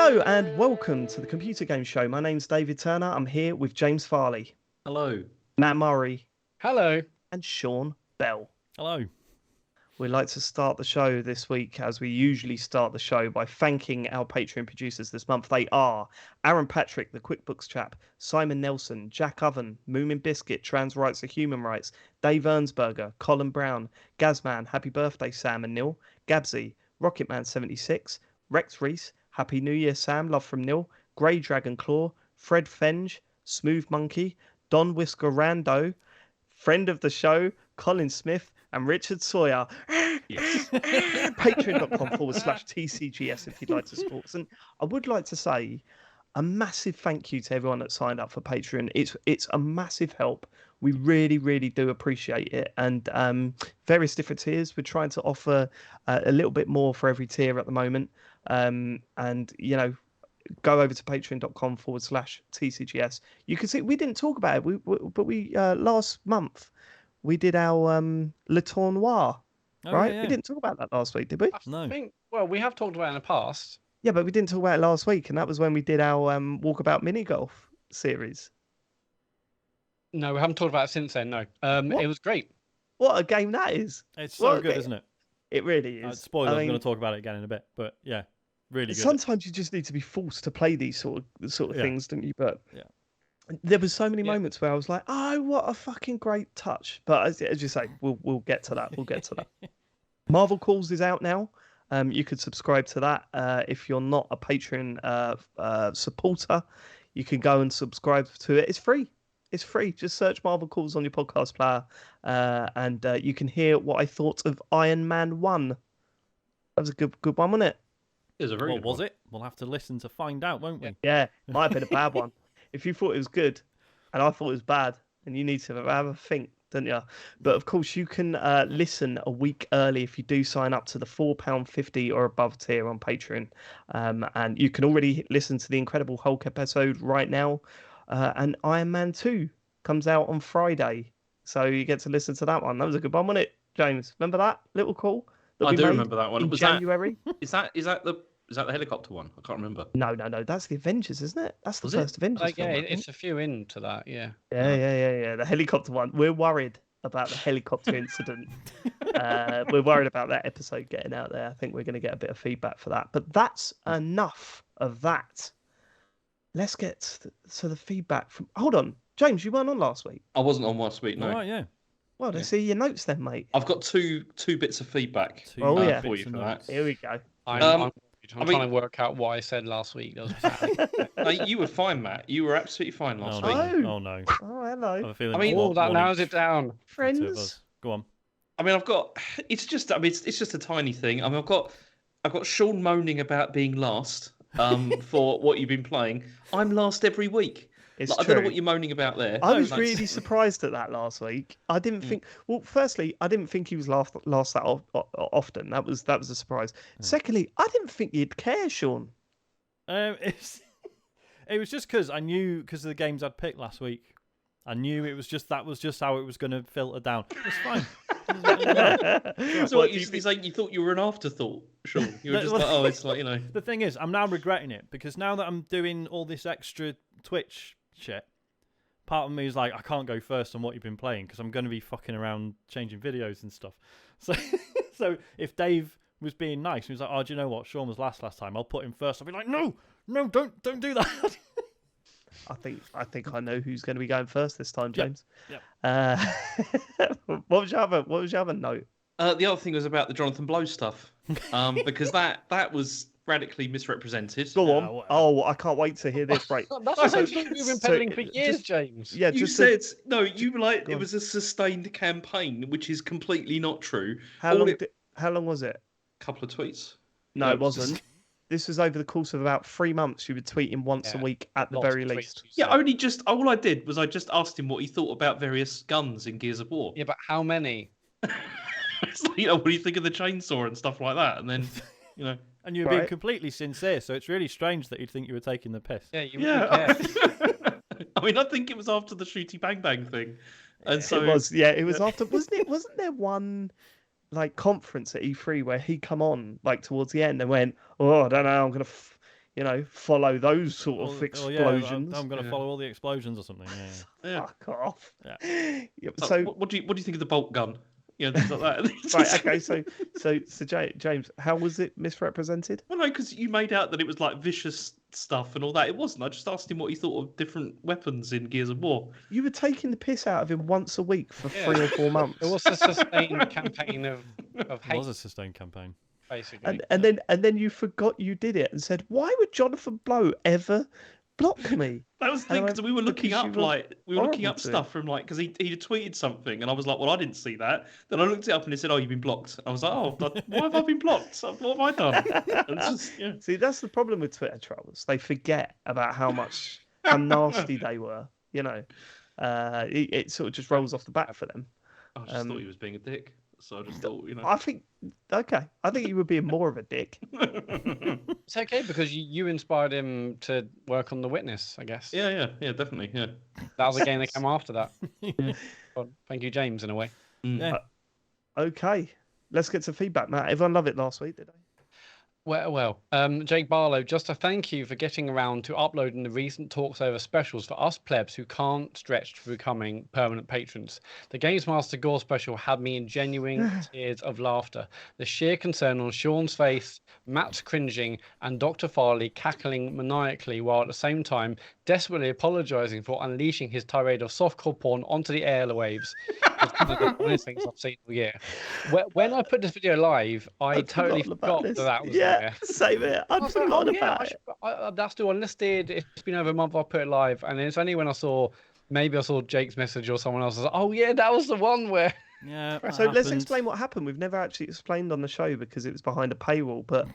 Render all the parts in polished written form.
Hello and welcome to the Computer Game Show. My name's David Turner. I'm here with James Farley, Hello. Matt Murray, Hello. and Sean Bell. Hello. We'd like to start the show this week, as we usually start the show, by thanking our Patreon producers this month. They are Aaron Patrick, the QuickBooks chap, Simon Nelson, Jack Oven, Moomin Biscuit, Trans Rights are Human Rights, Dave Ernsberger, Colin Brown, Gazman, Happy Birthday Sam and Neil, Gabsy, Rocketman76, Rex Reese, Happy New Year Sam, Love from Neil, Grey Dragon Claw, Fred Fenge, Smooth Monkey, Don Whisker Rando, friend of the show, Colin Smith, and Richard Sawyer. Yes. Patreon.com/TCGS if you'd like to support us. And I would like to say a massive thank you to everyone that signed up for Patreon. It's a massive help. We really, really do appreciate it. And various different tiers. We're trying to offer a little bit more for every tier at the moment. And, you know, go over to patreon.com/TCGS. You can see we didn't talk about it, but we last month we did our Le Tournoi, right? Yeah. We didn't talk about that last week, did we? No. Well, we have talked about it in the past. Yeah, but we didn't talk about it last week, and that was when we did our Walkabout mini golf series. No, we haven't talked about it since then. No. It was great. What a game that is! It's so good, isn't it? It really is. Spoilers, I I'm mean, going to talk about it again in a bit, but yeah, really good. sometimes you just need to be forced to play these sort of Yeah. things, don't you? But Yeah. there was so many moments where I was like, "Oh, what a fucking great touch!" But as you say, we'll get to that. We'll get to that. Marvel Calls is out now. You could subscribe to that if you're not a Patreon supporter. You can go and subscribe to it. It's free. It's free. Just search Marvel Calls on your podcast player, and you can hear what I thought of Iron Man 1. That was a good one, wasn't it? It was a very What good was one. it? We'll have to listen to find out, won't we? Yeah, might have been a bad one. If you thought it was good, and I thought it was bad, then you need to have a think, don't you? But of course, you can listen a week early if you do sign up to the £4.50 or above tier on Patreon, and you can already listen to the Incredible Hulk episode right now. And Iron Man 2 comes out on Friday, so you get to listen to that one. That was a good one, wasn't it, James? Remember that little call? I do remember that one. In Was January. Is that the helicopter one? I can't remember. No. That's the Avengers, isn't it? That's the first Avengers film. Yeah, I think. it's a few into that. Yeah. Yeah. The helicopter one. We're worried about the helicopter incident. We're worried about that episode getting out there. I think we're going to get a bit of feedback for that. But that's enough of that. Let's get to the feedback from. Hold on, James, you weren't on last week. I wasn't on last week, no. All right, yeah. Well, let's see your notes then, mate. I've got two bits of feedback Oh, yeah. for you for that. Here we go. I'm trying to work out what I said last week. That was bad. No, you were fine, Matt. You were absolutely fine last Oh, week. no. Oh, no. Oh, hello. I have a feeling I mean, Oh, that narrows it down. Two of Friends. us. Go on. I mean, it's just a tiny thing. I mean, I've got Sean moaning about being last for what you've been playing. I'm last every week. It's I true. don't know what you're moaning about there. I was That's- really surprised at that last week. I didn't think. Well, firstly, I didn't think he was last that often. That was a surprise. Secondly, I didn't think you'd care, Sean. It was just because I knew, because of the games I'd picked last week, I knew that was just how it was going to filter down. It's fine. So what, you thought you were an afterthought, Sean? You were just like, oh, it's like, you know. The thing is, I'm now regretting it, because now that I'm doing all this extra Twitch shit, part of me is like, I can't go first on what you've been playing because I'm going to be fucking around changing videos and stuff. So if Dave was being nice, he was like, oh, do you know what? Sean was last time. I'll put him first. I'll be like, no, don't do that. I think I know who's going to be going first this time, James. Yep. What was your other note? The other thing was about the Jonathan Blow stuff, because that was radically misrepresented. Go on. whatever. Oh, I can't wait to hear this. Right. That's the same you've been peddling for years, James. Yeah, You just said no. You were like Go it on. was a sustained campaign, which is completely not true. how long was it? Couple of tweets. No, No, it wasn't. This was over the course of about 3 months. You were tweeting once a week at the Lots very of tweets, least. you Yeah, said. all I did was I just asked him what he thought about various guns in Gears of War. Yeah, but how many? It's like, you know, what do you think of the chainsaw and stuff like that? And then, you know, And you were being Right. completely sincere, so it's really strange that you'd think you were taking the piss. Yeah, you yeah. yeah. I mean, I think it was after the shooty bang bang thing, and so It was. Yeah, it was after. Wasn't it? Wasn't there one like conference at E3 where he come on like towards the end and went, "Oh, I don't know. I'm gonna follow those sort of Yeah, explosions. I'm going to follow all the explosions or something. Yeah. Yeah. Fuck off. Yeah. So, what do you think of the bolt gun? Things like that. Right. Okay. So James, how was it misrepresented? Well, no, because you made out that it was like vicious stuff and all that. It wasn't. I just asked him what he thought of different weapons in Gears of War. You were taking the piss out of him once a week for 3 or 4 months. It was a sustained campaign of It hate, was a sustained campaign. basically. and then you forgot you did it and said, "Why would Jonathan Blow ever block me?" That was the thing, because we were looking because up you were looking up horrible to stuff from because he had tweeted something and I was like, well, I didn't see that. Then I looked it up and it said, oh, you've been blocked. I was like, oh, why have I been blocked? What have I done? And it's just, yeah. See, that's the problem with Twitter trolls. They forget about how nasty they were. It sort of just rolls off the bat for them. I just thought he was being a dick. So I just thought, I think you were being more of a dick. It's okay because you inspired him to work on The Witness, I guess. Yeah, definitely, yeah. That was a game that came after that. Yeah. Well, thank you, James, in a way. Yeah. Okay, let's get some feedback, Matt. Everyone loved it last week, did they? Well, Jake Barlow, just a thank you for getting around to uploading the recent Talks Over specials for us plebs who can't stretch to becoming permanent patrons. The Games Master Gore special had me in genuine tears of laughter. The sheer concern on Sean's face, Matt's cringing, and Dr. Farley cackling maniacally while at the same time desperately apologising for unleashing his tirade of softcore porn onto the airwaves. It's one of the funniest things I've seen all year. When I put this video live, I totally forgot that was there. Same here. I'd forgotten about it. That's still unlisted. It's been over a month. I put it live, and it's only when I saw Jake's message or someone else. I was like, oh yeah, that was the one where. Yeah. So let's explain what happened. We've never actually explained on the show because it was behind a paywall. But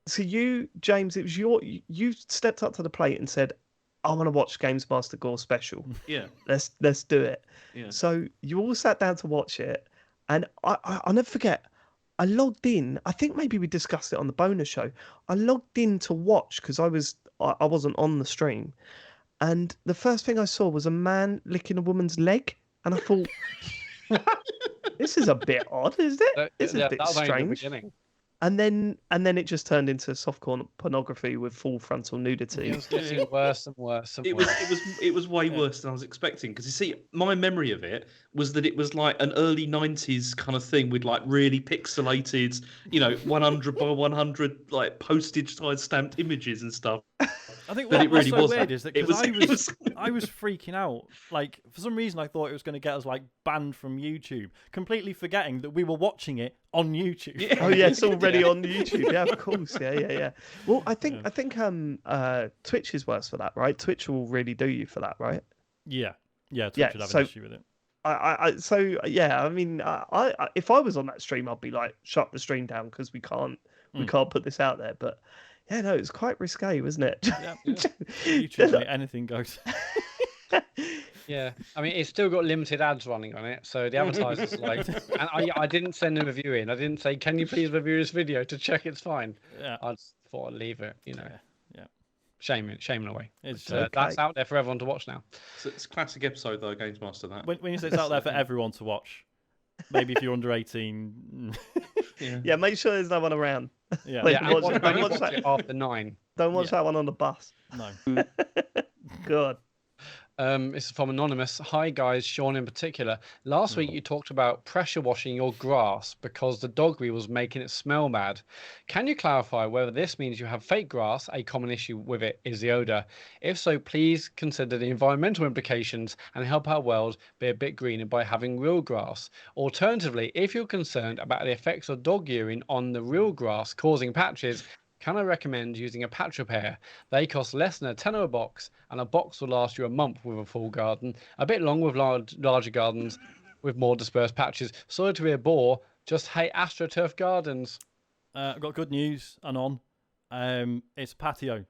so you, James, it was you stepped up to the plate and said, I want to watch Games Master Gore special. Yeah. Let's do it. Yeah. So you all sat down to watch it, and I'll never forget. I logged in. I think maybe we discussed it on the bonus show. I logged in to watch because I wasn't on the stream, and the first thing I saw was a man licking a woman's leg, and I thought, this is a bit odd, isn't it? This is a bit strange. And then it just turned into softcore pornography with full frontal nudity. It was getting worse and worse. It was way worse than I was expecting, because you see, my memory of it was that it was like an early 90s kind of thing with like really pixelated, 100 by 100 like postage size stamped images and stuff. I think But what's it really so wasn't. weird is that It because was- I was freaking out. Like, for some reason, I thought it was going to get us like banned from YouTube, completely forgetting that we were watching it on YouTube. Yeah. Oh yeah, it's already on YouTube. Yeah, of course. Yeah. Well, I think Twitch is worse for that, right? Twitch will really do you for that, right? Yeah. Twitch Yeah, would have so- an issue with it. I if I was on that stream, I'd be like, shut the stream down because we can't put this out there. But yeah, no, it's quite risque, wasn't it? Yeah. YouTube, mate, anything goes. Yeah, I mean, it's still got limited ads running on it, so the advertisers like. And I didn't send a review in. I didn't say, "Can you please review this video to check it's fine." Yeah. I just thought I'd leave it. Yeah. Shame in a way. It's But, that's out there for everyone to watch now. It's a classic episode though, Games Master. That. when you say it's out there for everyone to watch, maybe if you're under 18. Yeah, make sure there's no one around. Yeah. Like, Yeah, and watch only watch watch that. it after 9. Don't watch that one on the bus. No. God. This is from Anonymous. Hi guys, Sean in particular. Last week you talked about pressure washing your grass because the doggery was making it smell bad. Can you clarify whether this means you have fake grass? A common issue with it is the odor. If so, please consider the environmental implications and help our world be a bit greener by having real grass. Alternatively, if you're concerned about the effects of dog urine on the real grass causing patches, can I recommend using a patch repair? They cost less than a tenner a box, and a box will last you a month with a full garden. A bit long with larger gardens with more dispersed patches. Sorry to be a bore, just hate AstroTurf gardens. I've got good news, Anon. It's patio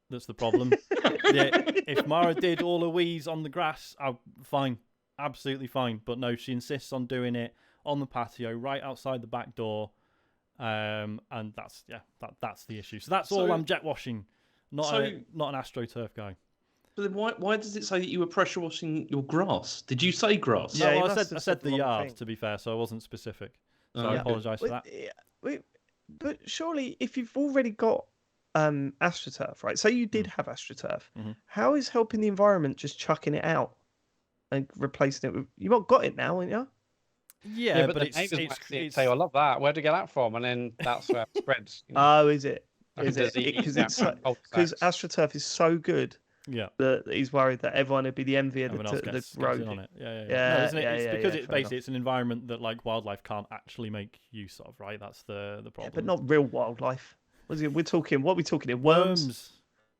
that's the problem. If Mara did all her wheeze on the grass, fine. Absolutely fine. But no, she insists on doing it on the patio, right outside the back door. And that's the issue. So that's all I'm jet washing, not an AstroTurf guy. But then why does it say that you were pressure washing your grass? Did you say grass? Yeah, No, he I must said have said said the the wrong yard, thing. to be fair, so I wasn't specific. So Oh, I yeah. apologise for that. But surely, if you've already got AstroTurf, right? Say you did have AstroTurf. Mhm. How is helping the environment just chucking it out and replacing it with? You've got it now, haven't you? Yeah, but the it's neighbours might see it and it's say, "I love that. Where'd you get that from?" And then that's where it spreads. Oh, is it? Like a Is it? disease, Because yeah, it's cul-de-sacs. because AstroTurf is so good yeah. that he's worried that everyone would be the envy of Everyone else gets the road. in on it. Yeah. Yeah, No, isn't it? yeah, It's yeah, because yeah, it's fair basically it's an environment that like wildlife can't actually make use of, right? That's the problem. Yeah, but not real wildlife. What are we talking here? Worms.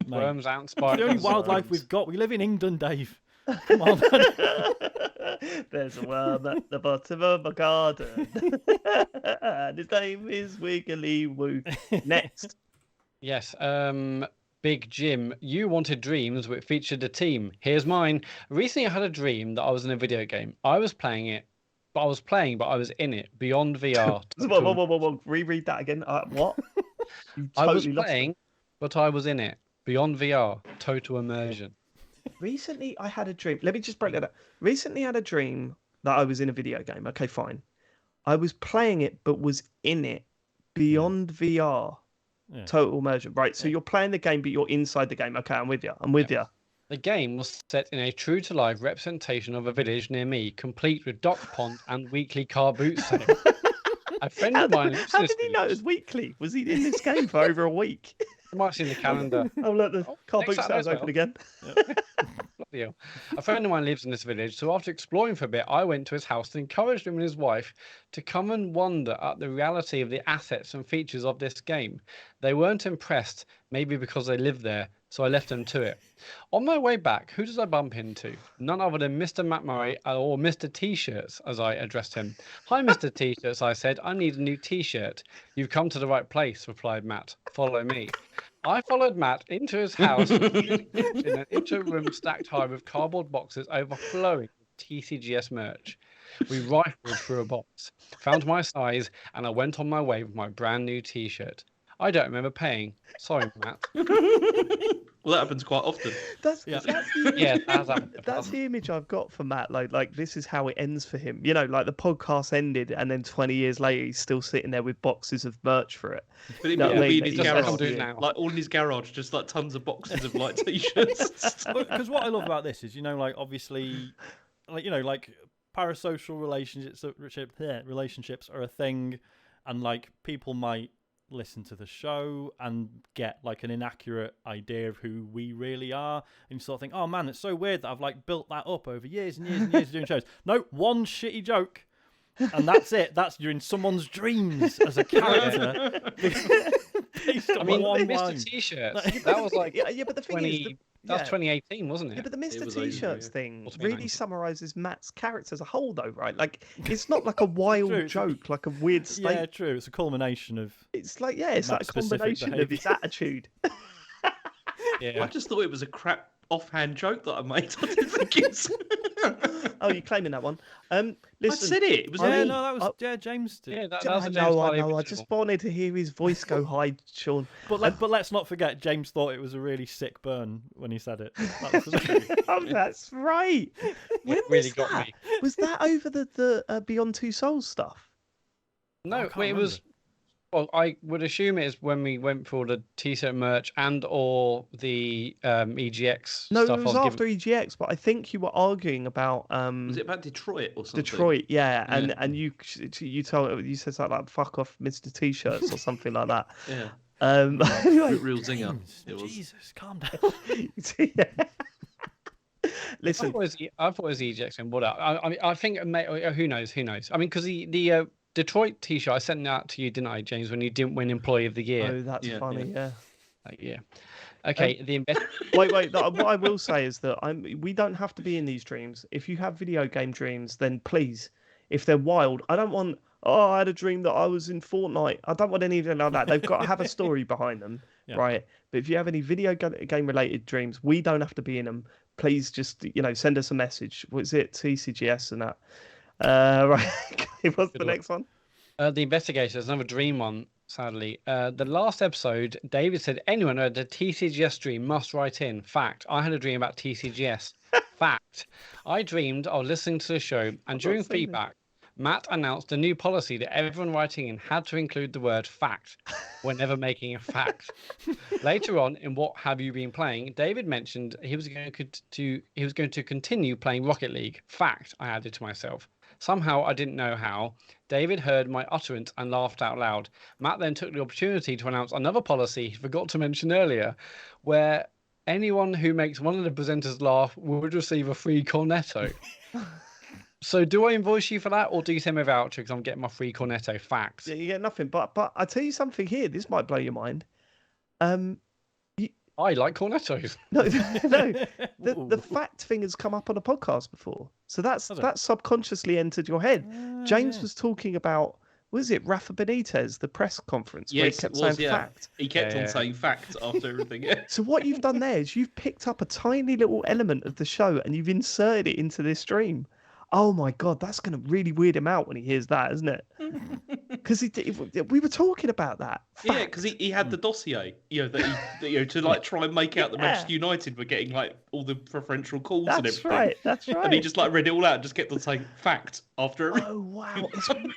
Mate. Worms, ants, It's spiders. the only wildlife we've got. We live in England, Dave. Come on. There's a worm at the bottom of my garden. And his name is Wiggly Woo. Next. Yes. Big Jim, you wanted dreams which featured a team. Here's mine. Recently, I had a dream that I was in a video game. I was playing it, but I was in it. Beyond VR. Whoa. Reread that again. What? You I was totally lost playing, it. but I was in it. Beyond VR. Total immersion. Recently, I had a dream. Let me just break that up. Recently, I had a dream that I was in a video game. Okay, fine. I was playing it, but was in it. Beyond VR. Yeah. Total immersion. Right, so you're playing the game, but you're inside the game. Okay, I'm with you. The game was set in a true-to-life representation of a village near me, complete with dock pond and weekly car boot sale. A friend of mine lives in How this did he know it village. was weekly? Was he in this game for over a week? You might have seen the calendar. Oh, look, the car next boot Saturday sale's as open well. again. Bloody hell. A friend of mine lives in this village, so after exploring for a bit, I went to his house and encouraged him and his wife to come and wonder at the reality of the assets and features of this game. They weren't impressed, maybe because they live there, so I left them to it. On my way back, who does I bump into? None other than Mr. Matt Murray, or Mr. T-Shirts, as I addressed him. Hi, Mr. T-Shirts, I said. I need a new T-shirt. You've come to the right place, replied Matt. Follow me. I followed Matt into his house in an inter-room stacked high with cardboard boxes overflowing with TCGS merch. We rifled through a box, found my size, and I went on my way with my brand new T-shirt. I don't remember paying. Sorry, Matt. Well, that happens quite often. That's Yeah. that's the image, Yeah, that's happened. that's the image I've got for Matt. Like this is how it ends for him. You know, like the podcast ended, and then 20 years later, he's still sitting there with boxes of merch for it. But it No, will mate, be in that his you just garage, have to do now. like all in his garage, just like tons of boxes of like t-shirts. Because what I love about this is, like obviously, like parasocial relationships are a thing, and like people might listen to the show and get like an inaccurate idea of who we really are, and you sort of think, oh man, it's so weird that I've like built that up over years and years and years of doing shows. No, one shitty joke, and that's it. You're in someone's dreams as a character. Based on one Mr. line. T-Shirts. That was like Yeah, but the thing 20. is, That was 2018, wasn't it? yeah, but the It Mr. was over, T-shirts yeah. thing Or really 2019. summarizes Matt's character as a whole, though, right? Like, it's not like a wild True. joke, like a weird state. Yeah, true. It's a culmination of. It's like, it's like a Matt-specific combination of his attitude. Yeah. I just thought it was a crap offhand joke that I made. I didn't think it's. Oh, you're claiming that one. I Listen, said it. It was Yeah, me. no, that was James did. Yeah, that I was a James know. Bond I original. just wanted to hear his voice go high, Sean. But let's not forget, James thought it was a really sick burn when he said it. That was Oh, that's right. When It really was got that? me. Was that over the Beyond Two Souls stuff? No, can't it was. Well, I would assume it is when we went for the T-shirt merch and or the EGX No, stuff. it was I was after EGX, but I think you were arguing about Was it about Detroit or something? Detroit, yeah, Yeah. and you said something like "fuck off, Mr. T-shirts" or something like that. Yeah. Anyway, Real zinger. James, It was. Jesus, calm down. yeah. I Listen, thought it was EGX and what? I think who knows? I mean, because the Detroit T-shirt I sent that to you, didn't I, James? When you didn't win Employee of the Year. oh, that's Yeah, funny, yeah. Yeah. Okay. Wait. What I will say is that we don't have to be in these dreams. If you have video game dreams, then please, if they're wild, I don't want. Oh, I had a dream that I was in Fortnite. I don't want anything like that. They've got to have a story behind them, Yeah. right? But if you have any video game related dreams, we don't have to be in them. Please just send us a message. What's it? TCGS and that. Right. Okay, what's the Good next one? The Investigators, another dream one, sadly. The last episode, David said, anyone who had a TCGS dream must write in. Fact, I had a dream about TCGS. Fact, I dreamed I was listening to the show, and during seen it. feedback, Matt announced a new policy that everyone writing in had to include the word fact whenever making a fact. Later on, in What Have You Been Playing, David mentioned he was going to continue playing Rocket League. Fact, I added to myself. Somehow, I didn't know how. David heard my utterance and laughed out loud. Matt then took the opportunity to announce another policy he forgot to mention earlier, where anyone who makes one of the presenters laugh would receive a free cornetto. So do I invoice you for that, or do you send me a voucher because I'm getting my free cornetto? Facts. Yeah, you get nothing. But I tell you something here. This might blow your mind. I like cornettos. No, the fact thing has come up on a podcast before, so that's subconsciously entered your head. James was talking about, was it Rafa Benitez, the press conference, where he kept saying fact. He kept on saying fact after everything. Yeah. So what you've done there is you've picked up a tiny little element of the show and you've inserted it into this stream. Oh my God, that's going to really weird him out when he hears that, isn't it? Because we were talking about that. Fact. Yeah, because he had the dossier, to like try and make out that Manchester United were getting like all the preferential calls and everything. That's right. And he just like read it all out, and just kept on saying fact after everything. Oh wow,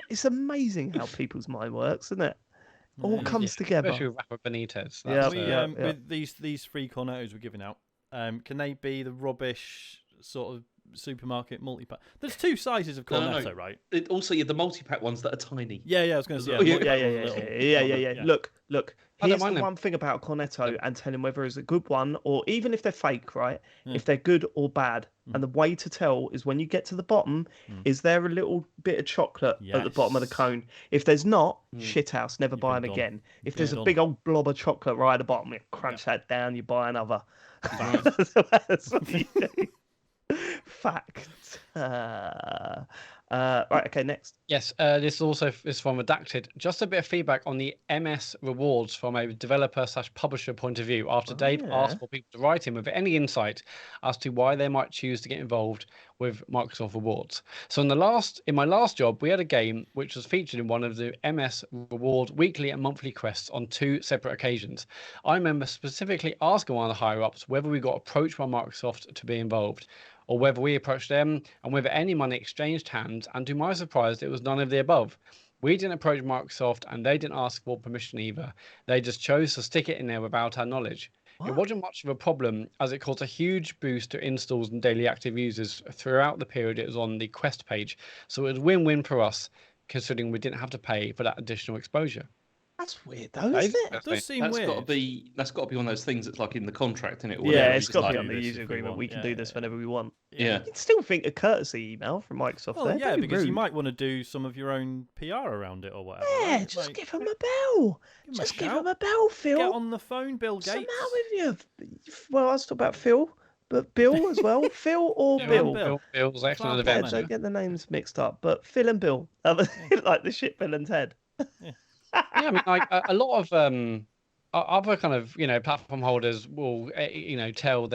it's amazing how people's mind works, isn't it? All comes together. Especially with Rafa Benitez. With these free cornettos we're giving out, can they be the rubbish sort of supermarket multi-pack? There's two sizes of cornetto, no. right? Also, the multi-pack ones that are tiny. Yeah, I was going to say. Yeah. Look. Here's the one thing about cornetto, and tell him whether it's a good one or even if they're fake, right? Yeah. If they're good or bad. And the way to tell is when you get to the bottom, is there a little bit of chocolate at the bottom of the cone? If there's not, shit house, never buy them again. If there's a big old blob of chocolate right at the bottom, you crunch that down, you buy another. That's what you do. Fact. Right, okay, next. Yes, this also is from Redacted. Just a bit of feedback on the MS rewards from a developer/publisher point of view. After Dave asked for people to write in with any insight as to why they might choose to get involved with Microsoft rewards. So in my last job, we had a game which was featured in one of the MS reward weekly and monthly quests on 2 separate occasions. I remember specifically asking one of the higher ups whether we got approached by Microsoft to be involved, or whether we approached them, and whether any money exchanged hands, and to my surprise, it was none of the above. We didn't approach Microsoft, and they didn't ask for permission either. They just chose to stick it in there without our knowledge. It wasn't much of a problem, as it caused a huge boost to installs and daily active users throughout the period it was on the Quest page, so it was win-win for us, considering we didn't have to pay for that additional exposure. That's weird, though, isn't it? It does seem weird. That's got to be one of those things that's like in the contract, isn't it? Yeah, it's got to be on the user agreement. We can do this whenever we want. Yeah. You'd still think a courtesy email from Microsoft there. Yeah, because you might want to do some of your own PR around it or whatever. Yeah, just give them a bell. Just give them a bell, Phil. Get on the phone, Bill Gates. What's the matter with you? Well, I was talking about Phil, but Bill as well. Phil or Bill? Bill's excellent event. Don't get the names mixed up, but Phil and Bill. Like the shit Bill and Ted. Yeah, I mean, like a lot of other kind of platform holders will tell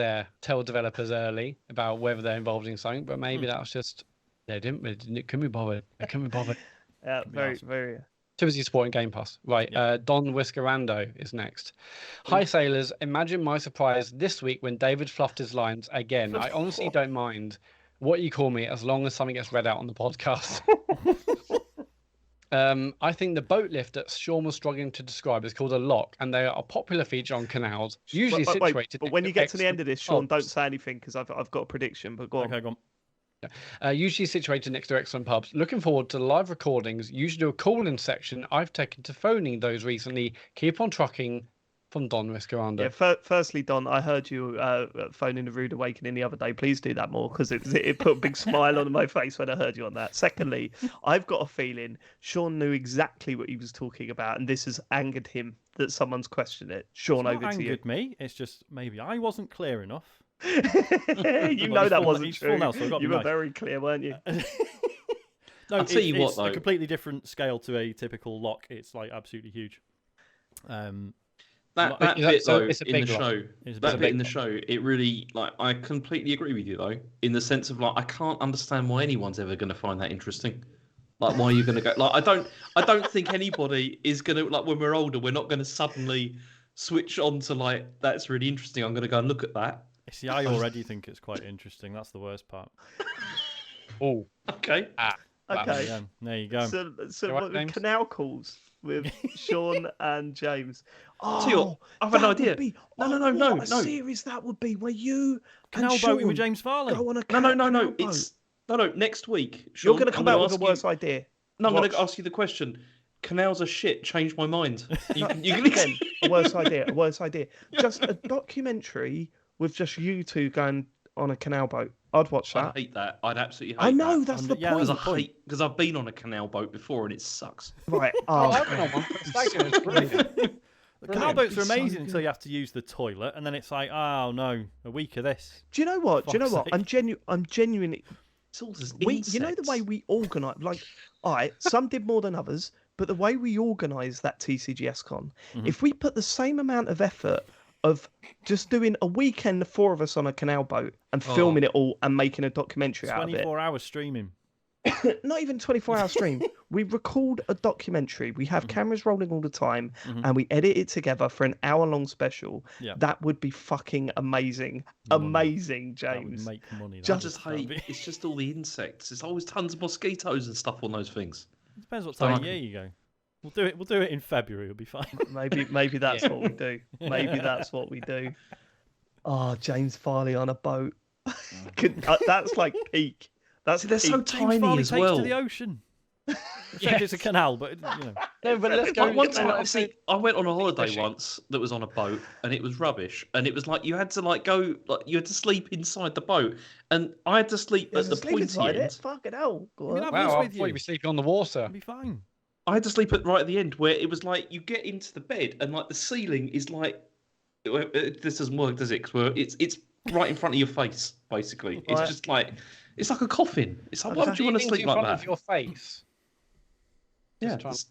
developers early about whether they're involved in something, but maybe that's just they couldn't be bothered. Yeah, very. Too busy supporting Game Pass. Right, Don Whiskerando is next. Hi, sailors. Imagine my surprise this week when David fluffed his lines again. I honestly don't mind what you call me as long as something gets read out on the podcast. I think the boat lift that Sean was struggling to describe is called a lock, and they are a popular feature on canals, usually situated. But when you get to the end of this, Sean, don't say anything because I've got a prediction. But go on. Okay, go on. Usually situated next to excellent pubs. Looking forward to live recordings. Usually do a call-in section. I've taken to phoning those recently. Keep on trucking. From Don Whiskerando. Yeah, firstly, Don, I heard you phoning a rude awakening the other day. Please do that more because it put a big smile on my face when I heard you on that. Secondly, I've got a feeling Sean knew exactly what he was talking about, and this has angered him that someone's questioned it. Sean, over to you. It's not angered me. It's just maybe I wasn't clear enough. You know that wasn't true. Now, so you were very clear, weren't you? No, I'll tell you what, it's though. A completely different scale to a typical lock. It's like absolutely huge. That bit though in the show, in the show, it really I completely agree with you though, in the sense of I can't understand why anyone's ever going to find that interesting. Like, why are you going to go? I don't think anybody is going to when we're older, we're not going to suddenly switch on to that's really interesting. I'm going to go and look at that. See, I already think it's quite interesting. That's the worst part. Oh, okay. Okay. There you go. So Right, what, James? Canal calls with Sean and James. Tell you what, I have an that idea. would be- No, what a series that would be where you Canal and boating with Sean James Farley. go on a No. canal boat. It's no. Next week, You're Sean, going to come I'm out gonna with a ask you- worse idea. No, I'm going to Watch. ask you the question. Canals are shit. Change my mind. You can Again, a worse idea. A worse idea. Just a documentary with just you two going on a canal boat. I'd watch I that. hate that. I'd absolutely hate I know that. that's the Yeah, point. that's the Because I've been on a canal boat before and it sucks. Right. Oh, Oh, I've been on one. It's brilliant. The canal boats are It's so amazing good. until you have to use the toilet, and then it's like, oh no, a week of this. do you know what? Fuck's sake. I'm genuinely. It's all this You know the way we organise. Like, all right, some did more than others, but the way we organise that TCGS con, if we put the same amount of effort of just doing a weekend, the four of us on a canal boat and filming it all and making a documentary out of it. 24 hours streaming. Not even 24-hour stream. We record a documentary. We have cameras rolling all the time, and we edit it together for an hour-long special. Yeah. That would be fucking amazing. Money. Amazing, That would James. make money. I that just would hate. be- It's just all the insects. There's always tons of mosquitoes and stuff on those things. Depends what So time I of year you go. We'll do it in February. It'll be fine. Maybe that's what we do. Maybe that's what we do. Oh, James Farley on a boat. That's like peak. That's See, they're so peak. James tiny Farley as takes well. to the ocean. Except it's a canal, but you know. No, but let's go. Like one time, let's see, I went on a holiday fishing. once that was on a boat, and it was rubbish. And it was like you had to you had to sleep inside the boat, and I had to sleep There's at a the sleep pointy inside end. it. Fucking hell. Go I mean, on. I was Wow, I with thought you. you'd be sleeping on the water. It'll be fine. I had to sleep right at the end, where it was like you get into the bed, and like the ceiling is like this doesn't work, does it? 'Cause it's right in front of your face, basically. It's Right. just like it's like a coffin. It's like, why would you want to Ceiling's sleep in like front that? of your face. Yeah, Just trying- it's-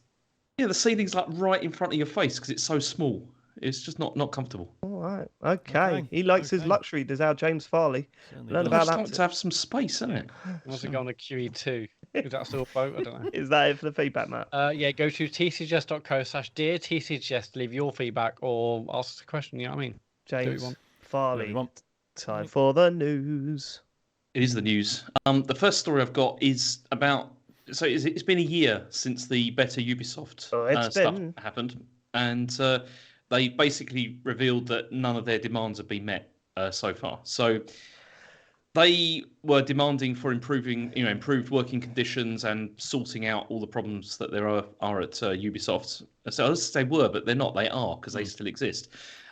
yeah, the ceiling's like right in front of your face because it's so small. It's just not comfortable. All right. Okay. Okay, He likes his okay. luxury. Does our James Farley? Certainly Learn does. about I just that like too. to have some space, isn't it? Wants to go on a QE2. Is that still a boat? I don't know. Is that it for the feedback, Matt? Yeah, go to tcgs.co/dear TCGS to leave your feedback or ask us a question. You know what I mean? James want? Farley. you want? Time for the news. It is the news. The first story I've got is about. So it's been a year since the Better Ubisoft Oh, it's stuff been. happened, and they basically revealed that none of their demands have been met so far. So they were demanding for improved working conditions and sorting out all the problems that there are at Ubisoft. So I was say were, but they're not. They are because they still exist.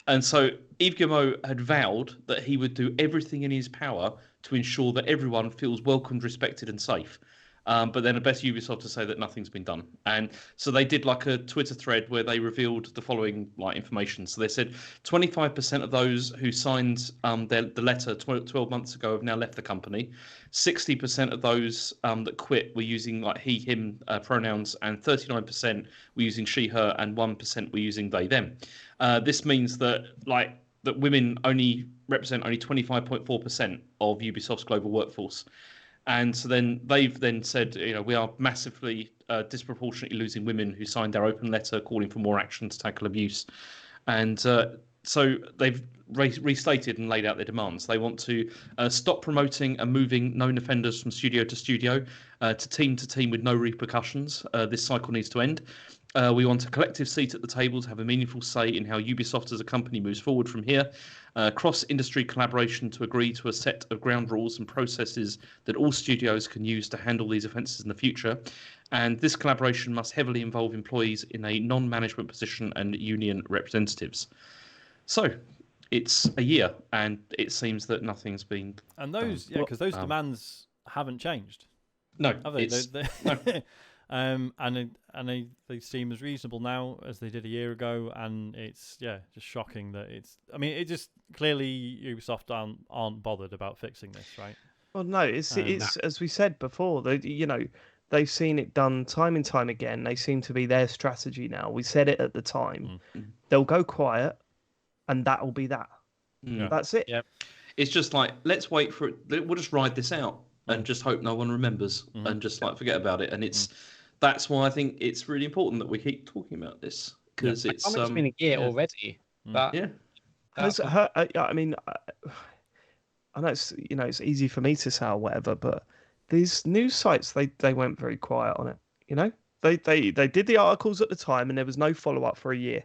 And so Yves Guillemot had vowed that he would do everything in his power to ensure that everyone feels welcomed, respected, and safe. But then a Better Ubisoft to say that nothing's been done. And so they did like a Twitter thread where they revealed the following information. So they said 25% of those who signed the letter 12 months ago have now left the company. 60% of those that quit were using he, him pronouns, and 39% were using she, her, and 1% were using they, them. This means that that women only represent only 25.4% of Ubisoft's global workforce. And so then they've said, we are massively disproportionately losing women who signed their open letter calling for more action to tackle abuse. And so they've restated and laid out their demands. They want to stop promoting and moving known offenders from studio to studio, to team with no repercussions. This cycle needs to end. We want a collective seat at the table to have a meaningful say in how Ubisoft as a company moves forward from here. Cross-industry collaboration to agree to a set of ground rules and processes that all studios can use to handle these offences in the future. And this collaboration must heavily involve employees in a non-management position and union representatives. So it's a year, and it seems that nothing's been And those, done. because those demands haven't changed, No, have they? it's, No. And they seem as reasonable now as they did a year ago, and it's just shocking that it's. I mean, it just clearly Ubisoft aren't bothered about fixing this, right? Well, no, it's as we said before. They've seen it done time and time again. They seem to be their strategy now. We said it at the time. They'll go quiet, and that'll be that. Yeah. That's it. Yeah. It's just let's wait for it. We'll just ride this out and just hope no one remembers and just forget about it. And that's why I think it's really important that we keep talking about this because it's been a year already. But yeah. I mean, I know it's easy for me to say or whatever, but these news sites they went very quiet on it. You know, they did the articles at the time, and there was no follow up for a year.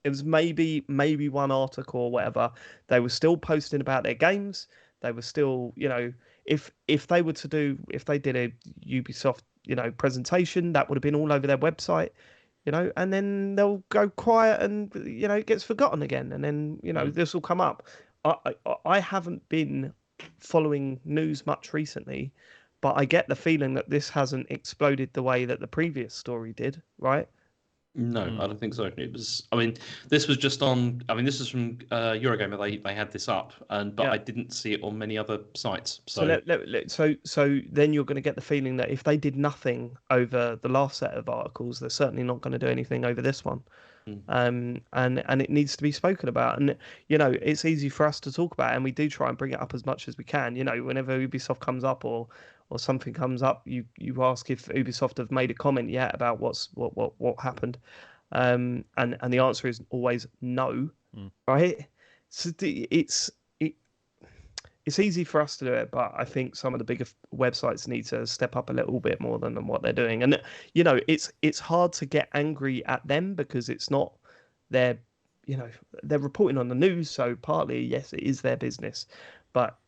It was maybe one article or whatever. They were still posting about their games. They were still, you know, if they did a Ubisoft, you know, presentation, that would have been all over their website, you know, and then they'll go quiet and, you know, it gets forgotten again, and then, you know, this will come up. I haven't been following news much recently, but I get the feeling that this hasn't exploded the way that the previous story did, right? No, I don't think so. It was. I mean, this was just on. I mean, this is from Eurogamer. They had this up, but I didn't see it on many other sites. So so then you're going to get the feeling that if they did nothing over the last set of articles, they're certainly not going to do anything over this one. And it needs to be spoken about. And you know, it's easy for us to talk about, and we do try and bring it up as much as we can. You know, whenever Ubisoft comes up or something comes up, you ask if Ubisoft have made a comment yet about what happened, and the answer is always no, right? So it's easy for us to do it, but I think some of the bigger websites need to step up a little bit more than what they're doing. And you know, it's hard to get angry at them because it's not their, you know, they're reporting on the news, so partly yes, it is their business, but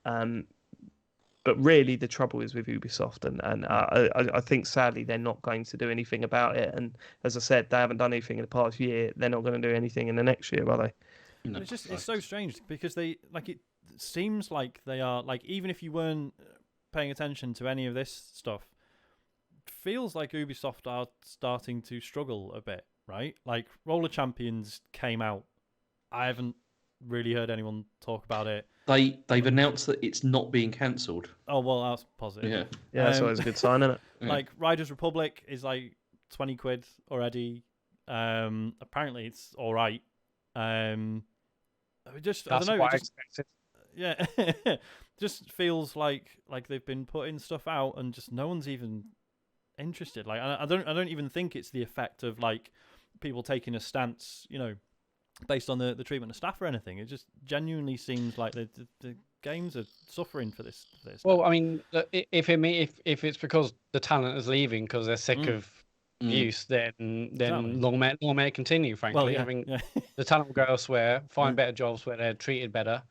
really the trouble is with Ubisoft, and I think sadly they're not going to do anything about it. And as I said, they haven't done anything in the past year. They're not going to do anything in the next year, are they? No, it's so strange because they it seems like they are like, even if you weren't paying attention to any of this stuff, it feels like Ubisoft are starting to struggle a bit, right? Like Roller Champions came out. I haven't really heard anyone talk about it. They've announced that it's not being cancelled. Oh well, that's positive. Yeah, that's always a good sign, isn't it? Like Riders Republic is like 20 quid already. Apparently it's all right. I don't know. Yeah, just feels like they've been putting stuff out and just no one's even interested. Like I don't even think it's the effect of like people taking a stance, you know, based on the treatment of staff or anything. It just genuinely seems like the games are suffering for this. Well, I mean, if it's because the talent is leaving because they're sick of use, then Exactly. long may it continue. Frankly, Well, yeah, I mean, yeah. the talent will go elsewhere, find better jobs where they're treated better,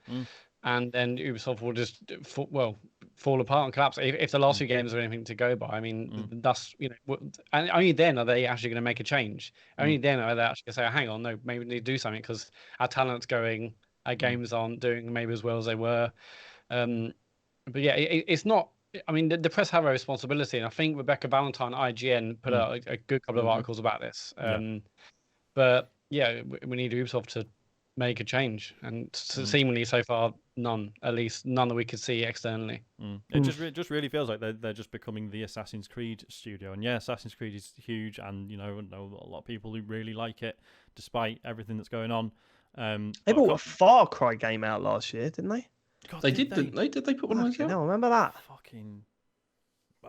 and then Ubisoft will just fall apart and collapse. If the last few games are anything to go by, I mean, that's, you know, and only then are they actually going to make a change. Only then are they actually going to say, "Hang on, no, maybe we need to do something because our talent's going, our games aren't doing maybe as well as they were." But yeah, it's not. I mean, the press have a responsibility, and I think Rebecca Valentine, IGN, put out a good couple of articles about this. But yeah, we need Ubisoft to make a change, and seemingly so far none, at least none that we could see externally. It just really feels like they're just becoming the Assassin's Creed studio. And yeah, Assassin's Creed is huge, and you know a lot of people who really like it, despite everything that's going on. They brought a Far Cry game out last year, didn't they? God, didn't they? Did they put one of those out? No, remember that? Fucking.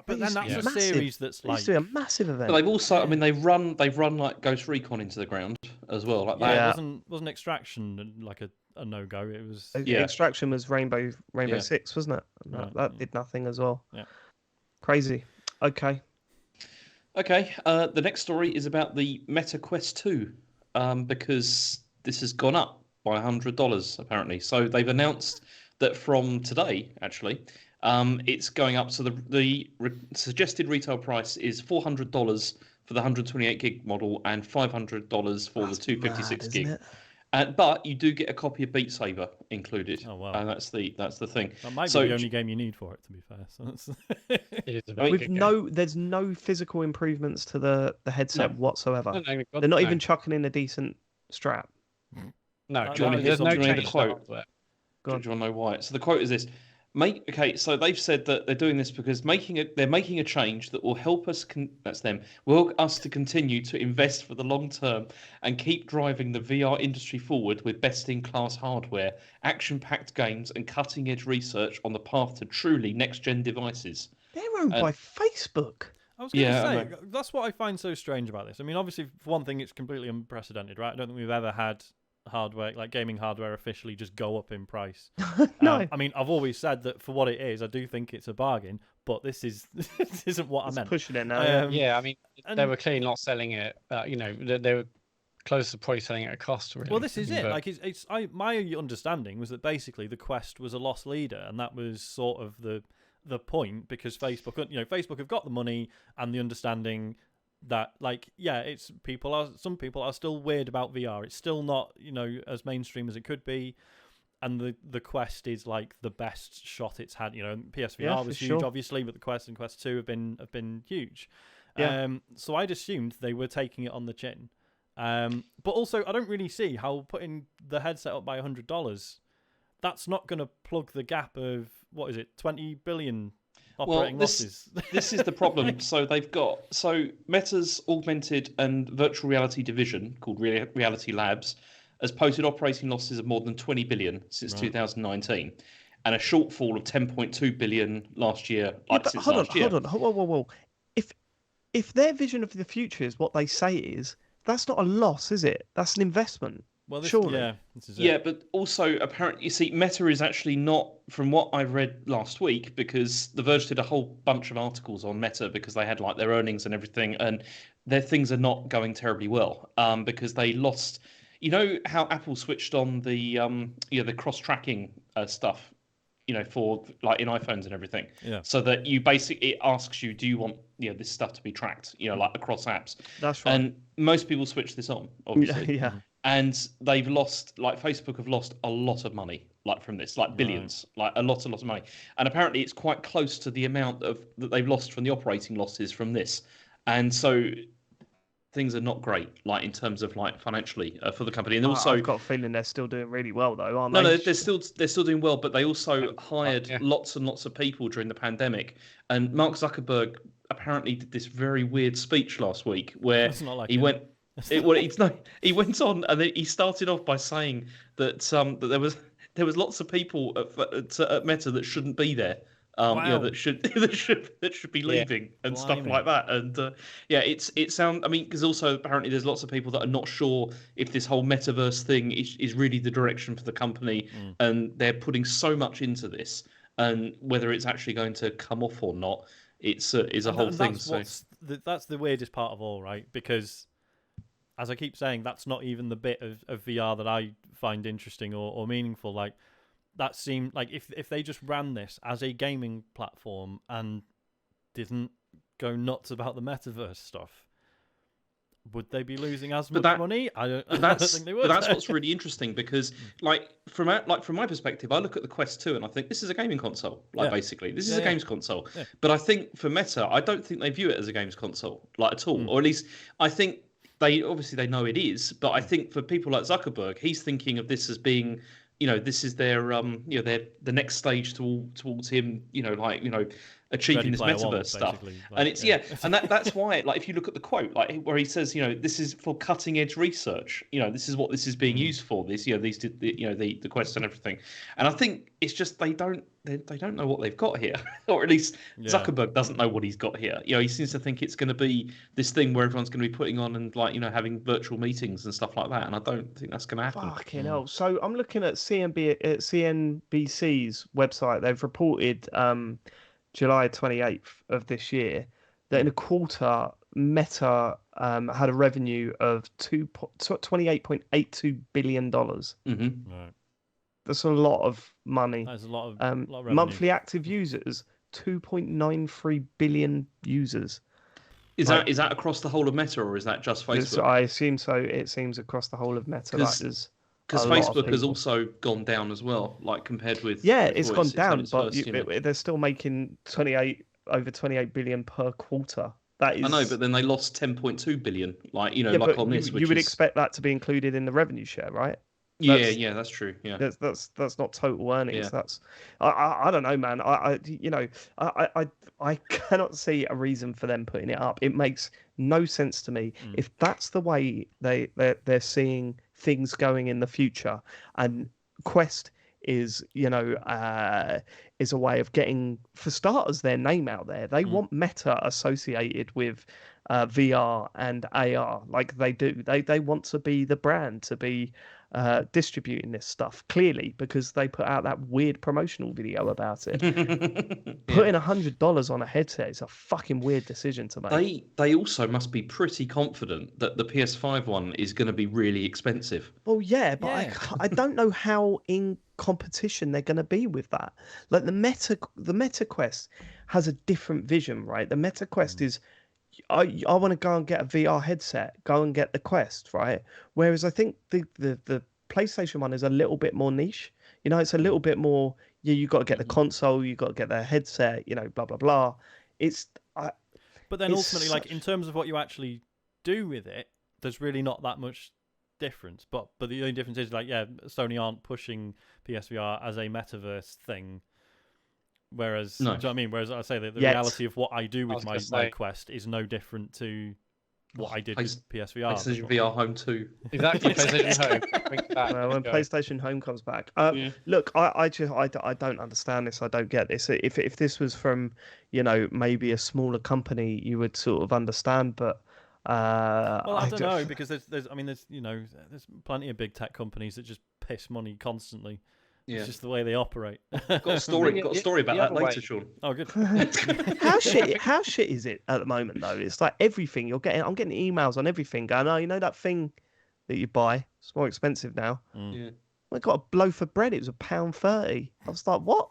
But then that's a series that's like. It used to be a massive event. But they've also, I mean, they've run like Ghost Recon into the ground as well. Like that. Yeah, wasn't Extraction like a no go? It was. Extraction was Rainbow Six, wasn't it? That did nothing as well. Yeah. Crazy. Okay. The next story is about the Meta Quest 2, because this has gone up by $100 apparently. So they've announced that from today, actually, it's going up. So the suggested retail price is $400 for the 128 gig model and $500 for the 256 gig. But you do get a copy of Beat Saber included. Oh wow! And that's the thing. That might be the only game you need for it, to be fair. So there's no physical improvements to the headset whatsoever. They're not even chucking in a decent strap. No, there's no change. Do you want to know why? So the quote is this: so they've said that they're doing this because they're making a change that will help us. Will help us to continue to invest for the long term and keep driving the VR industry forward with best-in-class hardware, action-packed games, and cutting-edge research on the path to truly next-gen devices. They're owned by Facebook. I was going to say, that's what I find so strange about this. I mean, obviously, for one thing, it's completely unprecedented, right? I don't think we've ever had hardware, like gaming hardware, officially just go up in price. No. I mean, I've always said that for what it is, I do think it's a bargain, but this isn't what I meant. Pushing it now. Yeah, I mean, they and- were clearly not selling it. They were close to probably selling it at cost. Really. Well, this is it. But- Like, my understanding was that basically the Quest was a lost leader, and that was sort of the point, because Facebook have got the money and the understanding that, like, yeah, some people are still weird about VR. It's still not, as mainstream as it could be. And the Quest is like the best shot it's had. PSVR was huge, obviously, but the Quest and Quest 2 have been huge. Yeah. So I'd assumed they were taking it on the chin. But also, I don't really see how putting the headset up by $100, that's not going to plug the gap of, what is it, 20 billion operating losses. This is the problem. So Meta's augmented and virtual reality division, called Reality Labs, has posted operating losses of more than 20 billion since 2019, and a shortfall of 10.2 billion last year. Hold on. Whoa. If their vision of the future is what they say it is, that's not a loss, is it? That's an investment. Well, surely. This is it. Yeah, but also apparently, you see, Meta is actually not, from what I read last week, because The Verge did a whole bunch of articles on Meta because they had like their earnings and everything, and their things are not going terribly well, because they lost. You know how Apple switched on the the cross-tracking stuff, for like in iPhones and everything. Yeah. So that it asks you, do you want this stuff to be tracked, like across apps? That's right. And most people switch this on, obviously. Yeah. And they've lost, like Facebook have lost a lot of money, like from this, like billions, like a lot of money. And apparently it's quite close to the amount that they've lost from the operating losses from this. And so things are not great, like in terms of like financially for the company. And also, I've got a feeling they're still doing really well though, aren't no, they? they're still doing well, but they also hired lots and lots of people during the pandemic. And Mark Zuckerberg apparently did this very weird speech last week where he went. He went on and he started off by saying that that there was lots of people at Meta that shouldn't be there. That should be leaving and stuff like that. And because also apparently there's lots of people that are not sure if this whole metaverse thing is really the direction for the company, and they're putting so much into this, and whether it's actually going to come off or not, is a whole thing. That's the weirdest part of all, right? Because, as I keep saying, that's not even the bit of VR that I find interesting or meaningful. Like, that seemed like if they just ran this as a gaming platform and didn't go nuts about the metaverse stuff, would they be losing as much money? I don't think they would. But that's what's really interesting, because from my perspective, I look at the Quest 2 and I think this is a gaming console. Basically, this is a games console. Yeah. But I think for Meta, I don't think they view it as a games console, at all. Or at least I think they know it is. But I think for people like Zuckerberg, he's thinking of this as being, this is their the next stage towards him, achieving this metaverse stuff. And it's and that's why, if you look at the quote, where he says, this is for cutting edge research, this is what this is being used for, the Quest and everything. And I think it's just they don't know what they've got here, or at least Zuckerberg doesn't know what he's got here. He seems to think it's going to be this thing where everyone's going to be putting on and having virtual meetings and stuff like that, and I don't think that's going to happen. Fucking hell. So I'm looking at CNBC's website. They've reported July 28th of this year that in a quarter, Meta had a revenue of $28.82 billion. Mm-hmm. Right. That's a lot of money. That's a lot of revenue. Monthly active users, 2.93 billion users. Is that across the whole of Meta, or is that just Facebook? I assume so. It seems across the whole of Meta. Because Facebook has also gone down as well, compared with it's gone down, but they're still making over 28 billion per quarter. That is, I know, but then they lost 10.2 billion. On this, you would expect that to be included in the revenue share, right? That's true. Yeah, that's not total earnings. Yeah. That's I don't know, man. I cannot see a reason for them putting it up. It makes no sense to me. If that's the way they're seeing things going in the future, and Quest is a way of getting, for starters, their name out there. They want Meta associated with VR and AR like they do. They want to be the brand, to be distributing this stuff, clearly, because they put out that weird promotional video about it. Yeah. Putting $100 on a headset is a fucking weird decision to make. They also must be pretty confident that the PS5 one is going to be really expensive. Well, yeah, but Yeah. I don't know how in competition they're going to be with that. Like the Meta Quest has a different vision, right? The Meta Quest is, I want to go and get a VR headset, go and get the Quest, right? Whereas I think the PlayStation one is a little bit more niche. You know, it's a little bit more. Yeah, you got to get the console, you got to get the headset. You know, blah blah blah. But then It's ultimately, like such- in terms of what you actually do with it, there's really not that much difference. But the only difference is like, yeah, Sony aren't pushing PSVR as a metaverse thing. Whereas, No. do you know what I mean? Whereas I say that the Yet. reality of what I do with was my gonna say- Quest is no different to what I did Place- with PSVR. PlayStation before. VR Home 2. Exactly, PlayStation Home. Bring it back. Well, when Go. PlayStation Home comes back, Yeah. look, I don't understand this. I don't get this. If this was from, you know, maybe a smaller company, you would sort of understand. But Well, I don't ju- know because there's you know there's plenty of big tech companies that just piss money constantly. Yeah. It's just the way they operate. Got a story about the that other later, way. Sean. Oh, good. How shit is it at the moment though? It's like everything you're getting. I'm getting emails on everything going, oh, you know that thing that you buy? It's more expensive now. Yeah. I got a loaf of bread. It was £1.30. I was like, what?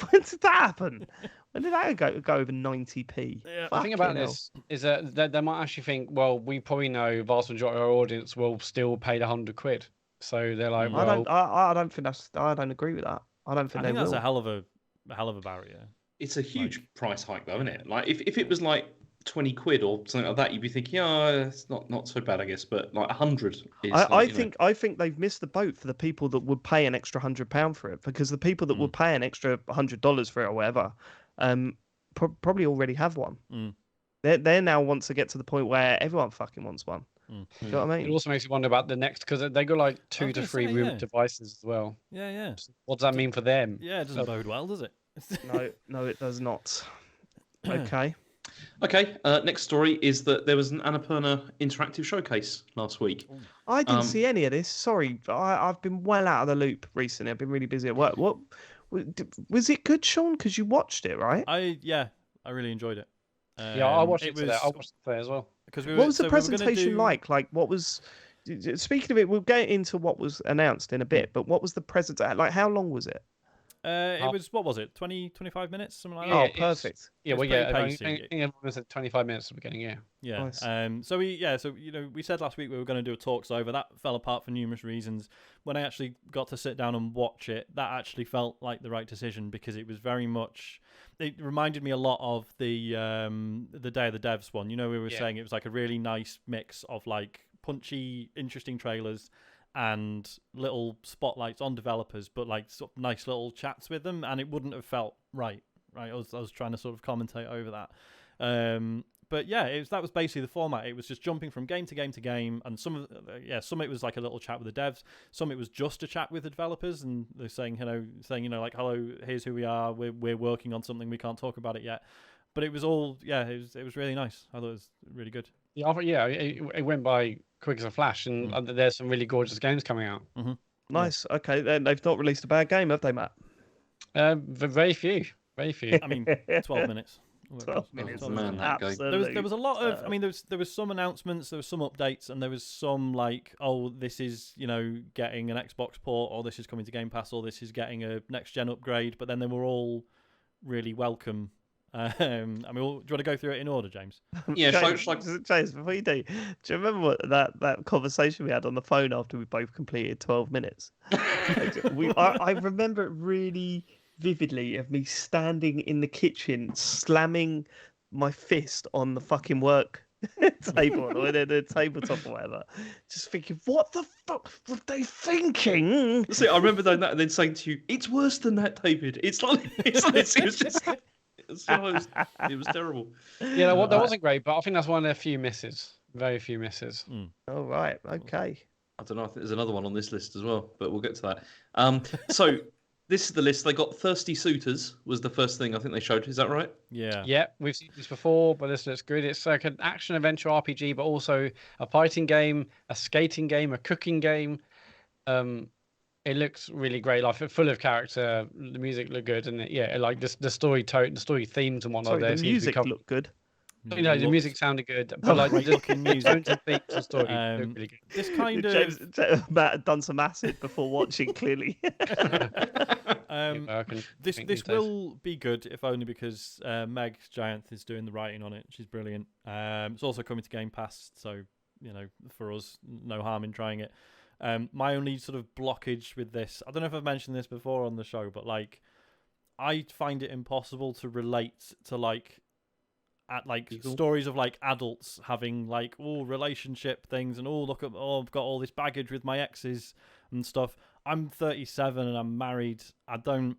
When did that happen? When did that go over 90p? Yeah. The thing about Fucking hell. this is that they might actually think, well, we probably know vast majority of our audience will still pay the £100. So they're like, Mm. well, I don't think I don't agree with that. I don't I think think they that's will. a hell of a barrier. It's a huge price hike, though, isn't it? Like, if it was like 20 quid or something like that, you'd be thinking, oh, it's not so bad, I guess. But like 100 is. I think they've missed the boat for the people that would pay an extra £100 for it, because the people that would pay an extra $100 for it or whatever, probably already have one. Mm. They now want to get to the point where everyone fucking wants one. Mm. Do you know what I it mean? also makes you wonder about the next, because they got like I 2 was to gonna 3 say, room yeah. devices as well. Yeah. What does that mean for them? Yeah, it doesn't bode well, does it? No, it does not. Okay. Okay, next story is that there was an Annapurna Interactive Showcase last week. I didn't see any of this. Sorry, I've been well out of the loop recently. I've been really busy at work. What was it good, Sean? Because you watched it, right? I really enjoyed it. Yeah, I watched it today. was I watched it today as well. because What was the so we were gonna presentation do- like? Like, what was? Speaking of it, we'll get into what was announced in a bit. But what was the presentation? Like, how long was it? It was what was it? 20, 25 minutes, something like Yeah, Oh, that. it's- perfect. Yeah, It's well, yeah, pretty I pacey. think everyone said 25 minutes at the beginning, yeah. Yeah. Nice. So you know, we said last week we were going to do a talks over. That fell apart for numerous reasons. When I actually got to sit down and watch it, that actually felt like the right decision, because it was very much. It reminded me a lot of the Day of the Devs one. You know, we were Yeah. saying it was like a really nice mix of like punchy, interesting trailers and little spotlights on developers, but like sort of nice little chats with them, and it wouldn't have felt right. I was trying to sort of commentate over that. But yeah, that was basically the format. It was just jumping from game to game to game, and some it was like a little chat with the devs. Some it was just a chat with the developers, and they're saying like, hello, here's who we are. We're working on something. We can't talk about it yet. But it was all it was really nice. I thought it was really good. Yeah, it went by quick as a flash, and there's some really gorgeous games coming out. Mm-hmm. Nice. Okay, then they've not released a bad game, have they, Matt? Very few. I mean, 12 minutes. 12 minutes. Oh, man, that game. There was a lot of. I mean, there was some announcements, there was some updates, and there was some like, oh, this is getting an Xbox port, or this is coming to Game Pass, or this is getting a next gen upgrade. But then they were all really welcome. I mean, do you want to go through it in order, James? Yeah, James, before you do you remember that conversation we had on the phone after we both completed 12 minutes? I remember it really vividly, of me standing in the kitchen slamming my fist on the fucking work table or the tabletop or whatever, just thinking, what the fuck were they thinking? See, I remember doing that and then saying to you, "It's worse than that, David. It was just." It was terrible. Yeah, that wasn't great, but I think that's one of their few misses. Very few misses. All right, okay. I don't know. I think there's another one on this list as well, but we'll get to that. So this is the list. They got Thirsty Suitors was the first thing I think they showed. Is that right? Yeah. Yeah, we've seen this before, but this looks good. It's like an action adventure RPG, but also a fighting game, a skating game, a cooking game. It looks really great, like full of character. The music looked good, and like the story themes and whatnot. Sorry, There the seems to be music covered. looked good. The music sounded good, but Oh, like great the looking music. tones and themes and story looked really good. This kind of Matt had done some acid before watching. Clearly, this will be good, if only because Meg Gianth is doing the writing on it. She's brilliant. It's also coming to Game Pass, so for us, no harm in trying it. My only sort of blockage with this, I don't know if I've mentioned this before on the show, but like, I find it impossible to relate to stories of like adults having like relationship things and look at I've got all this baggage with my exes and stuff. I'm 37 and I'm married. I don't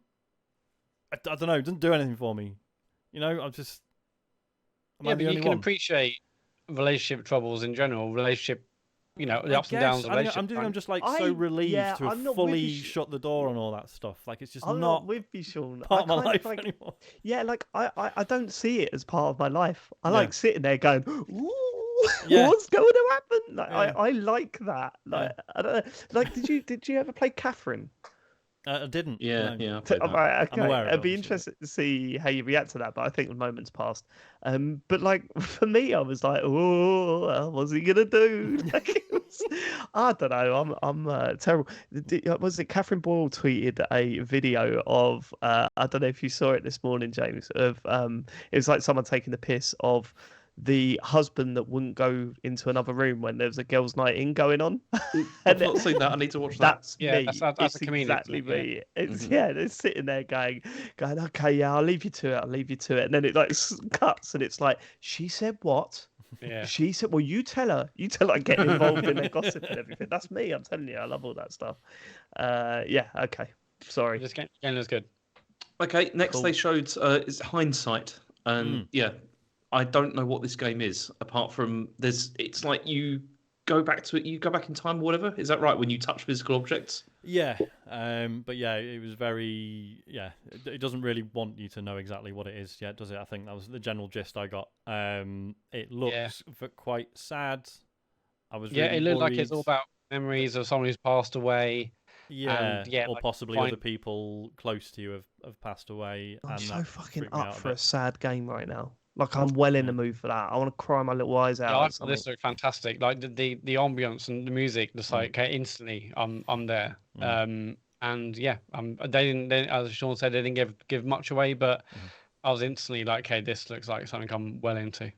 know. It doesn't do anything for me. I'm just. But you can appreciate relationship troubles in general. Relationship, the ups and downs of relationship. I'm just like so relieved to have fully shut the door on all that stuff. Like it's just not with you, Sean. Part of my life anymore. Yeah, like I don't see it as part of my life. I like sitting there going, ooh. Yeah. What's going to happen? Like, Yeah. I like that. Like I don't know. Like, did you ever play Catherine? I didn't. Yeah, no. yeah. I played that. Right, okay. I'm aware of it, It'd be obviously. interesting to see how you react to that, but I think the moment's passed. But like for me, I was like, oh, what's he gonna do? Like, I don't know. I'm terrible. Was it Catherine Boyle tweeted a video of I don't know if you saw it this morning, James. Of it was like someone taking the piss of the husband that wouldn't go into another room when there was a girls' night in going on. I've not seen that. I need to watch that. That's Yeah, me. that's It's a comedian, exactly isn't it? me. It's they're sitting there going, okay, yeah, I'll leave you to it, and then it like cuts, and it's like, she said what? Yeah. She said, well, you tell her, get involved in their gossip and everything. That's me. I'm telling you, I love all that stuff. Yeah, okay, sorry. This game was good. Okay, next Cool. they showed is Hindsight, and I don't know what this game is apart from it's like you go back to it, you go back in time or whatever. Is that right? When you touch physical objects? Yeah, but yeah, it was very It doesn't really want you to know exactly what it is yet, does it? I think that was the general gist I got. It looks quite sad. I was really it looked like it's worried. all about memories of someone who's passed away. Yeah, and, or like, possibly other people close to you have passed away. I'm and so that fucking freaked me up out a for a bit. sad game right now. Like I'm well in the mood for that. I want to cry my little eyes out. Yeah, or I thought something. this looked fantastic. Like the ambience and the music, just like instantly, I'm there. And yeah, they didn't. As Sean said, they didn't give much away, but I was instantly like, okay, this looks like something I'm well into.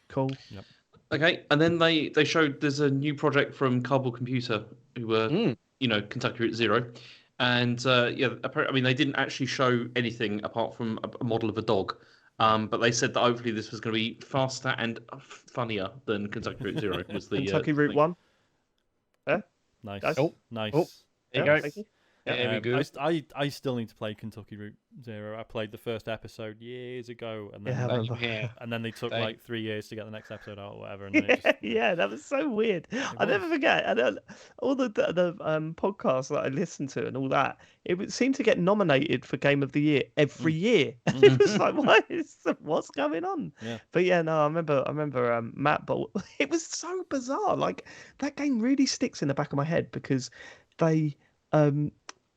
Cool. Yep. Okay, and then they showed there's a new project from Cardboard Computer, who were Kentucky Route Zero, and apparently, I mean, they didn't actually show anything apart from a model of a dog. But they said that hopefully this was going to be faster and funnier than Kentucky Route Zero. Was the Kentucky Route thing. 1. Yeah. Nice. Guys? Nice. Oh, there you go. Thank you. Yeah, very good. I still need to play Kentucky Route Zero. I played the first episode years ago, and then Yeah, I remember. and then they took Same. like 3 years to get the next episode out or whatever. And then it just, Yeah, that was so weird. I never forget. And all the podcasts that I listened to and all that, it would seem to get nominated for Game of the Year every year. It was like, what's going on? Yeah. But yeah, no, I remember Matt, but it was so bizarre. Like that game really sticks in the back of my head because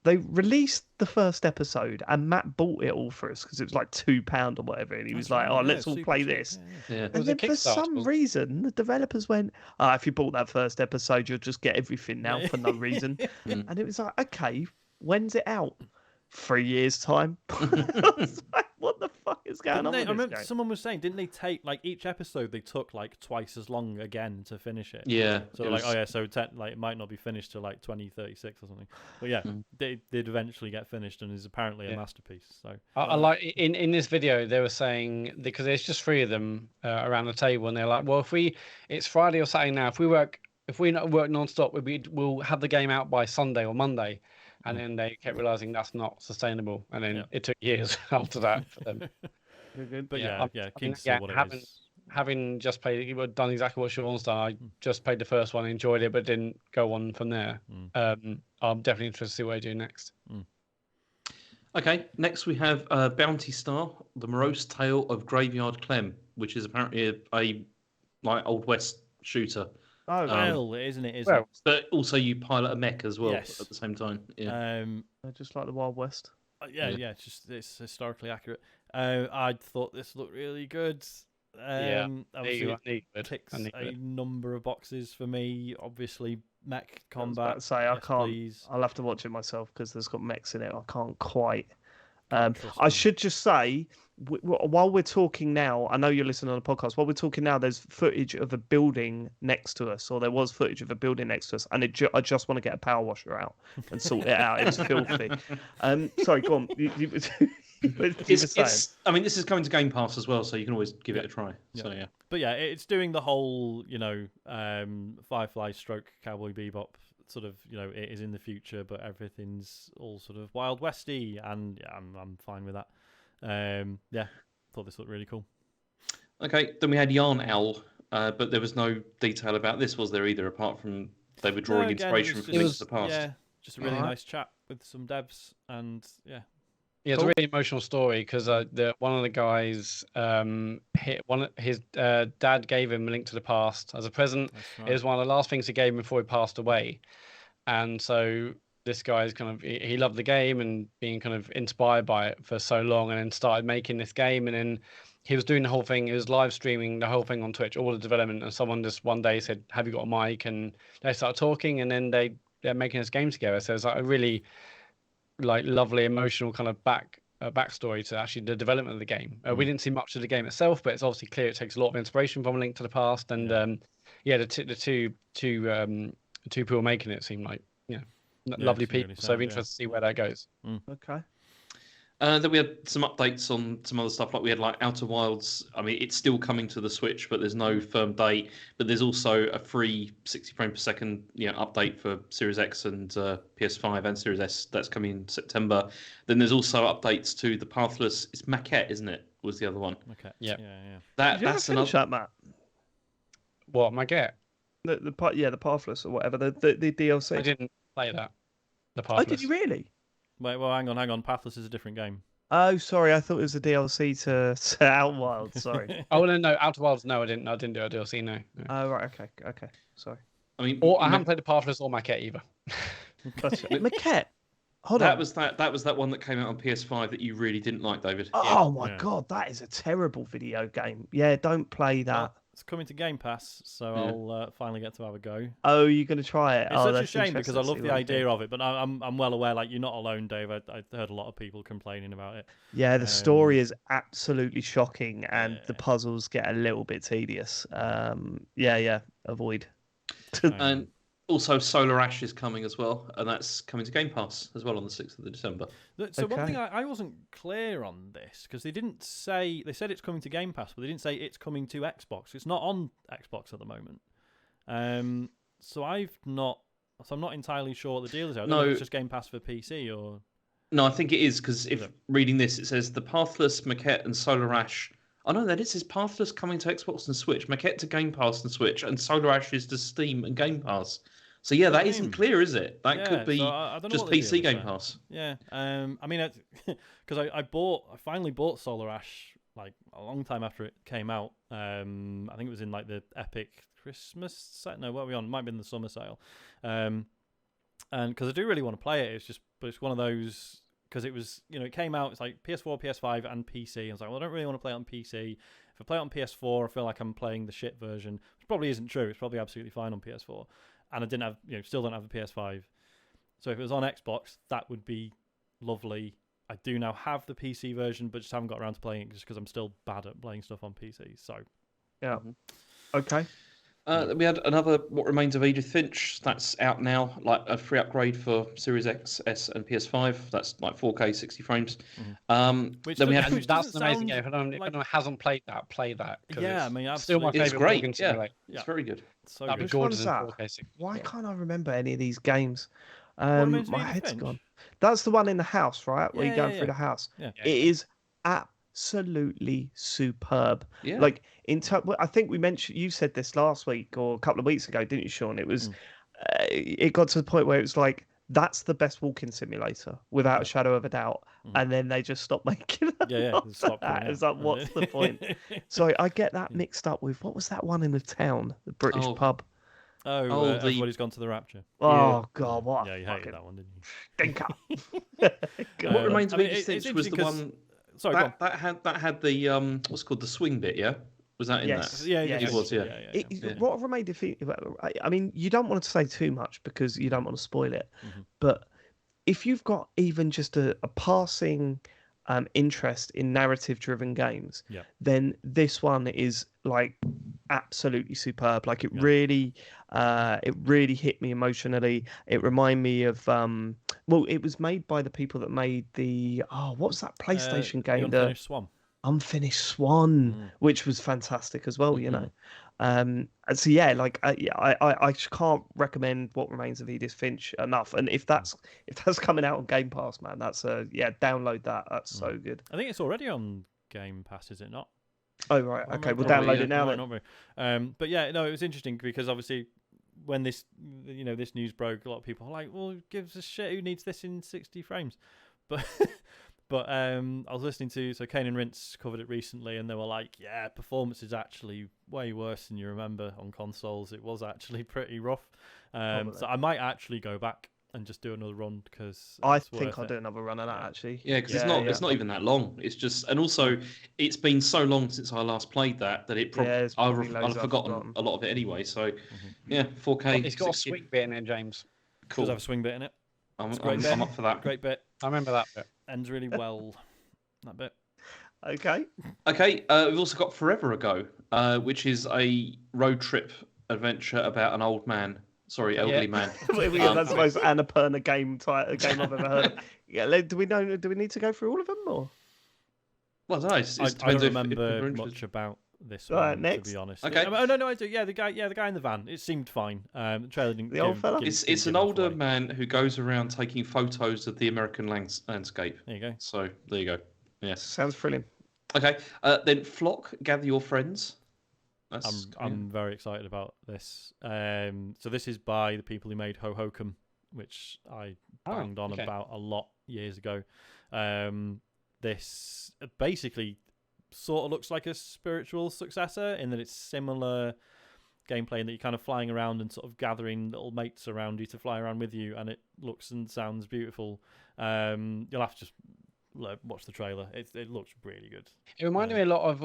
they released the first episode and Matt bought it all for us because it was like £2 or whatever, and he was like, "Oh, let's all play this." Yeah. It And was a then for Kickstarter, some wasn't it? reason, the developers went, if you bought that first episode, you'll just get everything now for no reason. And it was like, okay, when's it out? 3 years' time. I was like, what the fuck is going on I with this remember game? someone was saying, didn't they take like each episode they took like twice as long again to finish it? Yeah. So it like, was- oh yeah, so like it might not be finished till like 2036 or something. But yeah, they did eventually get finished and is apparently a masterpiece. So I like in this video they were saying, because there's just three of them around the table, and they're like, well, it's Friday or Saturday now, if we not work non-stop, we'll have the game out by Sunday or Monday. And then they kept realizing that's not sustainable, and then it took years after that for them. but I keen mean, to see what it is. having just done exactly what Sean's done, I just played the first one, enjoyed it, but didn't go on from there. I'm definitely interested to see what I do next. Okay, next we have Bounty Star, The Morose Tale of Graveyard Clem, which is apparently a like Old West shooter. Oh, Well, isn't it? Well, But also you pilot a mech as well Yes. at the same time. Yeah. just like the Wild West. Yeah, it's historically accurate. I thought this looked really good. Obviously it ticks a number of boxes for me. Obviously, mech combat. I was about to say, I can't. Please. I'll have to watch it myself because there's got mechs in it. I can't quite. Trust I me. should just say, while we're talking now, I know you're listening on the podcast. While we're talking now, there's footage of a building next to us, or there was footage of a building next to us, and I just want to get a power washer out and sort it out. It's filthy. Sorry, go on. I mean, this is coming to Game Pass as well, so you can always give it a try. Yeah. So yeah. But yeah, it's doing the whole, Firefly stroke Cowboy Bebop sort of, it is in the future, but everything's all sort of Wild Westy, and yeah, I'm fine with that. Thought this looked really cool. Okay, then we had Yarn Owl, but there was no detail about this, was there either? Apart from they were drawing inspiration from Links to the Past. Yeah, just a really nice chat with some devs, and yeah. Yeah, it's a really emotional story because one of the guys, his dad gave him a Link to the Past as a present. Right. It was one of the last things he gave him before he passed away, and so this guy's he loved the game and being kind of inspired by it for so long, and then started making this game, and then he was doing the whole thing. He was live streaming the whole thing on Twitch, all the development, and someone just one day said, "Have you got a mic?" And they started talking, and then they're making this game together. So it's like a really lovely emotional kind of backstory to actually the development of the game. We didn't see much of the game itself, but it's obviously clear it takes a lot of inspiration from A Link to the Past, and the two people making it seem like lovely people. Really So I'm interested to see where that goes. Okay. Then we had some updates on some other stuff, like we had Outer Wilds. I mean, it's still coming to the Switch, but there's no firm date. But there's also a free 60 frames per second update for Series X and PS5 and Series S that's coming in September. Then there's also updates to the Pathless. It's Maquette, isn't it? Was the other one? Okay. Yeah. Did you ever That's finish another. that, Matt? What Maquette? The Pathless or whatever, the DLC. I didn't play that. The Oh, Pathless. did you really? Wait, well, hang on. Pathless is a different game. Oh, sorry. I thought it was a DLC to Outwild. Sorry. Oh no, Outer Wilds. No, I didn't do a DLC. No. Oh, right. Okay. Sorry. I mean, I haven't played the Pathless or Maquette either. Gotcha. Maquette. Hold that on. was that one that came out on PS5 that you really didn't like, David. Oh my God, that is a terrible video game. Yeah, don't play that. Well, it's coming to Game Pass, so I'll finally get to have a go. Oh, you're going to try it? It's such a that's shame because I interesting to love see the what they idea do. of it, but I'm well aware, you're not alone, Dave. I heard a lot of people complaining about it. Yeah, the story is absolutely shocking, and Yeah. the puzzles get a little bit tedious. Avoid. And also, Solar Ash is coming as well, and that's coming to Game Pass as well on the 6th of December. So one Okay. thing I wasn't clear on this, because they didn't say, they said it's coming to Game Pass, but they didn't say it's coming to Xbox. It's not on Xbox at the moment. So I'm not entirely sure what the deal is. I don't know if it's just Game Pass for PC or... No, I think it is, because if reading this, it says the Pathless, Maquette, and Solar Ash. Oh no, that is Pathless coming to Xbox and Switch, Maquette to Game Pass and Switch, and Solar Ash is to Steam and Game Pass. So yeah, that isn't clear, is it? That could be I don't know just what the PC deal is Game there. Pass. Yeah. I mean, because I finally bought Solar Ash a long time after it came out. I think it was in the Epic Christmas set. No, what are we on? It might be in the summer sale. And because I do really want to play it, but it's one of those, because it was, it came out, it's PS4, PS5, and PC. I was like, well, I don't really want to play it on PC. If I play it on PS4, I feel like I'm playing the shit version, which probably isn't true. It's probably absolutely fine on PS4. And I didn't have, still don't have a PS5. So if it was on Xbox, that would be lovely. I do now have the PC version, but just haven't got around to playing it just because I'm still bad at playing stuff on PC. So, Yeah. Okay. We had another What Remains of Edith Finch. That's out now, a free upgrade for Series X, S, and PS5. That's 4K, 60 frames. Which Then we doesn't- had which That's doesn't an amazing sound game. If anyone hasn't played that, play that. 'cause Yeah, it's I mean, still my absolutely. It's favorite great. walking Yeah, simulator. it's very good. so That'd be good. Which gorgeous in one's that? 4K 60. Why can't I remember any of these games? Remains of My Edith head's Finch? gone. That's the one in the house, right? Where Yeah, you're going yeah, through yeah. the house. Yeah. It is absolutely superb. Yeah. I think you said this last week or a couple of weeks ago, didn't you, Sean? It was, it got to the point where it was that's the best walking simulator without a shadow of a doubt. And then they just stopped making it. Yeah, after stop that. doing It's it. what's the point? So I get that mixed up with, what was that one in the town, the British Oh. pub? Everybody's gone to the Rapture. Oh God, what? Yeah, you hated that one, didn't you? Stinker. What remains of I mean, Edith it's Finch was the interesting one 'cause- Sorry, go on. that had the what's called the swing bit. Yeah, was that in Yes. that? Yeah, Yes. It was. Yeah. yeah. What remained if I mean, you don't want to say too much because you don't want to spoil it. Mhm. But if you've got even just a passing interest in narrative-driven games, Yeah. then this one is like absolutely superb. Like it Yeah. really hit me emotionally. It reminded me of well, it was made by the people that made the what was that PlayStation game? The Unfinished Swan. Unfinished Swan, which was fantastic as well, you know. And so yeah, like I just can't recommend What Remains of Edith Finch enough. And if that's coming out on Game Pass, man, that's download that. That's so good. I think it's already on Game Pass, is it not? Oh right, okay, we'll Probably, download it now then. Not but yeah, no, it was interesting because obviously when this this news broke, a lot of people were like, well, gives a shit, who needs this in 60 frames? But I was listening to Kane and Rince covered it recently, and they were like, yeah, performance is actually way worse than you remember on consoles. It was actually pretty rough. So I might actually go back and just do another run because I think I'll do another run of that actually. Yeah, because it's not even that long. It's just, and also it's been so long since I last played that it probably I've forgotten a lot of it anyway. So yeah, 4K. It's got a swing bit in it, James. Cool. Does have a swing bit in it. I'm up for that. Great bit. I remember that bit. Ends really well. That bit. Okay. We've also got Forever Ago, which is a road trip adventure about an elderly man. That's the most Annapurna game I've ever heard of. Yeah, do we need to go through all of them or? Well, I don't know. I don't remember much about this one, next. to be honest. Okay. No, I do. Yeah, the guy in the van. It seemed fine. The trailer didn't. The old fella. It's an older man who goes around taking photos of the American landscape. There you go. So there you go. Yes. Sounds thrilling. Okay. Then Flock, Gather Your Friends. I'm very excited about this. So this is by the people who made Ho Hokum, which I banged on about a lot years ago. This basically sort of looks like a spiritual successor in that it's similar gameplay in that you're kind of flying around and sort of gathering little mates around you to fly around with you, and it looks and sounds beautiful. You'll have to just watch the trailer. It looks really good. It reminded me a lot of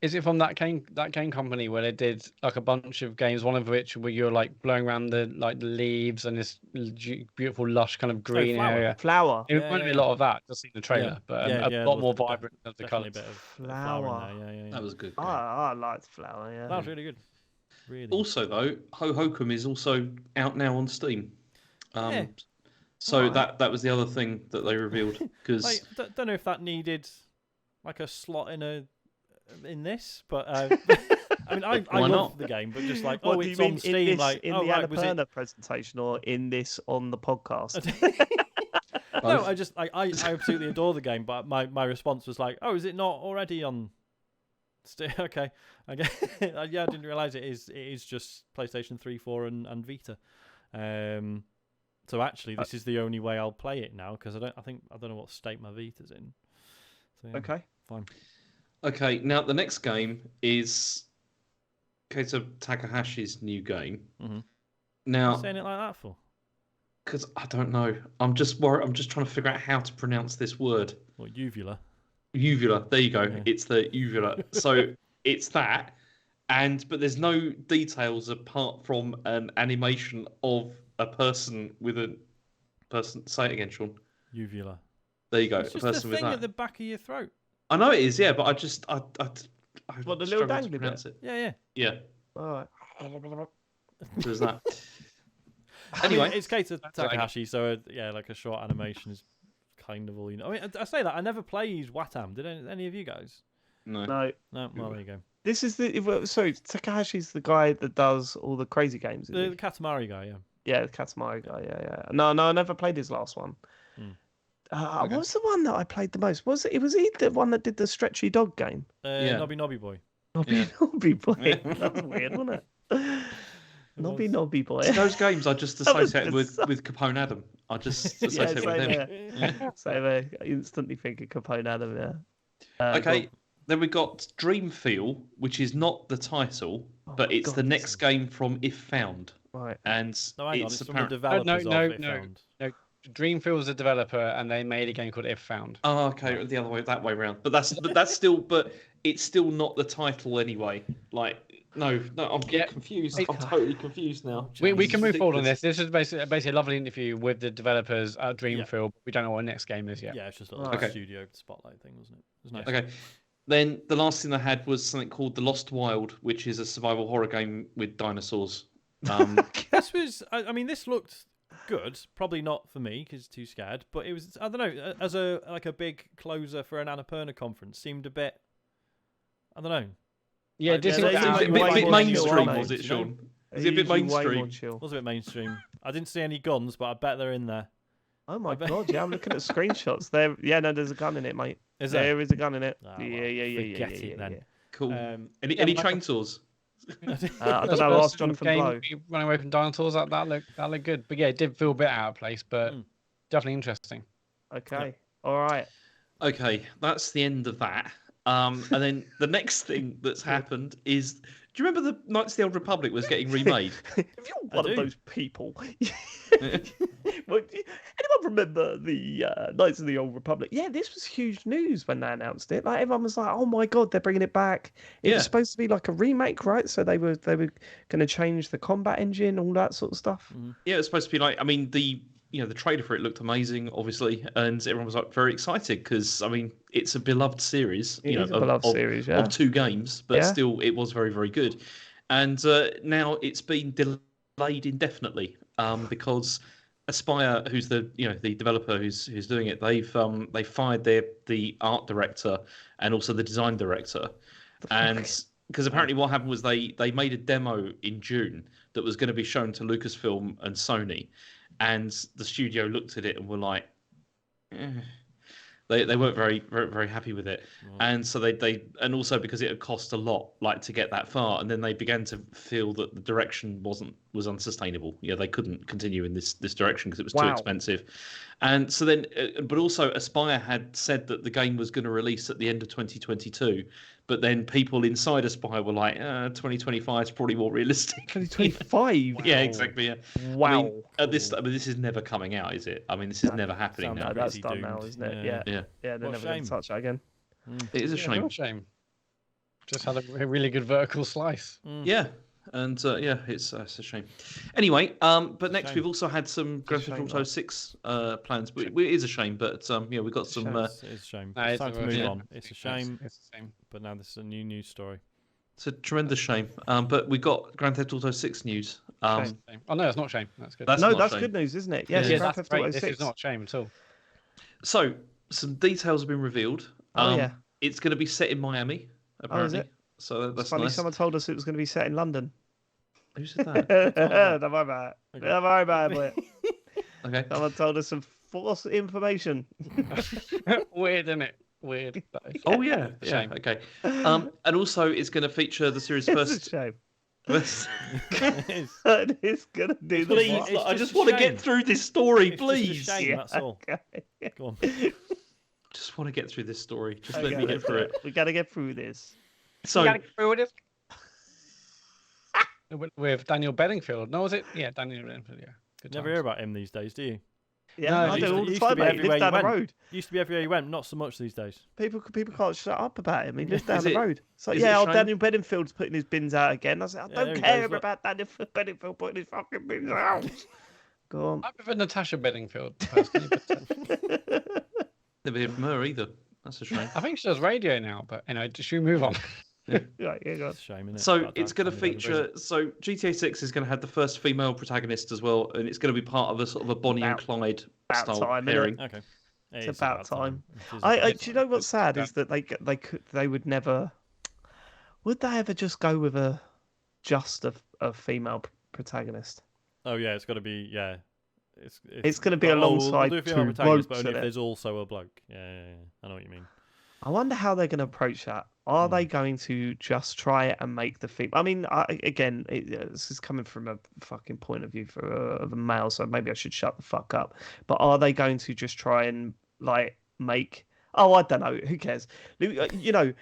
is it from that game company where they did like a bunch of games, one of which where you're like blowing around the leaves and this beautiful lush kind of green area. Flower. It reminded me a lot of that, just seeing the trailer, but a lot more vibrant of the colours. Flower. Yeah. That was good. I liked Flower. Yeah. That was really good. Really. Also, though, Ho Hokum is also out now on Steam. So that was the other thing that they revealed. Because don't know if that needed like a slot in this, but I mean, I love the game, but just like it's on Steam. In like the Annapurna presentation or in this on the podcast? No, I absolutely adore the game, but my response was like, oh, is it not already on Steam? Okay, I didn't realize it is just PlayStation 3, 4, and Vita. So actually, this is the only way I'll play it now because I don't know what state my Vita's in. So, yeah, okay, fine. Okay, now the next game is Keita Takahashi's new game. Mm-hmm. Now, what are you saying it like that for? Because I don't know. I'm just worried. I'm just trying to figure out how to pronounce this word. What, uvula? Uvula. There you go. Yeah. It's the uvula. So it's that, but there's no details apart from an animation of a person with a person. Say it again, Sean. Uvula. There you go. It's just a person the thing with that at the back of your throat. I know it is, yeah, but I what, the little struggle to dangly pronounce bit? it. Yeah. All right. There's that. Anyway, it's Keita Takahashi, so like a short animation is kind of all you know. I mean, I say that I never played Watam. Did any of you guys? No. Well, there you go. This is Takahashi's the guy that does all the crazy games. The Katamari guy, yeah. Yeah, the Katamari guy. Yeah. No, I never played his last one. What was the one that I played the most? Was he the one that did the stretchy dog game? Nobby Boy. Nobby Boy. That's weird, wasn't it? Nobby Boy. Those games I just associate with Capone Adam. I just associate with him. Same here. I instantly think of Capone Adam, yeah. Okay, then we got Dream Feel, which is not the title. but it's God, the this next is- game from If Found, Right. and No, hang on, it's it's from the apparent. developers of It no. Found. Dreamfield was a developer, and they made a game called If Found. Oh, okay, the other way, that way around. But that's still, but it's still not the title anyway. Like, no, I'm Yeah. confused. Okay. I'm totally confused now. We This can is move forward on ridiculous. this. This is basically a lovely interview with the developers at Dreamfield. We don't know what the next game is yet. Yeah, it's just a little Right. studio spotlight thing, wasn't it? It was nice. Okay. Then the last thing they had was something called The Lost Wild, which is a survival horror game with dinosaurs. This was, I mean, this looked good. Probably not for me because too scared. But it was, I don't know, as a big closer for an Annapurna conference, seemed a bit, I don't know. Yeah, Like, this yeah, is they It's a seem bit, way bit more mainstream, chill, was it, you know? Sean? Is it a bit Usually way more mainstream? chill. Was a bit mainstream. I didn't see any guns, but I bet they're in there. Oh my I bet- God! Yeah, I'm looking at screenshots. There, yeah, no, there's a gun in it, mate. Is there? There is a gun in it. Ah, yeah, well, yeah. forget it then. Cool. Um, Any yeah, like- chainsaws? I don't know. Ask Jonathan game, Blow. Running away from dinosaurs. That looked good. But yeah, it did feel a bit out of place, but definitely interesting. Okay. All right. Okay, that's the end of that. And then the next thing that's happened is, do you remember the Knights of the Old Republic was getting remade? If you're one do. of those people, well, anyone remember the Knights of the Old Republic? Yeah, this was huge news when they announced it. Like everyone was like, "Oh my God, they're bringing it back!" It Yeah. was supposed to be like a remake, right? So they were going to change the combat engine, all that sort of stuff. Yeah, it's supposed to be like, I mean, the trailer for it looked amazing, obviously, and everyone was like very excited because, I mean, it's a beloved series, It is a beloved series, yeah. of two games, but Yeah. still, it was very, very good. And now it's been delayed indefinitely because Aspire, who's the developer who's doing it, they fired the art director and also the design director, and because apparently what happened was they made a demo in June that was going to be shown to Lucasfilm and Sony. And the studio looked at it and were like, they weren't very, very, very happy with it. And so they and also because it had cost a lot, like to get that far, and then they began to feel that the direction was unsustainable. Yeah, they couldn't continue in this direction because it was too Wow. expensive. And so then, but also Aspire had said that the game was going to release at the end of 2022. But then people inside Aspire were like, 2025 is probably more realistic. 2025. Yeah, exactly. Yeah. Wow. I mean, this is never coming out, is it? I mean, this is never happening No, now. that's Pretty done now, doomed. isn't it? Yeah. Yeah. Yeah, Yeah, they're What a never going shame. to touch that again. it is a shame. Real shame. Just had a really good vertical slice. Yeah, and it's a shame. Anyway, but next Shame. we've also had some Grand Theft shame, Auto that. 6 plans. But it is a shame, but we've got some. It's a shame. No, It's it's time to a move shame. on. It's a shame, It's the same. but now this is a new news story. It's a tremendous shame. But we got Grand Theft Auto 6 news. Okay. Oh no, it's not a shame. That's good. That's No, not that's shame. good news, isn't it? Yes, Yeah, Grand that's Theft Auto great. This 6. is not a shame at all. So some details have been revealed. Oh, yeah. It's going to be set in Miami, apparently. it? So It's that's funny, nice. someone told us it was going to be set in London. Who said that? Don't worry about it. Okay. Don't worry about it. Okay. Someone told us some false information. Weird, isn't it? Weird. That is- Oh yeah, yeah. Shame. Okay. And also it's going to feature the series' It's a first. shame. Please, It's It's going to do the It's I just just a want to shame. get through this story, just a please. shame, Yeah, that's all. Okay. Go on. Just want to get through this story. Just Okay, let me get let's through do it. We got to get through this. So with Daniel Bedingfield. No, was it? Yeah, Daniel Bedingfield. Yeah. Good Never times. hear about him these days, do you? Yeah, No, I it do used all to- the used to time, be mate. He everywhere lives down you the went. road. Used to be everywhere you went, not so much these days. People can't shut up about him. He lives down Is the it- road. So is it yeah, a oh, shame? Daniel Bedingfield's putting his bins out again. I said, I Yeah, don't there he care goes, look. about Daniel Bedingfield putting his fucking bins out. Go on. I prefer Natasha Bedingfield personally, but never hear from her either. That's a shame. I think she does radio now. But anyway, should we move on? Right, yeah, go on. It's a shame, isn't it? So But it's I going to don't know whether feature. So GTA 6 is going to have the first female protagonist as well, and it's going to be part of a sort of a Bonnie and About- Clyde about style time, innit? pairing. Okay. It It's is about time. It is I about do you know what's sad Yeah. is that they would never. Would they ever just go with just a female protagonist? Oh yeah, it's got to be It's gonna be we'll alongside do a female two protagonist, but blokes, only if innit? there's also a bloke. Yeah. I know what you mean. I wonder how they're going to approach that. Are they going to just try it and make the female? I mean, this is coming from a fucking point of view of a male, so maybe I should shut the fuck up. But are they going to just try and like make? Oh, I don't know. Who cares? You know,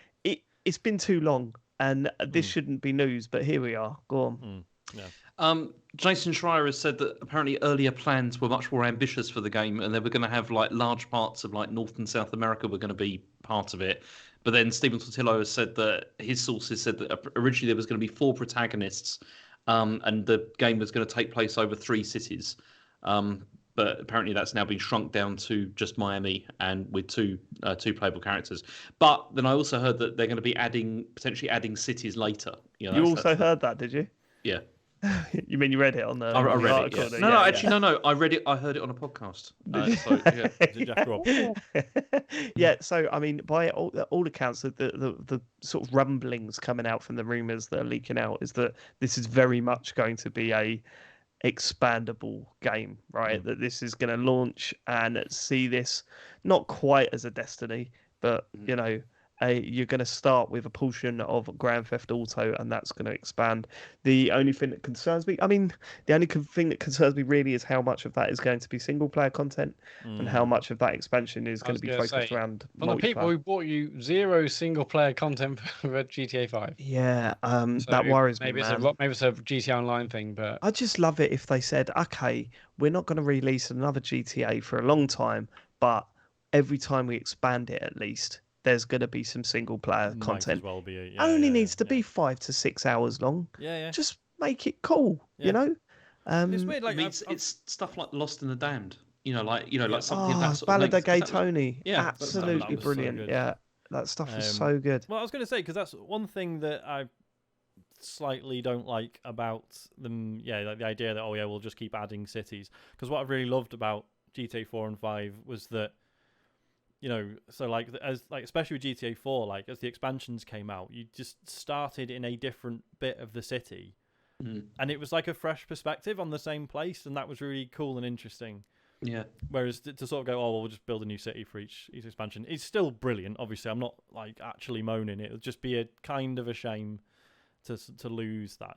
it's been too long, and this shouldn't be news, but here we are. Go on. Yeah. Jason Schreier has said that apparently earlier plans were much more ambitious for the game, and they were going to have like large parts of like North and South America were going to be part of it. But then Stephen Tortillo has said that his sources said that originally there was going to be 4 protagonists, and the game was going to take place over 3 cities. But apparently that's now been shrunk down to just Miami and with two playable characters. But then I also heard that they're going to be potentially adding cities later. You also heard that, did you? Yeah. You mean you read it on the I read article? it, yeah. No, I read it. I heard it on a podcast. Yeah, so I mean, by all accounts, the sort of rumblings coming out from the rumors that are leaking out is that this is very much going to be a expandable game, right? That this is going to launch and see this not quite as a Destiny, but you know, you're going to start with a portion of Grand Theft Auto, and that's going to expand. The only thing that concerns me, the only thing that concerns me really is how much of that is going to be single player content and how much of that expansion is going to be focused around from the people who bought you 0 single player content for GTA 5. Yeah, so that worries me, man. Maybe it's a GTA Online thing, but I just love it if they said, okay, we're not going to release another GTA for a long time, but every time we expand it, at least there's going to be some single player content. Well be only needs to be 5 to 6 hours long. Yeah. Just make it cool, you know. It's weird, like it's stuff like Lost and the Damned. Like something of that sort Ballad of of Gay Tony. Yeah, absolutely brilliant. Yeah, that stuff was so good. Well, I was going to say, because that's one thing that I slightly don't like about them. Yeah, like the idea that we'll just keep adding cities. Because what I've really loved about GTA 4 and 5 was that, so especially with GTA 4, as the expansions came out, you just started in a different bit of the city, and it was like a fresh perspective on the same place, and that was really cool and interesting. Yeah. Whereas to sort of go, we'll just build a new city for each expansion, it's still brilliant. Obviously, I'm not actually moaning. It'll just be a kind of a shame to lose that,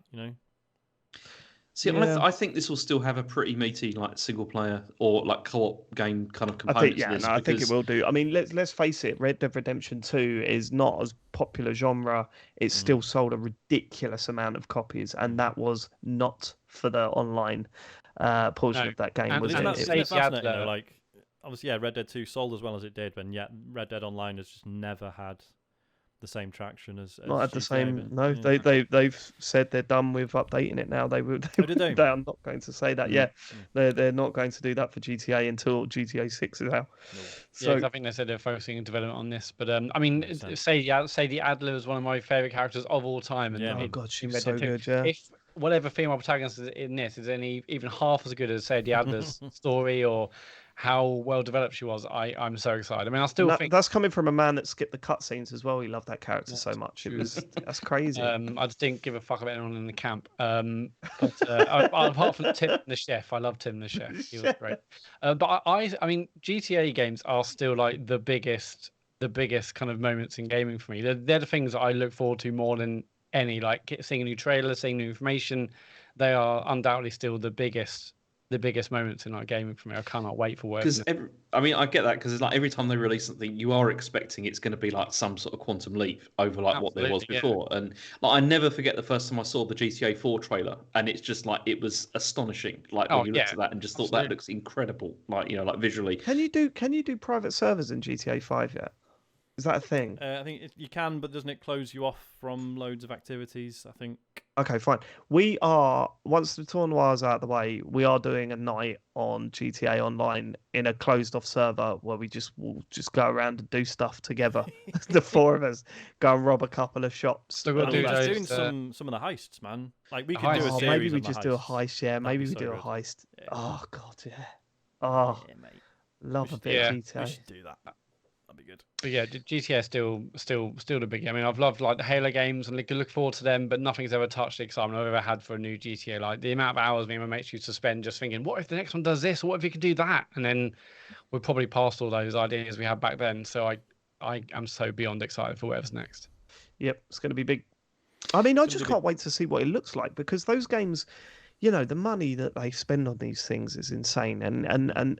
See, I think this will still have a pretty meaty single player or co-op game kind of component. I think it will do. I mean, let's face it, Red Dead Redemption 2 is not as popular genre. It's still sold a ridiculous amount of copies, and that was not for the online portion of that game. And that's fascinating, though. Obviously, Red Dead 2 sold as well as it did, but yet Red Dead Online has just never had the same traction as not at the same. but, no, they've said they're done with updating it now. They did they are not going to say that yet. They're not going to do that for GTA until GTA 6 is out. No. So I think they said they're focusing on development on this. But Sadie Adler is one of my favorite characters of all time. And oh god, she's so good. Yeah. If whatever female protagonist in this is even half as good as Sadie Adler's story or how well developed she was, I'm so excited. I mean, I still think that's coming from a man that skipped the cutscenes as well. He loved that character so much. That's crazy. I just didn't give a fuck about anyone in the camp. Apart from Tim the chef, I love Tim the chef. He was great. But I mean, GTA games are still the biggest kind of moments in gaming for me. They're the things that I look forward to more than any. Seeing a new trailer, seeing new information. They are undoubtedly still the biggest moments in gaming for me. I cannot wait for work. Because I get that, because it's every time they release something, you are expecting it's going to be some sort of quantum leap over what there was before. Yeah. And I never forget the first time I saw the GTA 4 trailer, and it's just it was astonishing. When you looked at that and just thought that looks incredible. Visually. Can you do private servers in GTA 5 yet? Is that a thing? I think you can, but doesn't it close you off from loads of activities? I think. Okay, fine. We are, once the tour noir is out of the way, we are doing a night on GTA Online in a closed-off server where we'll just go around and do stuff together. The 4 of us go and rob a couple of shops. Still got to doing some of the heists, man. We could do a series. Maybe we just do a heist. Yeah, maybe we do a heist. Yeah. Oh god, yeah. Oh, yeah, mate. Love a bit of GTA. We should do that. That'd be good. But yeah, GTA is still the big. I mean, I've loved the Halo games and look forward to them, but nothing's ever touched the excitement I've ever had for a new GTA. The amount of hours me and my mates used to spend just thinking, what if the next one does this? Or what if you could do that? And then we're probably past all those ideas we had back then. So I am so beyond excited for whatever's next. Yep, it's going to be big. I mean, I just can't wait to see what it looks like, because those games, the money that they spend on these things is insane, and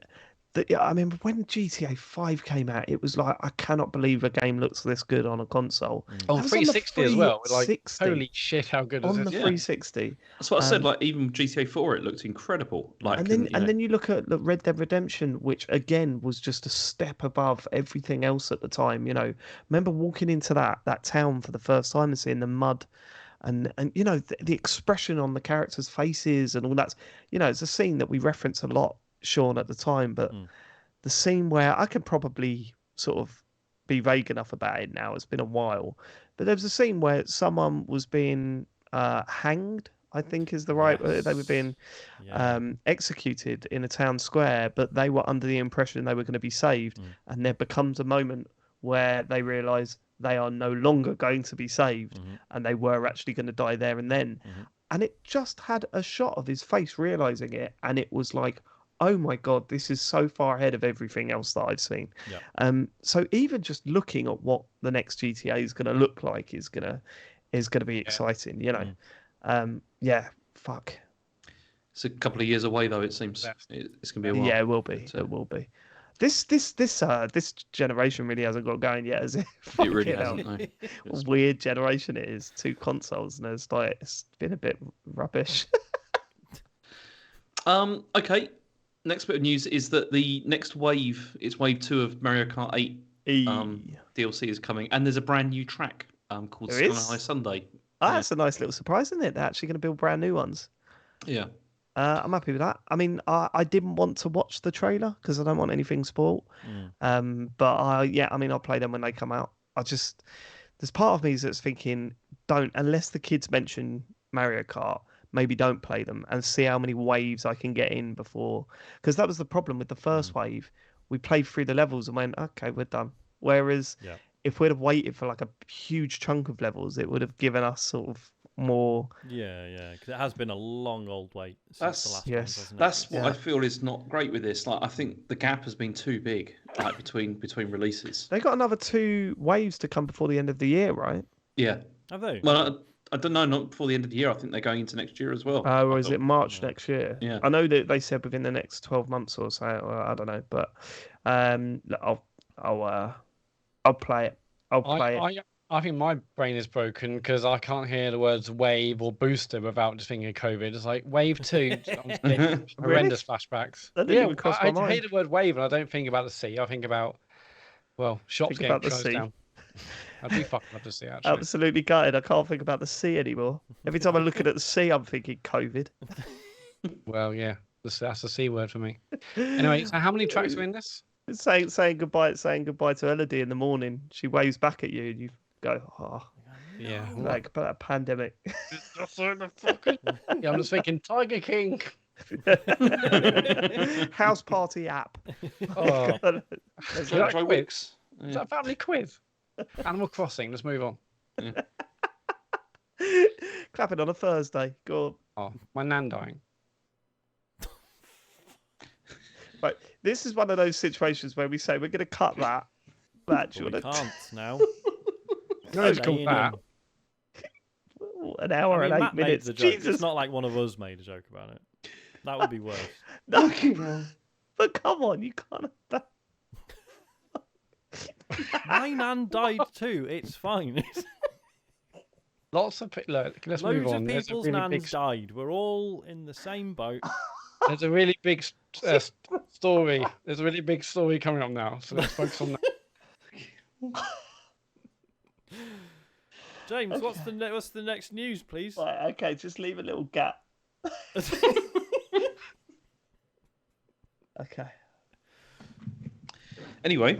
I mean, when GTA 5 came out, it was like, I cannot believe a game looks this good on a console. On That was on the 360 as well. Like, 360. holy shit, how good is On this? the Yeah. 360. That's what I said. Like even GTA 4, it looked incredible. Like, And then you look at the Red Dead Redemption, which again was just a step above everything else at the time. You know, remember walking into that town for the first time and seeing the mud, and you know the expression on the characters' faces and all that. You know, it's a scene that we reference a lot, Sean, at the time. But the scene where I can probably sort of be vague enough about it now. It's been a while, but there was a scene where someone was being hanged. I think is the right. They were being executed in a town square, but they were under the impression they were going to be saved. And there becomes a moment where they realise they are no longer going to be saved, and they were actually going to die there and then. And it just had a shot of his face realising it, and it was like, oh my god, this is so far ahead of everything else that I've seen. So even just looking at what the next GTA is going to look like is going to be exciting. You know. Yeah, fuck. It's a couple of years away though. It seems it's gonna be a while. Yeah, it will be. It will be. This generation really hasn't got going yet, has it? It really hasn't. No. What a weird generation it is. 2 consoles, and it's been a bit rubbish. Okay. Next bit of news is that the next wave, it's wave 2 of Mario Kart 8 DLC is coming, and there's a brand new track called Sky High Sunday. That's a nice little surprise, isn't it? They're actually going to build brand new ones. Yeah. I'm happy with that. I mean, I didn't want to watch the trailer because I don't want anything spoiled. But I'll play them when they come out. There's part of me that's thinking, unless the kids mention Mario Kart, maybe don't play them and see how many waves I can get in before. Because that was the problem with the first wave. We played through the levels and went, okay, we're done. Whereas if we'd have waited for like a huge chunk of levels, it would have given us sort of more. Yeah, because it has been a long old wait since the last one, hasn't it? That's what I feel is not great with this. Like, I think the gap has been too big, like between releases. They got another 2 waves to come before the end of the year, right? Yeah. Have they? Well, I don't know. Not before the end of the year. I think they're going into next year as well. Or is it March next year? Yeah. I know that they said within the next 12 months or so. I don't know, but I'll play it. I think my brain is broken because I can't hear the words wave or booster without just thinking of COVID. It's like wave 2, horrendous flashbacks. That didn't even cross my mind. I hear the word wave and I don't think about the sea. I think about, shops getting closed down. I do fucking love the sea, actually. Absolutely gutted. I can't think about the sea anymore. Every time I'm looking at the sea, I'm thinking COVID. Well, yeah, that's the C word for me. Anyway, so how many tracks are in this? Saying goodbye to Elodie in the morning. She waves back at you, and you go, yeah, like about a pandemic. I'm just thinking Tiger King. House party app. Oh, Is that a quiz? Is that a family quiz? Animal Crossing. Let's move on. Yeah. Clapping on a Thursday. Go on. Oh, my nan dying. Right, this is one of those situations where we say we're going to cut that. But we can't now. No, it's called that. An hour and 8 Matt minutes. made the joke. Jesus. It's not like one of us made a joke about it. That would be worse. No, but come on, you can't. My nan died too. It's fine. Lots of look. Let's move Loads on. of people's nans died. We're all in the same boat. There's a really big story. There's a really big story coming up now. So let's focus on that. James, what's the next news, please? Right, okay, just leave a little gap. Okay. Anyway.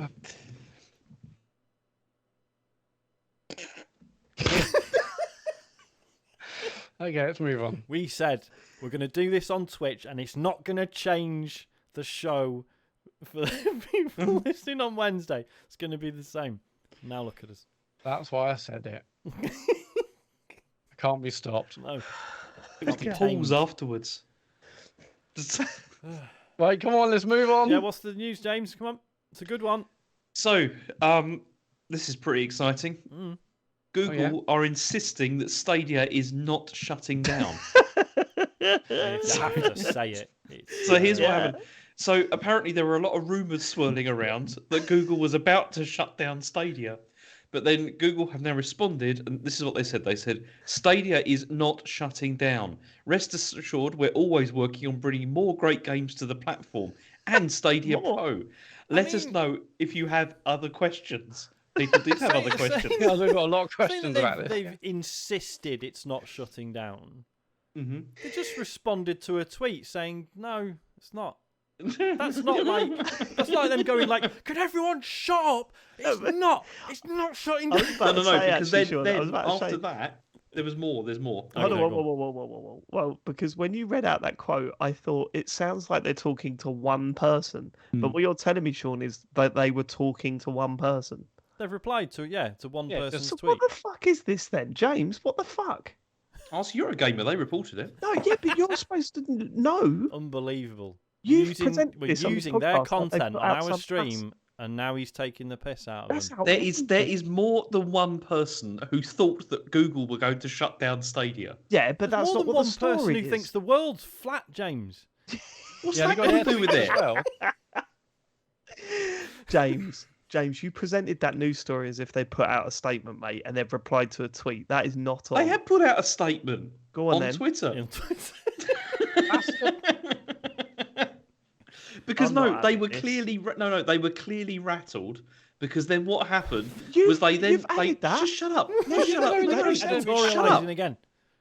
Okay, let's move on. We said we're going to do this on Twitch, and it's not going to change the show for the people listening on Wednesday. It's going to be the same. Now look at us. That's why I said it. I can't be stopped. No. It was the pause afterwards. Right, come on, let's move on. Yeah, what's the news, James? Come on. It's a good one. So, this is pretty exciting. Google are insisting that Stadia is not shutting down. You have to say it. So here's what happened. So apparently there were a lot of rumours swirling around that Google was about to shut down Stadia. But then Google have now responded, and this is what they said. They said, Stadia is not shutting down. Rest assured, we're always working on bringing more great games to the platform and Stadia Pro. Let us know if you have other questions. People did have other questions. Yeah, we've got a lot of questions about this. They've insisted it's not shutting down. Mm-hmm. They just responded to a tweet saying, no, it's not. That's not like them going like, can everyone shut up? It's not shutting down. No, because then after that, there was more. There's more. Whoa. Well, because when you read out that quote, I thought it sounds like they're talking to one person. But what you're telling me, Sean, is that they were talking to one person. They've replied to one person's So tweet. what the fuck is this then, James? What the fuck? Oh, so you're a gamer. They reported it. No, yeah, but you're supposed to know. Unbelievable. We're using their content on our stream, and now he's taking the piss out of them. There is more than one person who thought that Google were going to shut down Stadia. Yeah, but that's more not than what one the story person is. who thinks the world's flat, James. What's that got to do with it? Well, James, you presented that news story as if they put out a statement, mate, and they've replied to a tweet. That is not on. They have put out a statement Go on on then. Twitter. Because they were clearly rattled. Because then what happened was they just shut up.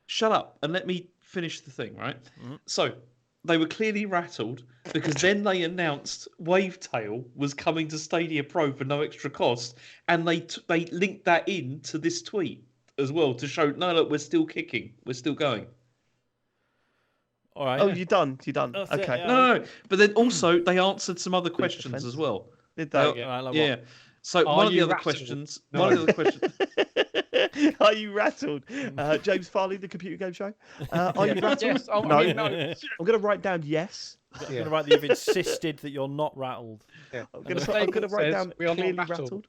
Shut up and let me finish the thing, right? Mm-hmm. So they were clearly rattled because then they announced Wavetail was coming to Stadia Pro for no extra cost, and they linked that in to this tweet as well to show, no, look, we're still kicking, we're still going. All right. Oh, you're done. That's okay. It, yeah. No. But then also they answered some other questions as well. Did they? Yeah. So one of the other questions. Are you rattled? James Farley, the Computer Game Show. Are you rattled? Yes. No. I'm going to write down yes. I'm going to write that you've insisted that you're not rattled. Yeah. I'm going to write down clearly rattled.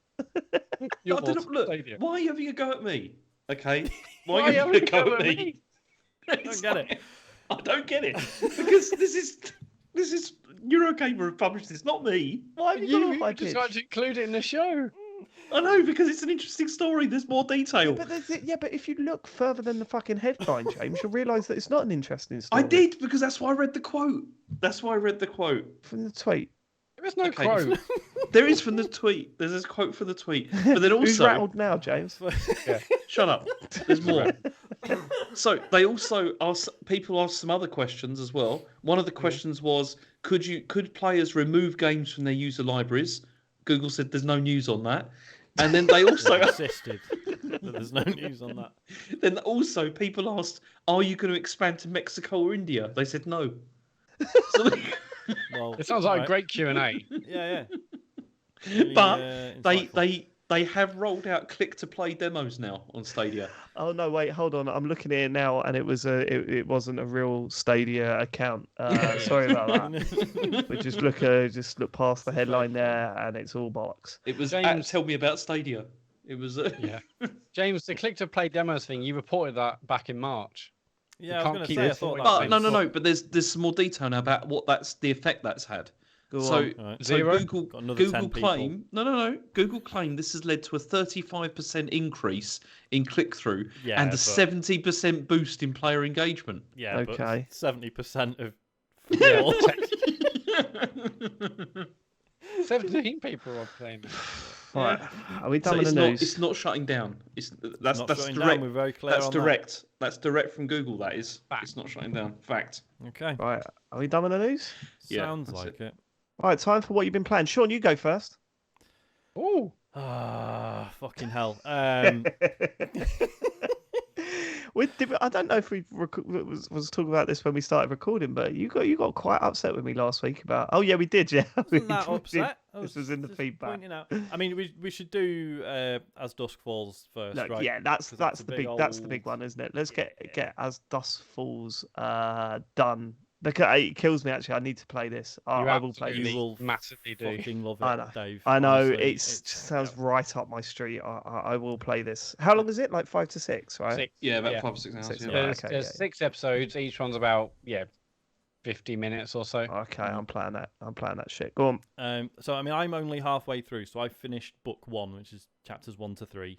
Look, why are you having a go at me? Okay. Why are you having a go at me? I don't get it. I don't get it because this is Eurogamer have published this, not me. Why have you got just got to include it in the show? I know, because it's an interesting story. There's more detail. But if you look further than the fucking headline, James, you'll realise that it's not an interesting story. I did, because that's why I read the quote. From the tweet. There is no quote. There is from the tweet. There's this quote from the tweet. But then also... Who's rattled now, James? Yeah. Shut up. There's more. So they also people asked some other questions as well. One of the questions was, could players remove games from their user libraries? Google said there's no news on that. And then they also insisted that there's no news on that. Then also people asked, are you going to expand to Mexico or India? They said no. So well, it sounds like a great Q&A. Yeah. Really, but they have rolled out click-to-play demos now on Stadia. Oh no! Wait, hold on. I'm looking here now, and it wasn't a real Stadia account. Sorry about that. We just look past the headline there, and it's all bollocks. It was tell me about Stadia. It was yeah. James, the click-to-play demos thing. You reported that back in March. Yeah, I was going to say. I thought but no. But there's some more detail now about what the effect that's had. So Google claim Google claim this has led to a 35% increase in click-through and a 70% boost in player engagement. Yeah, okay. 70% of 17 people are playing it. Right. Are we done with the news? It's not shutting down. That's direct. Down. We're very clear that's on direct. That. That's direct from Google. That is. Fact. It's not shutting down. Fact. Okay. Right. Are we done with the news? Sounds like it. Right. Time for what you've been playing. Sean, you go first. Oh. Fucking hell. I don't know if we was talking about this when we started recording, but you got quite upset with me last week about. Oh yeah, we did. Yeah, wasn't that upset? This was in the feedback. I mean, we should do As Dusk Falls first, right? Yeah, that's the big one, isn't it? Let's get As Dusk Falls done. Because it kills me actually. I need to play this. I will play this. You will massively do. Fucking love it, Dave. I know. Honestly, it sounds right up my street. I will play this. How long is it? Like 5 to 6, right? 6. Yeah, about 5 or 6 hours. There's 6 episodes. Each one's about 50 minutes or so. Okay, I'm playing that. I'm playing that shit. Go on. So I mean, I'm only halfway through, so I finished book 1, which is chapters 1 to 3.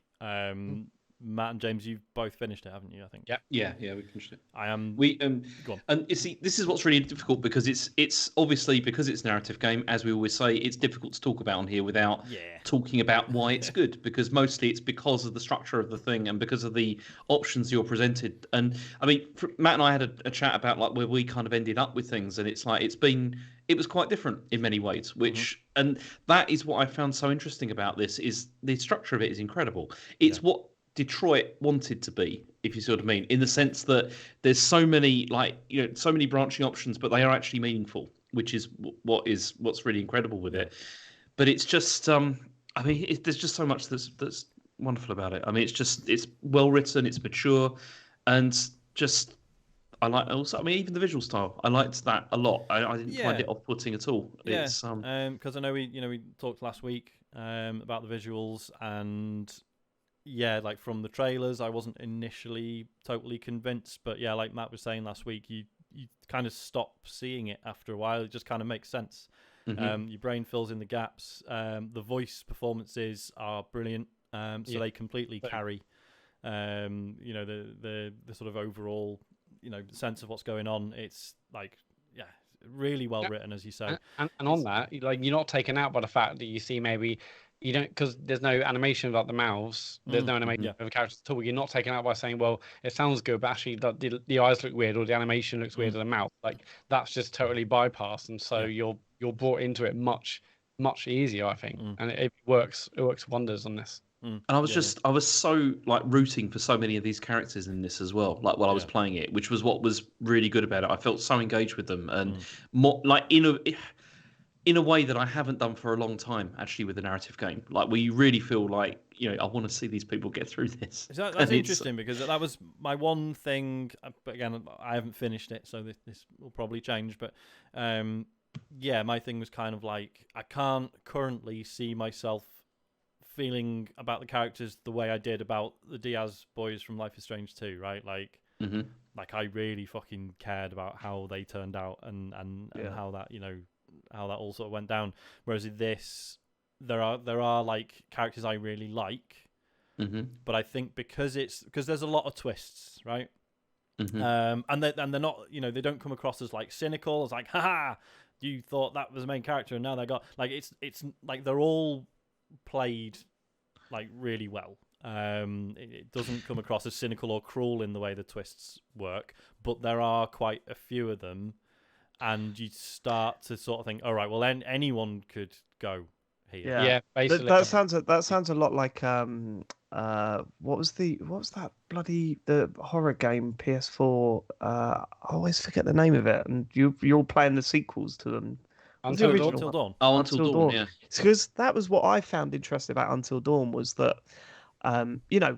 Matt and James, you've both finished it, haven't you? I think. Yeah, we finished it. I am. We Go on. And you see, this is what's really difficult because it's obviously because it's a narrative game, as we always say, it's difficult to talk about on here without talking about why it's good. Because mostly it's because of the structure of the thing and because of the options you're presented. And I mean, Matt and I had a chat about like where we kind of ended up with things, and it's like it was quite different in many ways. Which and that is what I found so interesting about this is the structure of it is incredible. It's what Detroit wanted to be, if you see what I mean, in the sense that there's so many so many branching options, but they are actually meaningful, which is what's really incredible with it. But it's just, I mean, there's just so much that's wonderful about it. I mean, it's well written, it's mature, and just I like also. I mean, even the visual style, I liked that a lot. I didn't find it off-putting at all. Yeah, it's because I know we talked last week about the visuals and. Yeah, like from the trailers, I wasn't initially totally convinced, but yeah, like Matt was saying last week, you kind of stop seeing it after a while. It just kind of makes sense. Your brain fills in the gaps. The voice performances are brilliant, so they completely carry, the sort of overall, sense of what's going on. It's like, really well written, as you say. And on that, like you're not taken out by the fact that you see maybe. You don't, because there's no animation about the mouths. There's no animation of the characters at all. You're not taken out by saying, "Well, it sounds good, but actually the eyes look weird, or the animation looks weird, or the mouth." Like that's just totally bypassed, and so you're brought into it much easier, I think, and it works. It works wonders on this. And I was so like rooting for so many of these characters in this as well. Like while I was playing it, which was what was really good about it. I felt so engaged with them, and more like in a way that I haven't done for a long time, actually, with a narrative game. Like, where you really feel like, I want to see these people get through this. That's interesting, because that was my one thing. But again, I haven't finished it, so this will probably change. But my thing was kind of like, I can't currently see myself feeling about the characters the way I did about the Diaz boys from Life is Strange 2, right? Like, like I really fucking cared about how they turned out and how that, how that all sort of went down. Whereas in this, there are like characters I really like, but I think because there's a lot of twists, right? And they're not, they don't come across as like cynical, as like, haha, you thought that was the main character and now they got like it's like they're all played like really well. It doesn't come across as cynical or cruel in the way the twists work, but there are quite a few of them. And you start to sort of think, all right, well, then anyone could go here. Yeah, basically. That sounds a lot like what was that bloody the horror game PS4? I always forget the name of it, and you're all playing the sequels to them. Until Dawn. Oh, Until Dawn. Yeah, because that was what I found interesting about Until Dawn was that.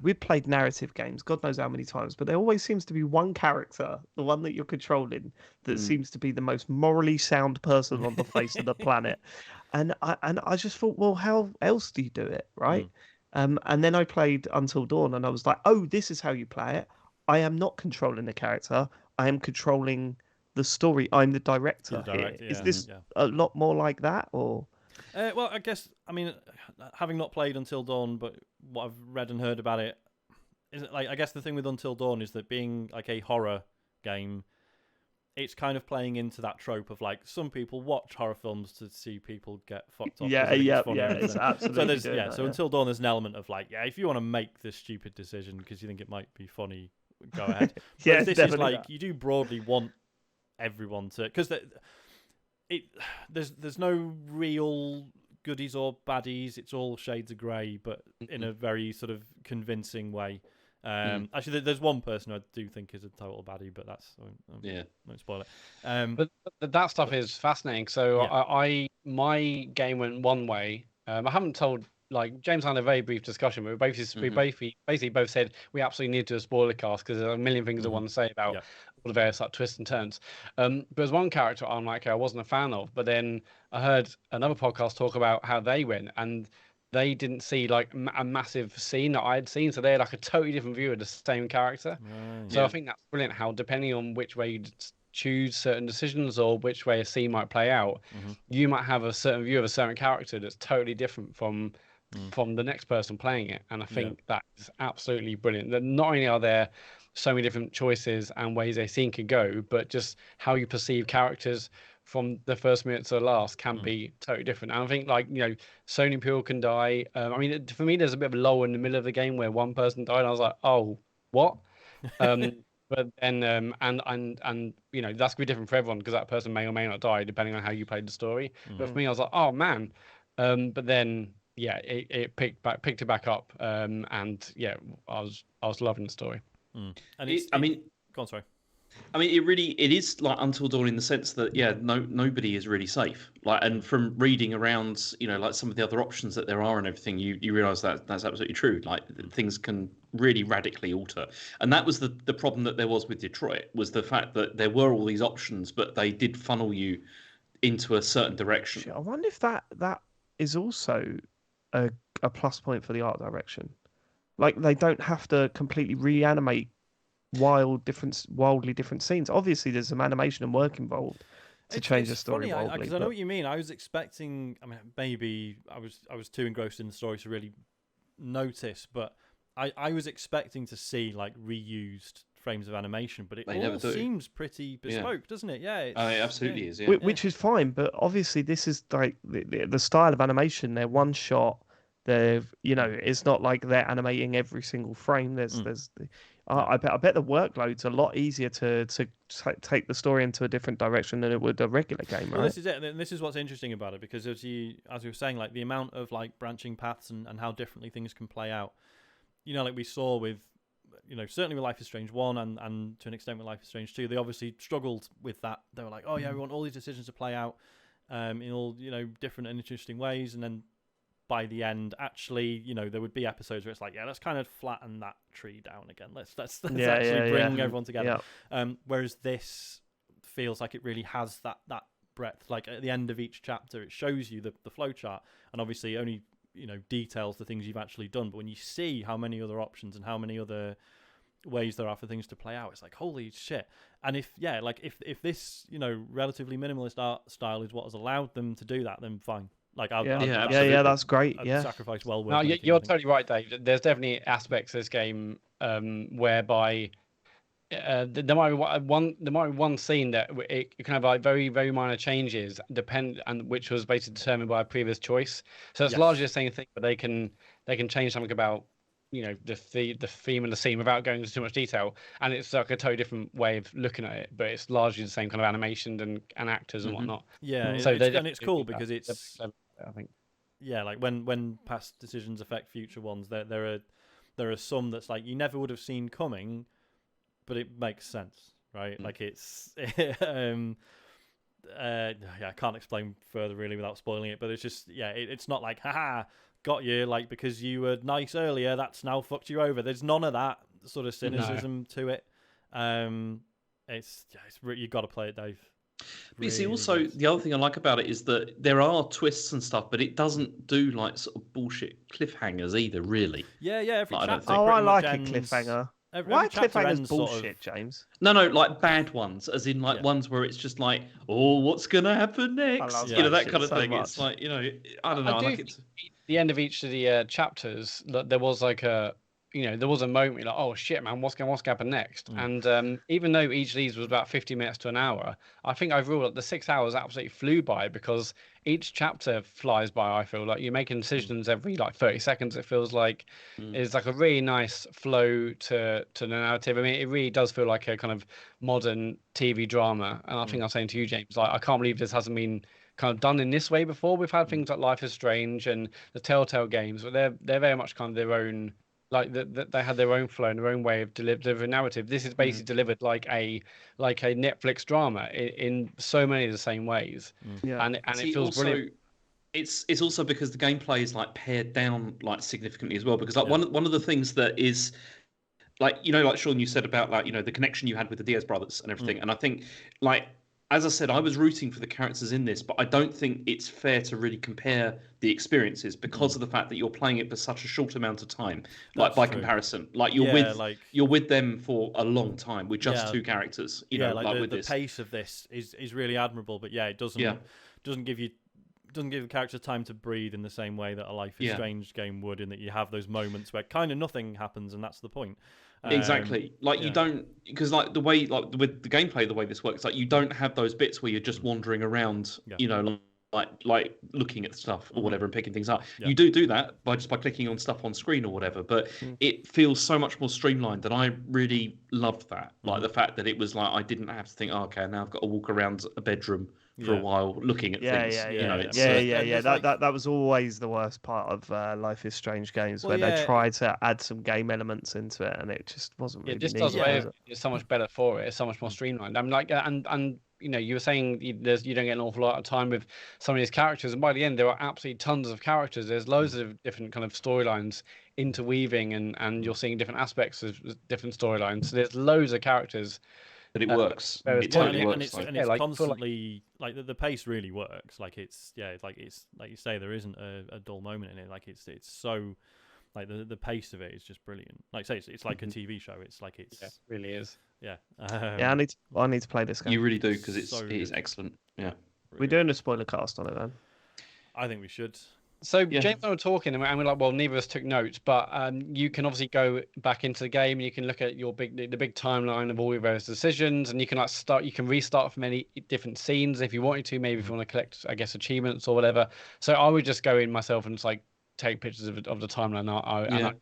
We've played narrative games, God knows how many times, but there always seems to be one character, the one that you're controlling, that seems to be the most morally sound person on the face of the planet. And I just thought, well, how else do you do it, right? And then I played Until Dawn, and I was like, oh, this is how you play it. I am not controlling the character. I am controlling the story. I'm the director here. Is this a lot more like that, or? Well, I guess, I mean, having not played Until Dawn, but what I've read and heard about it, is like, I guess the thing with Until Dawn is that being like a horror game, it's kind of playing into that trope of like some people watch horror films to see people get fucked off. It's absolutely. So Until Dawn, there's an element of like, if you want to make this stupid decision because you think it might be funny, go ahead. But this is like you do broadly want everyone to, because there's no real goodies or baddies. It's all shades of grey, but in a very sort of convincing way. Actually, there's one person I do think is a total baddie, but that's I won't spoil it. But that stuff is fascinating. So my game went one way. I haven't told. Like James and I had a very brief discussion, but we basically both said we absolutely need to do a spoiler cast because there's a million things I want to say about all the various like twists and turns. But there's one character I'm like I wasn't a fan of, but then I heard another podcast talk about how they went and they didn't see like a massive scene that I'd seen, so they had like a totally different view of the same character. So I think that's brilliant how depending on which way you choose certain decisions or which way a scene might play out, you might have a certain view of a certain character that's totally different from the next person playing it. And I think that's absolutely brilliant. That not only are there so many different choices and ways a scene could go, but just how you perceive characters from the first minute to the last can be totally different. And I think, like, so many people can die. I mean, for me, there's a bit of a lull in the middle of the game where one person died. And I was like, oh, what? But then, and that's gonna be different for everyone because that person may or may not die depending on how you played the story. But for me, I was like, oh man. But then, it picked it back up. And yeah, I was loving the story. And go on, sorry. I mean, it is like Until Dawn in the sense that nobody is really safe. Like, and from reading around, like some of the other options that there are and everything, you realise that that's absolutely true. Like, things can really radically alter, and that was the problem that there was with Detroit, was the fact that there were all these options, but they did funnel you into a certain direction. I wonder if that is also a plus point for the art direction. Like, they don't have to completely reanimate wildly different scenes. Obviously, there's some animation and work involved to change the story wildly. Because I know what you mean. I was expecting. I mean, maybe I was too engrossed in the story to really notice, but I was expecting to see like reused frames of animation, but it all seems pretty bespoke, doesn't it? Yeah, it absolutely is. Yeah. Which is fine, but obviously this is like the style of animation. They're one shot. They're it's not like they're animating every single frame. There's I bet the workload's a lot easier to take the story into a different direction than it would a regular game, right? Well, this is it. And this is what's interesting about it, because as we were saying, like the amount of like branching paths and how differently things can play out. Like we saw with, certainly with Life is Strange 1 and to an extent with Life is Strange 2, they obviously struggled with that. They were like, oh yeah, we want all these decisions to play out in all, different and interesting ways. And then by the end, actually, there would be episodes where it's like, let's kind of flatten that tree down again. Let's actually bring everyone together. Yeah. Whereas this feels like it really has that breadth. Like at the end of each chapter, it shows you the flow chart, and obviously only details the things you've actually done. But when you see how many other options and how many other ways there are for things to play out, it's like, holy shit. And if this relatively minimalist art style is what has allowed them to do that, then fine. Like, that's great. Sacrifice well worth. No, you're totally right, Dave. There's definitely aspects of this game whereby there might be one scene that it can have like very, very minor changes, which was basically determined by a previous choice. So it's largely the same thing, but they can change something about the theme and the scene without going into too much detail, and it's like a totally different way of looking at it, but it's largely the same kind of animation and actors and whatnot. It's cool because it's, I think, like when past decisions affect future ones, there are some that's like you never would have seen coming, but it makes sense, right? Like it's I can't explain further really without spoiling it, but it's just it's not like haha, got you, like because you were nice earlier, that's now fucked you over. There's none of that sort of cynicism to it. It's you got to play it, Dave. But you see, also the other thing I like about it is that there are twists and stuff, but it doesn't do like sort of bullshit cliffhangers either, really. Every chapter. I like a cliffhanger. Why cliffhangers bullshit, James? No, like bad ones, as in like ones where it's just like, oh, what's gonna happen next? That kind of thing. Much. It's like, I don't know. I like it. The end of each of the chapters, there was like there was a moment you're like, oh shit, man, what's going to happen next? And even though each of these was about 50 minutes to an hour, I think overall the 6 hours absolutely flew by because each chapter flies by. I feel like you're making decisions every like 30 seconds. It feels like it's like a really nice flow to the narrative. I mean, it really does feel like a kind of modern TV drama. And I think I was saying to you, James, like I can't believe this hasn't been kind of done in this way before. We've had things like Life is Strange and the Telltale games, but they're very much kind of their own. Like they had their own flow and their own way of delivering narrative. This is basically delivered like a Netflix drama in so many of the same ways. And it feels also, brilliant. It's also because the gameplay is like pared down like significantly as well. Because like one of the things that is like like Sean, you said about like the connection you had with the Diaz brothers and everything. And I think like as I said, I was rooting for the characters in this, but I don't think it's fair to really compare the experiences because of the fact that you're playing it for such a short amount of time. Like That's by true. comparison, like Yeah, you're with them for a long time with just Yeah. two characters. You yeah, know, like with the this. pace of this is really admirable, but yeah, it doesn't Yeah. give you doesn't give the character time to breathe in the same way that a Life is Yeah. Strange game would, in that you have those moments where kind of nothing happens, and that's the point. Exactly. Like yeah. you don't, because like the way, like with the gameplay, the way this works, like you don't have those bits where you're just wandering around, Yeah. you know, like looking at stuff or whatever and picking things up. Yeah. You do that by clicking on stuff on screen or whatever, but it feels so much more streamlined, and I really loved that. Like the fact that it was like I didn't have to think, oh, okay, now I've got to walk around a bedroom for a while looking at things. You know, it's That was always the worst part of Life is Strange games, where they tried to add some game elements into it, and it just wasn't really. It just needed, does away with it. It's so much better for it. It's so much more streamlined. I'm like, and you know, you were saying you don't get an awful lot of time with some of these characters, and by the end there are absolutely tons of characters. There's loads of different kind of storylines interweaving, and you're seeing different aspects of different storylines. So there's loads of characters. But it works. Well, It totally and works. it's constantly like the pace really works. Like it's like you say, there isn't a dull moment in it. Like it's so like the pace of it is just brilliant. Like say it's like a TV show. It's like it really is. Yeah. I need to play this game. You really do, because it so is good. excellent. Yeah. We're doing a spoiler cast on it then. I think we should. So James and I were talking, and we're like, well, neither of us took notes, but you can obviously go back into the game and you can look at your the big timeline of all your various decisions, and you can you can restart from any different scenes if you wanted to, maybe if you want to collect, I guess, achievements or whatever. So I would just go in myself and just like take pictures of the timeline,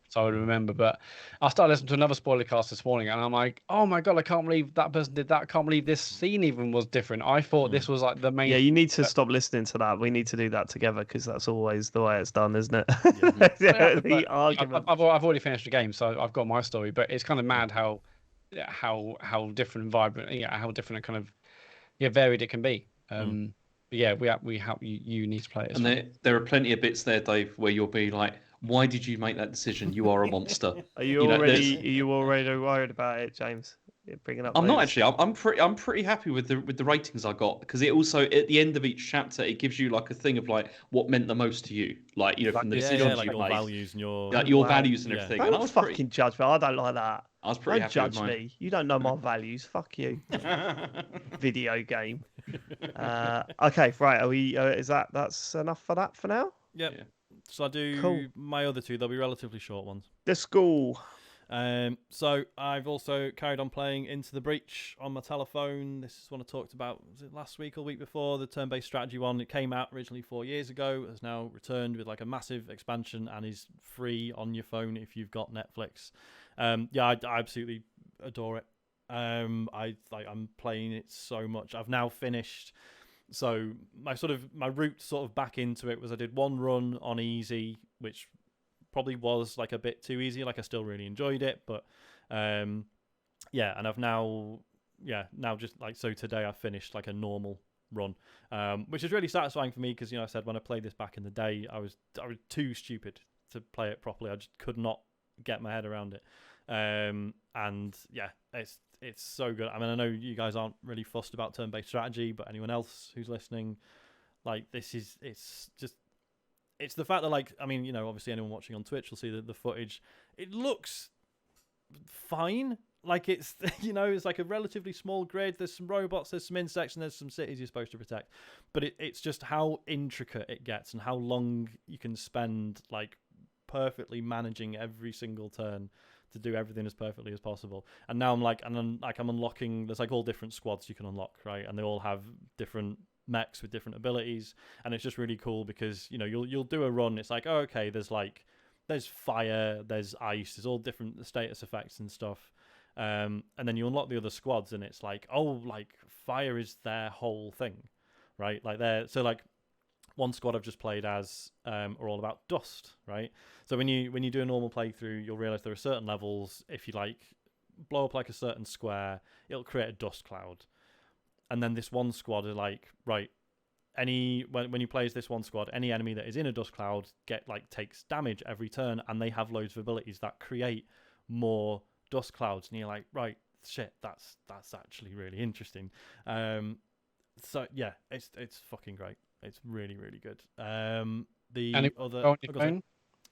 so I would remember. But I started listening to another spoiler cast this morning, and I'm like, oh my god, I can't believe that person did that. I can't believe this scene even was different. I thought this was like the main. Yeah, you need to stop listening to that. We need to do that together, because that's always the way it's done, isn't it? The argument. I've already finished the game, so I've got my story. But it's kind of mad how different and vibrant, how different and kind of varied it can be. But yeah, we help you need to play it. And there are plenty of bits there, Dave, where you'll be like, "Why did you make that decision? You are a monster." Are you already worried about it, James? You're bringing up. I'm not actually. I'm pretty happy with the ratings I got, because it also, at the end of each chapter, it gives you like a thing of like what meant the most to you, like, you know, from the decisions like you your made, values and your values and everything. Don't And I was fucking judge me. I don't like that. I was pretty Don't happy with judge mine. me. You don't know my values. Fuck you. Video game. Okay, right. Are we? That's enough for that for now? Yep. Yeah. So I do my other two. They'll be relatively short ones. The school. So I've also carried on playing Into the Breach on my telephone. This is one I talked about, was it last week or week before, the turn-based strategy one. It came out originally 4 years ago, has now returned with like a massive expansion, and is free on your phone if you've got Netflix. I absolutely adore it. I'm playing it so much. I've now finished. So my route sort of back into it was I did one run on easy, which probably was like a bit too easy. Like I still really enjoyed it, but and I've now just like, so today I finished like a normal run, which is really satisfying for me, because I said when I played this back in the day, I was too stupid to play it properly. I just could not get my head around it, and yeah, it's so good. I mean, I know you guys aren't really fussed about turn-based strategy, but anyone else who's listening, like, it's the fact that, like, I mean, obviously anyone watching on Twitch will see the footage. It looks fine. Like, it's, it's like a relatively small grid. There's some robots, there's some insects, and there's some cities you're supposed to protect. But it's just how intricate it gets, and how long you can spend, like, perfectly managing every single turn to do everything as perfectly as possible. And now I'm unlocking, there's like all different squads you can unlock, right? And they all have different mechs with different abilities, and it's just really cool, because you'll do a run, it's like, oh, okay, there's fire, there's ice, there's all different status effects and stuff, and then you unlock the other squads, and it's like, oh, like, fire is their whole thing, right? Like, one squad I've just played as are all about dust, right? So when you do a normal playthrough, you'll realize there are certain levels, if you like blow up like a certain square, it'll create a dust cloud. And then this one squad are like, right, when you play as this one squad, any enemy that is in a dust cloud takes damage every turn, and they have loads of abilities that create more dust clouds. And you're like, right, shit, that's actually really interesting. So yeah, it's fucking great. It's really really good. And The it other on your phone?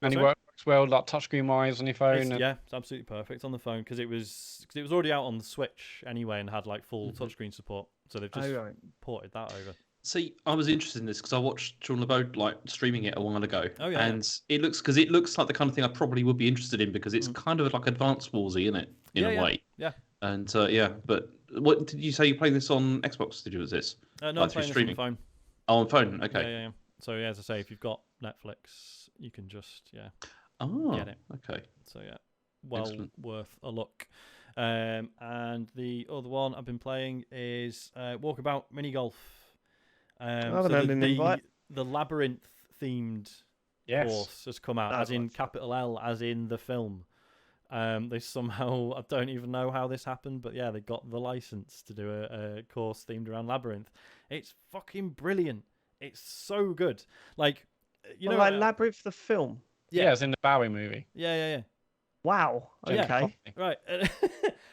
And it works well, like touchscreen wise on your phone. Yeah, it's absolutely perfect on the phone because it was already out on the Switch anyway and had like full touchscreen support. So they've just ported that over. See, I was interested in this because I watched Sean LeBeau like streaming it a while ago, yeah. and it looks like the kind of thing I probably would be interested in because it's kind of like Advance Warsy, isn't it? In a way. Yeah. And but what did you say? You're playing this on Xbox? Did you? Was this? No, I'm playing this on the phone. Oh, on phone. Okay. Yeah. So as I say, if you've got Netflix, you can just get it. Okay. So Excellent. Worth a look. And the other one I've been playing is Walkabout Mini Golf. The labyrinth themed course has come out, as in capital L, as in the film. They somehow, I don't even know how this happened, but they got the license to do a course themed around labyrinth. It's fucking brilliant. It's so good. Like, Labyrinth the film. Yeah, it's in the Bowie movie. Yeah. Wow. Okay. Right.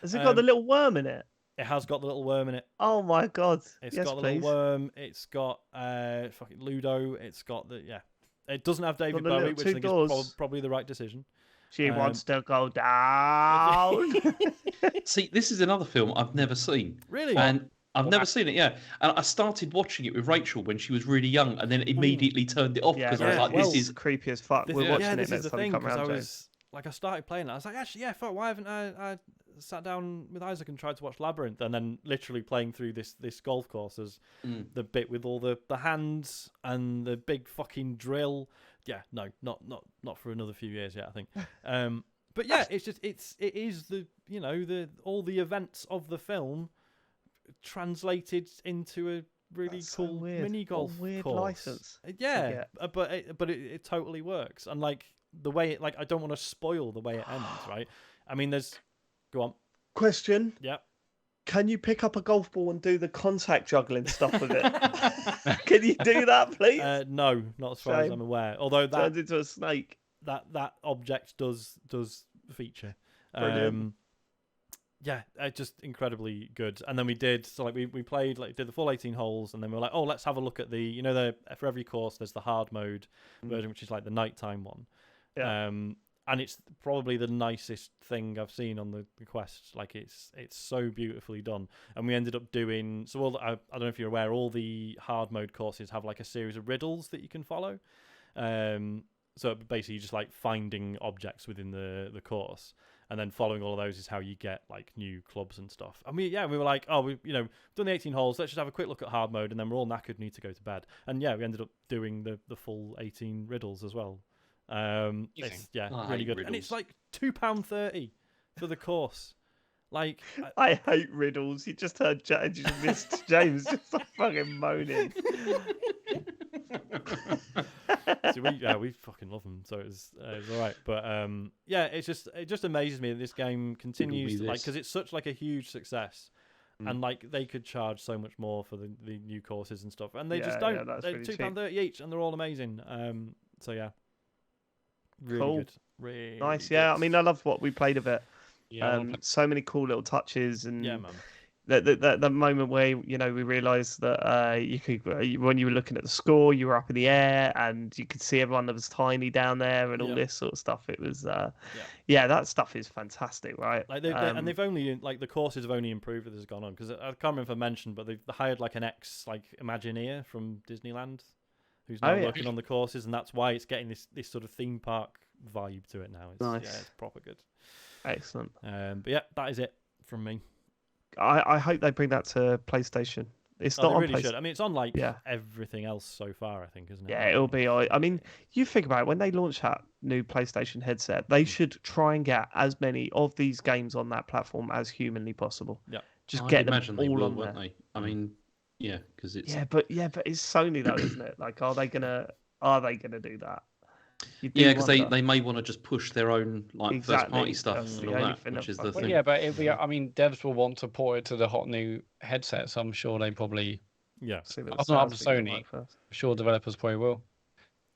Has it got the little worm in it? It has got the little worm in it. Oh my god! It's got the little worm. It's got fucking Ludo. It's got It doesn't have David Bowie, which I think is probably the right decision. She wants to go down. See, this is another film I've never seen. Really? And I've never seen it. Yeah, and I started watching it with Rachel when she was really young, and then immediately turned it off because I was like, "This is creepy as fuck." We're watching it next time we come around. I started playing it. I was like, actually, fuck, why haven't I sat down with Isaac and tried to watch Labyrinth? And then literally playing through this golf course as the bit with all the hands and the big fucking drill. Yeah, no, not for another few years yet, I think. But yeah, it is the all the events of the film translated into a really cool mini golf weird course. License. Yeah, but it totally works. And like the way I don't want to spoil the way it ends, right? I mean, go on. Question. Yeah. Can you pick up a golf ball and do the contact juggling stuff with it? Can you do that, please? No, not as far as I'm aware. Although that turned into a snake. That object does feature. Just incredibly good. And then we did we played did the full 18 holes, and then we were like, oh, let's have a look at the for every course there's the hard mode version, which is like the nighttime one. Yeah. And it's probably the nicest thing I've seen on the quest. Like it's so beautifully done. And we ended up doing I don't know if you're aware, all the hard mode courses have like a series of riddles that you can follow. So basically just like finding objects within the course, and then following all of those is how you get like new clubs and stuff. And we were like, oh, we've done the 18 holes, let's just have a quick look at hard mode, and then we're all knackered, need to go to bed. And we ended up doing the full 18 riddles as well. It's really good. Riddles. And it's like £2.30 for the course. Like I hate riddles. You just heard you missed James just fucking moaning. So we fucking love them, so it's all right. But it just amazes me that this game continues because it's such like a huge success, and like they could charge so much more for the new courses and stuff, and they just don't. They're really £2.30 each, and they're all amazing. Really cool. Good. Really nice. Good. Yeah, I mean, I love what we played of it. Yeah, so many cool little touches, and yeah, man. The moment where we realised that you could, when you were looking at the score, you were up in the air and you could see everyone that was tiny down there and all this sort of stuff. It was that stuff is fantastic, right? Like and they've only the courses have only improved as it's gone on, because I can't remember if I mentioned, but they've hired like an ex Imagineer from Disneyland who's now working on the courses, and that's why it's getting this sort of theme park vibe to it now. It's, nice. Yeah, it's proper good. Excellent. But yeah, that is it from me. I hope they bring that to PlayStation. It's not they on really PlayStation. should. I mean, it's on everything else so far, I think, isn't it? Yeah, it'll be. I mean, you think about it, when they launch that new PlayStation headset, they should try and get as many of these games on that platform as humanly possible. Yeah, just get them all on there. They? I mean, yeah, because it's but it's Sony though, isn't it? Like, are they gonna do that? Yeah, because they may want to just push their own first party stuff and all that, which is the thing. Yeah, but devs will want to port it to the hot new headset, so I'm sure they probably. Yeah, I'm not up to Sony. I'm sure developers probably will.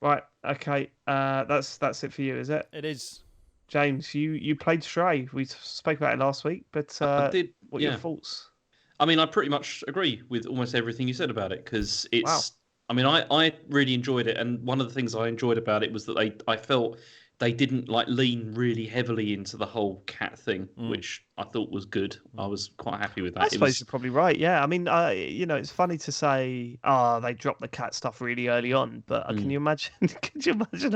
Right. Okay. That's it for you, is it? It is. James, you played Stray. We spoke about it last week, but I did. What are your thoughts? I mean, I pretty much agree with almost everything you said about it because it's. Wow. I mean, I really enjoyed it, and one of the things I enjoyed about it was that I felt they didn't like lean really heavily into the whole cat thing, which I thought was good. I was quite happy with that. I suppose you're probably right. Yeah, I mean, it's funny to say, they dropped the cat stuff really early on, but can you imagine? Could you imagine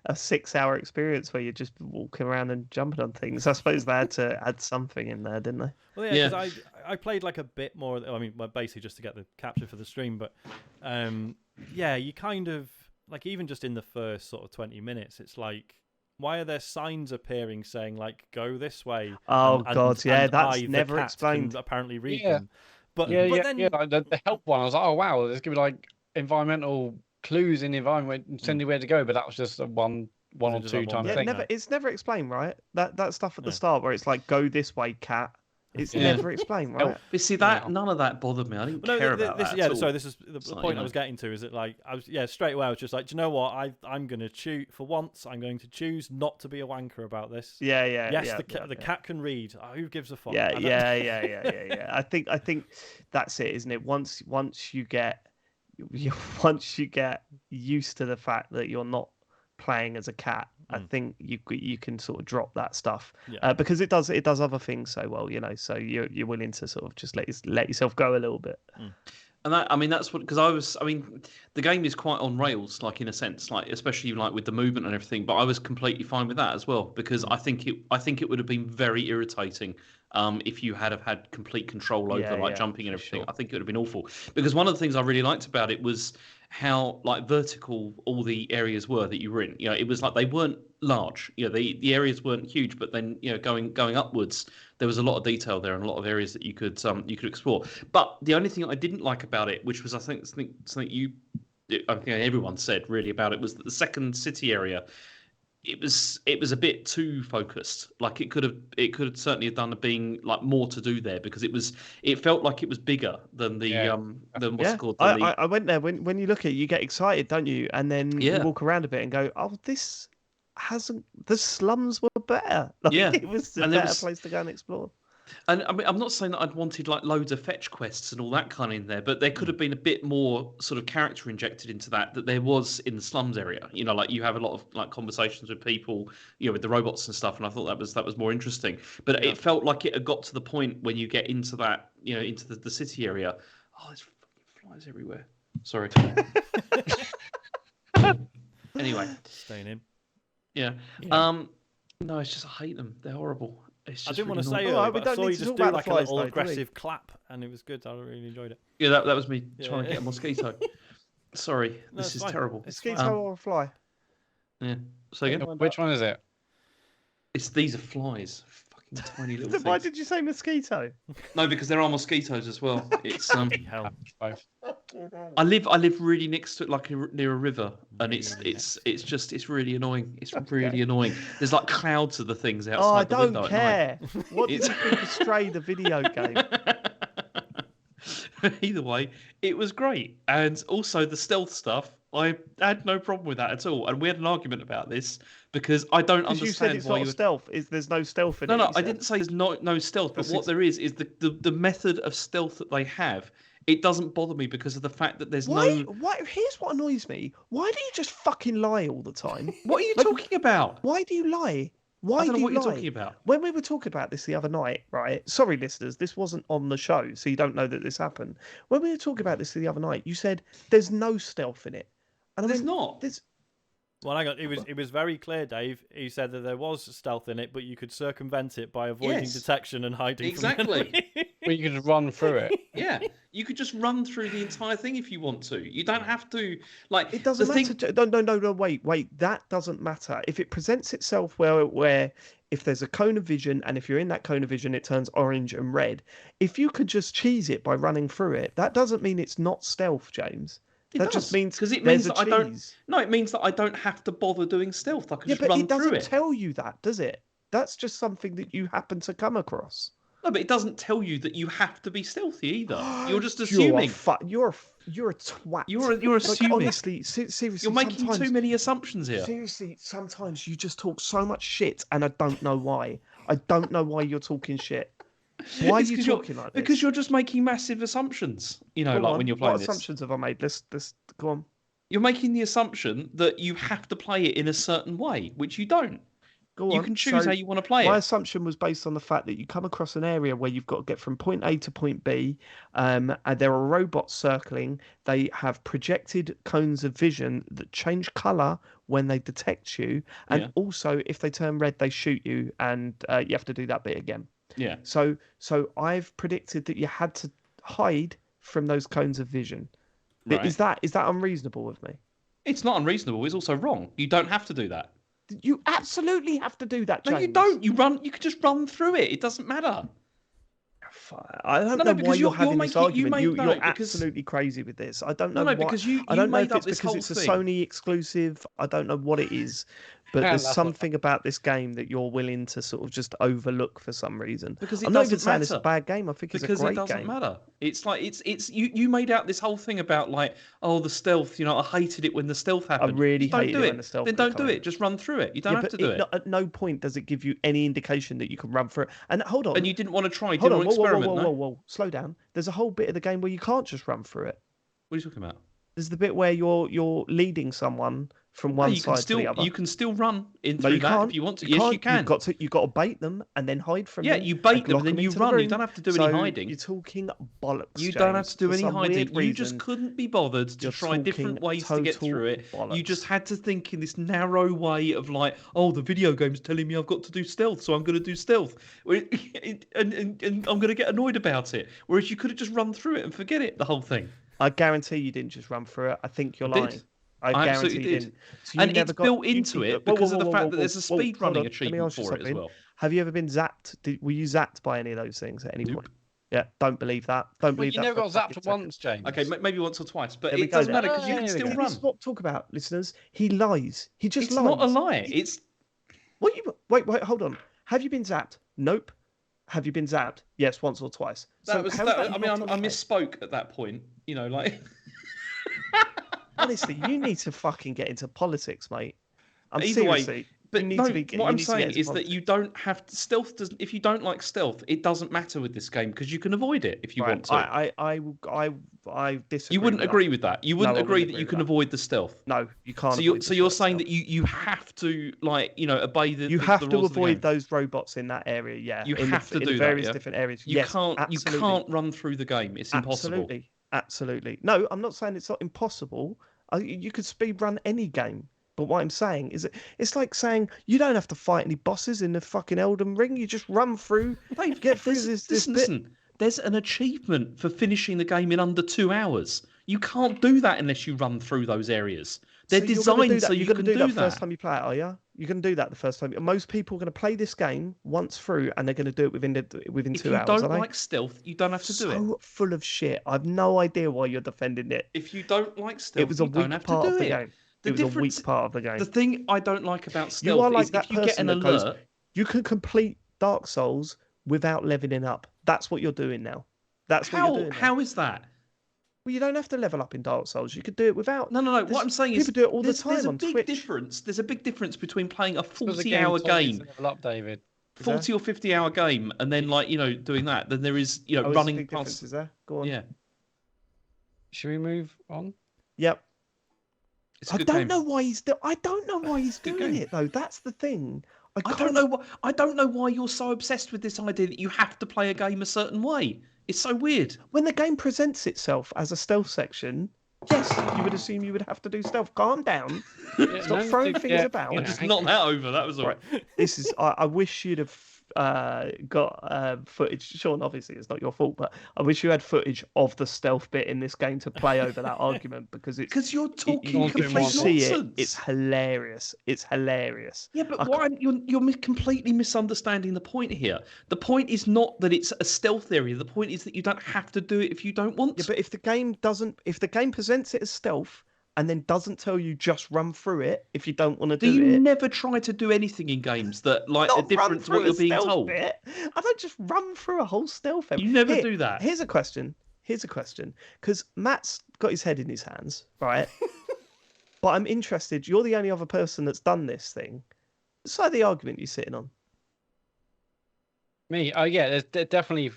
a 6-hour experience where you're just walking around and jumping on things? I suppose they had to add something in there, didn't they? Well, yeah, because I played like a bit more. I mean, basically just to get the capture for the stream, but yeah, you kind of. Like, even just in the first sort of 20 minutes, it's like, why are there signs appearing saying, like, go this way? Oh, God, yeah, and that's the never cat, explained. can apparently read them. But then, like the help one, I was like, oh, wow, there's going to be, like, environmental clues in the environment telling you where to go, but that was just a one or two time thing. It's never explained, right? That stuff at the start where it's like, go this way, cat. It's never explained, right? But see, none of that bothered me. I didn't care about that. Yeah, at all. sorry, this is the point I was getting to. Is it like straight away I was just like, do you know what? I'm going to choose for once. I'm going to choose not to be a wanker about this. Yeah. Yes, the cat can read. Who gives a fuck? Yeah. I think that's it, isn't it? Once you get used to the fact that you're not playing as a cat, I think you can sort of drop that stuff because it does other things so well, so you're willing to sort of just let yourself go a little bit. And that's what, because the game is quite on rails, like in a sense, like especially like with the movement and everything. But I was completely fine with that as well because I think it would have been very irritating if you had complete control over jumping and everything. Sure. I think it would have been awful because one of the things I really liked about it was how like vertical all the areas were that you were in. It was like they weren't large. The areas weren't huge, but then going upwards, there was a lot of detail there and a lot of areas that you could explore. But the only thing I didn't like about it, which was I think something everyone said really about it, was that the second city area, it was a bit too focused. Like it could have certainly have done being like more to do there because it felt like it was bigger than the than what's it called. I went there when you look at it, you get excited, don't you? And then you walk around a bit and go, oh, this hasn't. The slums were better. Like, it was a better place to go and explore. And I mean, I'm not saying that I'd wanted like loads of fetch quests and all that kind of in there, but there could have been a bit more sort of character injected into that there was in the slums area. Like you have a lot of like conversations with people, with the robots and stuff, and I thought that was more interesting. But it felt like it had got to the point when you get into that, into the city area. Oh, there's fucking flies everywhere. Sorry. Anyway, staying in. Yeah. No, it's just I hate them. They're horrible. I didn't want to say it, but I saw you just do like a little aggressive clap, and it was good. I really enjoyed it. Yeah, that was me trying to get a mosquito. Sorry, this is terrible. Mosquito or a fly? Yeah. So again, which one is it? These are flies. Fucking tiny little things. Why did you say mosquito? No, because there are mosquitoes as well. It's hell. I live really next to it, like near a river, and it's really annoying. It's really annoying. There's like clouds of the things outside the window. I don't care. What did you think of Stray, the video game? Either way, it was great, and also the stealth stuff. I had no problem with that at all, and we had an argument about this because I don't understand. You said it's not stealth. There's no stealth in it. No, I didn't say there's no stealth, but what there is the method of stealth that they have. It doesn't bother me because of the fact that there's no. Here's what annoys me. Why do you just fucking lie all the time? What are you talking about? Why do you lie? I don't know what you're talking about. When we were talking about this the other night, right? Sorry, listeners, this wasn't on the show, so you don't know that this happened. When we were talking about this the other night, you said there's no stealth in it. And there's not. Well, hang on. It was very clear, Dave. He said that there was stealth in it, but you could circumvent it by avoiding detection and hiding. Exactly. But you could just run through it. Yeah, you could just run through the entire thing if you want to. You don't have to like. It doesn't matter. No. Wait. That doesn't matter. If it presents itself where if there's a cone of vision, and if you're in that cone of vision, it turns orange and red. If you could just cheese it by running through it, that doesn't mean it's not stealth, James. That just means because it means that I don't. No, it means that I don't have to bother doing stealth. I can just run through it. But it doesn't tell you that, does it? That's just something that you happen to come across. No, but it doesn't tell you that you have to be stealthy either. You're just assuming. You're a twat. You're assuming. Like, honestly, seriously, you're making too many assumptions here. Seriously, sometimes you just talk so much shit, and I don't know why. I don't know why you're talking shit. Why are It's you 'cause talking like this? Because you're just making massive assumptions. You know, Go like on, when you're playing what this. assumptions have I made? Let's go on. You're making the assumption that you have to play it in a certain way, which you don't. Go You on. can choose how you want to play My it. assumption was based on the fact that you come across an area where you've got to get from point A to point B, and there are robots circling. They have projected cones of vision that change color when they detect you, and Yeah. also if they turn red, they shoot you, and you have to do that bit again. Yeah. So I've predicted that you had to hide from those cones of vision. Right. Is that unreasonable of me? It's not unreasonable. It's also wrong. You don't have to do that. You absolutely have to do that, James. No, you don't. You can just run through it. It doesn't matter. I don't No, know why because you're you're having this making- you argument. made- no, You're because- absolutely crazy with this. I don't know No, why. because you I don't know made if up it's this because whole it's a thing. Sony exclusive. I don't know what it is, but Yeah, there's that's something about this game that you're willing to sort of just overlook for some reason. Because it I'm not even doesn't saying it's a matter. bad game. I think Because it's a great it doesn't game. matter. It's like it's you made out this whole thing about like, oh, the stealth. You know, I hated it when the stealth happened. really Just don't hated do it when the stealth Then would don't come do in. it. Just run through it. You don't Yeah, have but to do it. at no point does it give you any indication that you can run through it. And hold on. And you didn't want to try. You Hold didn't on. want to experiment. Whoa, No? whoa. Slow down. There's a whole bit of the game where you can't just run through it. What are you talking about? There's the bit where you're leading someone from one you can side to the other. You can still run in No, through you that can't. if you want to. You Yes, can't. you can. You've got to bait them and then hide from Yeah, them. you bait them lock and then you into the run. You room. don't have to do So any hiding. You're talking bollocks. You don't have James, to do for any some hiding. weird You just reason. couldn't be bothered to You're try different talking ways to get total through it. You bollocks. just had to think in this narrow way of like, oh, the video game's telling me I've got to do stealth, so I'm going to do stealth, and I'm going to get annoyed about it. Whereas you could have just run through it and forget it, the whole thing. I guarantee you didn't just run through it. I think you're I did. lying. I I guarantee absolutely you did. didn't. So you And never it's built you- into you- it because of the fact that there's a whoa, speed hold running on. Let me achievement ask you for it as something. well. Have you ever been zapped? Were you zapped by any of those things at any Nope. point? Yeah, don't believe that. Don't Well, believe you that. never for a got fucking zapped second. once, James. Okay, maybe once or twice, but There we it go doesn't then. matter because you There can we still go. run. This is what I'm talking about, listeners. He lies. He just It's lies. not a lie. It's What you wait, hold on. Have you been zapped? Nope. Have you been zapped? Yes, once or twice. that was. how's That, that I mean, not I okay? misspoke at that point. You know, like. Honestly, you need to fucking get into politics, mate. I'm Either way, seriously. But you need no, to be, what you I'm need to get saying into is that politics. you don't have to, stealth. Does if you don't like stealth, it doesn't matter with this game because you can avoid it if you Right, want to. I disagree. You wouldn't with agree with that. You wouldn't I agree wouldn't that agree you with can that. avoid the stealth. No, you can't. So avoid the you're stealth saying stuff. that you have to like obey the You the, have the to rules of the avoid game. those robots in that area. Yeah, You in have to in do that, various yeah? different areas. You Yes, can't absolutely. you can't run through the game. It's impossible. Absolutely. No, I'm not saying it's not impossible. You could speed run any game. But what I'm saying is, it's like saying you don't have to fight any bosses in the fucking Elden Ring. You just run through, Dave, get through there's- this bit. listen, there's an achievement for finishing the game in under 2 hours. You can't do that unless you run through those areas. They're So you're gonna do designed that- so you you're can gonna do that that. first time you play it, are you? You're going to do that the first time. Most people are going to play this game once through, and they're going to do it within If 2 you hours. don't are they? like stealth, you don't have to do it. So full of shit. I've no idea why you're defending it. If you don't like stealth, It was a you don't weak have part to of do the it. game. The It was a difference- weak part of the game. The thing I don't like about stealth You are like is that if you get person an that goes, alert. you can complete Dark Souls without leveling up. That's what you're doing now. That's what you're doing now. How is that? Well, you don't have to level up in Dark Souls. You could do it without. No. What I'm saying is people do it all the there's time a on big Twitch. difference. There's a big difference between playing a Because the 40-hour told you to game, level up, David. 40 or 50-hour game, and then doing that. Then there is Oh, there's a running big difference, past. is there? Go on. Yeah, Should we move on? Yep. it's a I good don't game. know why he's I don't know why he's Good doing game. it though. That's the thing. I don't know what. I don't know why you're so obsessed with this idea that you have to play a game a certain way. It's so weird. When the game presents itself as a stealth section, yes, you would assume you would have to do stealth. Calm down. Yeah, Stop no, throwing to things get, about. you know, Just angry. knock that over. That was all. Right. This is. I wish you'd have got footage. Sean, obviously, it's not your fault, but I wish you had footage of the stealth bit in this game to play over that argument because it's. Because you're talking You complete can complete see it. nonsense. It's hilarious. It's hilarious. Yeah, but I why you're completely misunderstanding the point here. The point is not that it's a stealth area. The point is that you don't have to do it if you don't want Yeah, to. but if the game presents it as stealth and then doesn't tell you just run through it if you don't want to Do do you it. never try to do anything in games that are Not run different to what through you're a being stealth told? bit. I don't just run through a whole stealth area. You never do that. Here's a question. Because Matt's got his head in his hands, right? But I'm interested. You're the only other person that's done this thing. What side of the argument you're sitting on? Me? Oh yeah, there's definitely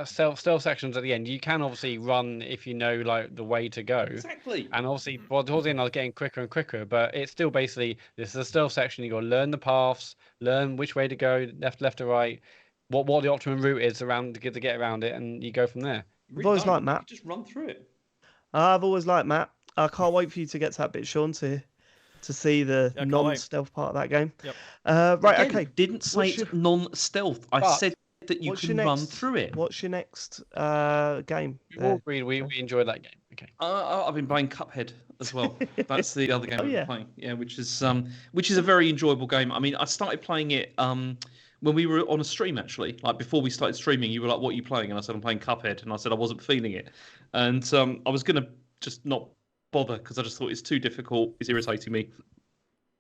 stealth sections at the end. You can obviously run if you know like the way to go, Exactly. and obviously towards the end I was getting quicker and quicker. But it's still basically this is a stealth section. You got to learn the paths, learn which way to go, left to right, what the optimum route is around to get around it, and you go from there. You I've always don't. liked Matt. You just run through it. I've always liked Matt. I can't wait for you to get to that bit, Sean, to see the Yeah, I can't wait. non-stealth part of that game. Yep. Right, Again, okay. Didn't say What's it's non-stealth. I But- said that you What's can your run next- through it. What's your next game? We all agreed we enjoyed that game. Okay. I've been playing Cuphead as well. That's the other game I've yeah. been playing. Yeah, which is a very enjoyable game. I mean, I started playing it when we were on a stream actually. Like before we started streaming, you were like, "What are you playing?" And I said, "I'm playing Cuphead." And I said I wasn't feeling it, and I was gonna just not bother because I just thought it's too difficult. It's irritating me.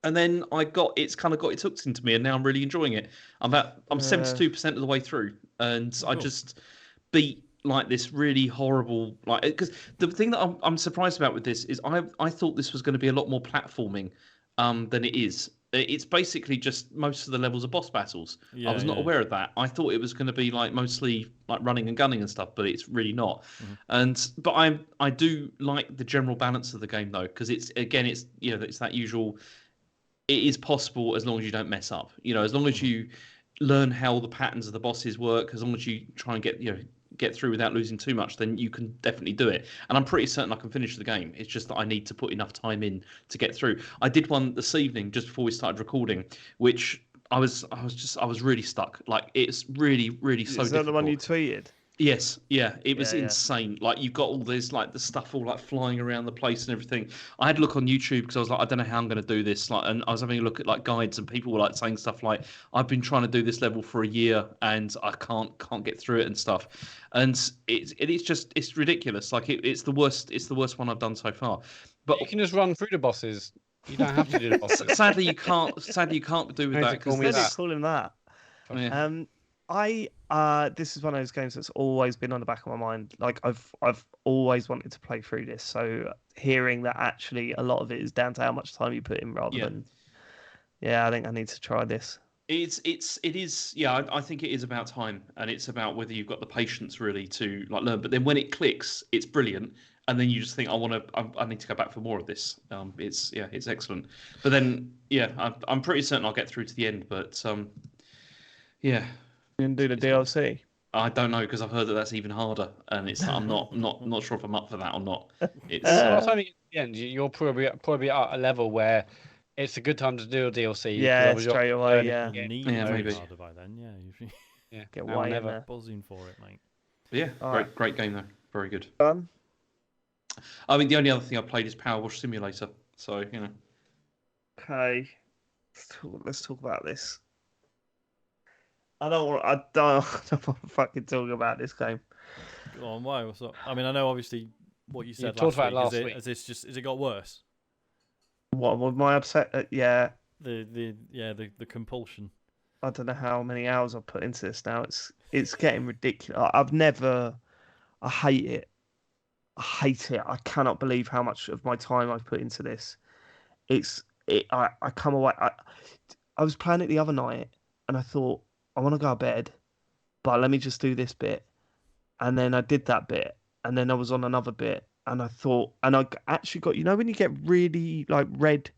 And then it's kind of got its hooks into me, and now I'm really enjoying it. I'm 72% of the way through, and I Cool. just beat like this really horrible because the thing that I'm surprised about with this is I thought this was going to be a lot more platforming than it is. It's basically just most of the levels are boss battles. I was not aware of that. I thought it was going to be like mostly like running and gunning and stuff, but it's really not. But I do like the general balance of the game though, because it's it's that usual. It is possible as long as you don't mess up. As long as you learn how the patterns of the bosses work, as long as you try and get through without losing too much, then you can definitely do it. And I'm pretty certain I can finish the game. It's just that I need to put enough time in to get through. I did one this evening just before we started recording, which I was really stuck. Like it's really, really so Is that difficult. the one you tweeted? Yes, yeah, it was Yeah. insane. Like you've got all this, like the stuff all like flying around the place and everything. I had to look on YouTube because I was like, I don't know how I'm going to do this. Like, and I was having a look at like guides and people were like saying stuff like, I've been trying to do this level for a year and I can't get through it and stuff. And it's ridiculous. Like it's the worst. It's the worst one I've done so far. But You can just run through the bosses. You don't have to do the bosses. sadly you can't. Sadly you can't do with Need to that call me because that. Call him that. yeah. This is one of those games that's always been on the back of my mind. Like I've always wanted to play through this. So hearing that actually a lot of it is down to how much time you put in rather than I think I need to try this. It is. Yeah, I think it is about time, and it's about whether you've got the patience really to like learn. But then when it clicks, it's brilliant, and then you just think, I need to go back for more of this. It's excellent. But then, I'm pretty certain I'll get through to the end. But yeah, You can do the DLC. I don't know because I've heard that that's even harder, and I'm not sure if I'm up for that or not. It's By the time you get to the end, you'll probably at a level where it's a good time to do a DLC. Yeah, because straight away. learning Yeah, again. Need Yeah, to maybe. be harder by then. Yeah, usually Yeah, get now or way in never. there. buzzing for it, mate. yeah, All great right. great game though, very good. Done. I mean, the only other thing I played is PowerWash Simulator, so Okay, let's talk about this. I don't want to fucking talk about this game. Go on, why? What's up? I mean, I know obviously what you said talked about it last Is week. has it got worse? What was my upset? Yeah, The compulsion. I don't know how many hours I've put into this now. It's getting ridiculous. I hate it. I hate it. I cannot believe how much of my time I've put into this. I come away. I was playing it the other night and I thought, I want to go to bed, but let me just do this bit. And then I did that bit and then I was on another bit and I thought, and I actually got, when you get really like red,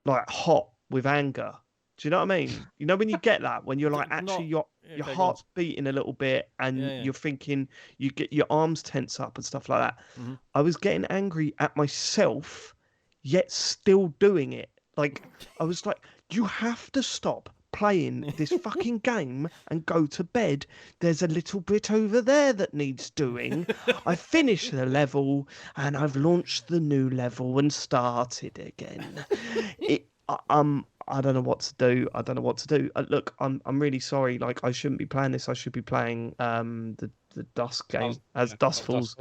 like hot with anger. Do you know what I mean? When you get that, when you're like actually your heart's beating a little bit and you're thinking, you get your arms tense up and stuff like that. Mm-hmm. I was getting angry at myself, yet still doing it. Like I was like, you have to stop playing this fucking game and go to bed. There's a little bit over there that needs doing. I finished the level and I've launched the new level and started again. I don't know what to do. Look, I'm really sorry. Like I shouldn't be playing this. I should be playing the Dusk game as Dusk Falls.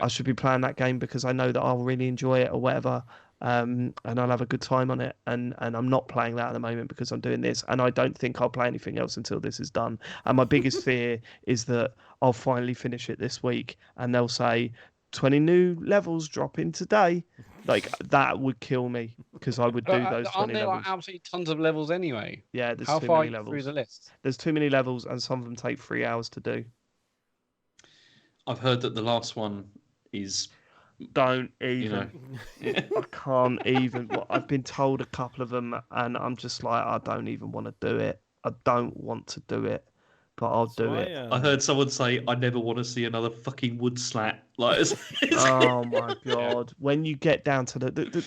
I should be playing that game because I know that I'll really enjoy it or whatever. And I'll have a good time on it. And I'm not playing that at the moment because I'm doing this. And I don't think I'll play anything else until this is done. And my biggest fear is that I'll finally finish it this week and they'll say 20 new levels dropping today. Like that would kill me because I would do those 20 aren't there levels. like absolutely tons of levels anyway? Yeah, there's How too far are many you through levels. the list? There's too many levels, and some of them take 3 hours to do. I've heard that the last one is, Don't you know, even. I can't even. Well, I've been told a couple of them, and I'm just like, I don't even want to do it. I don't want to do it, but I'll do it. I heard someone say, I never want to see another fucking wood slat. Like, Oh my god! When you get down to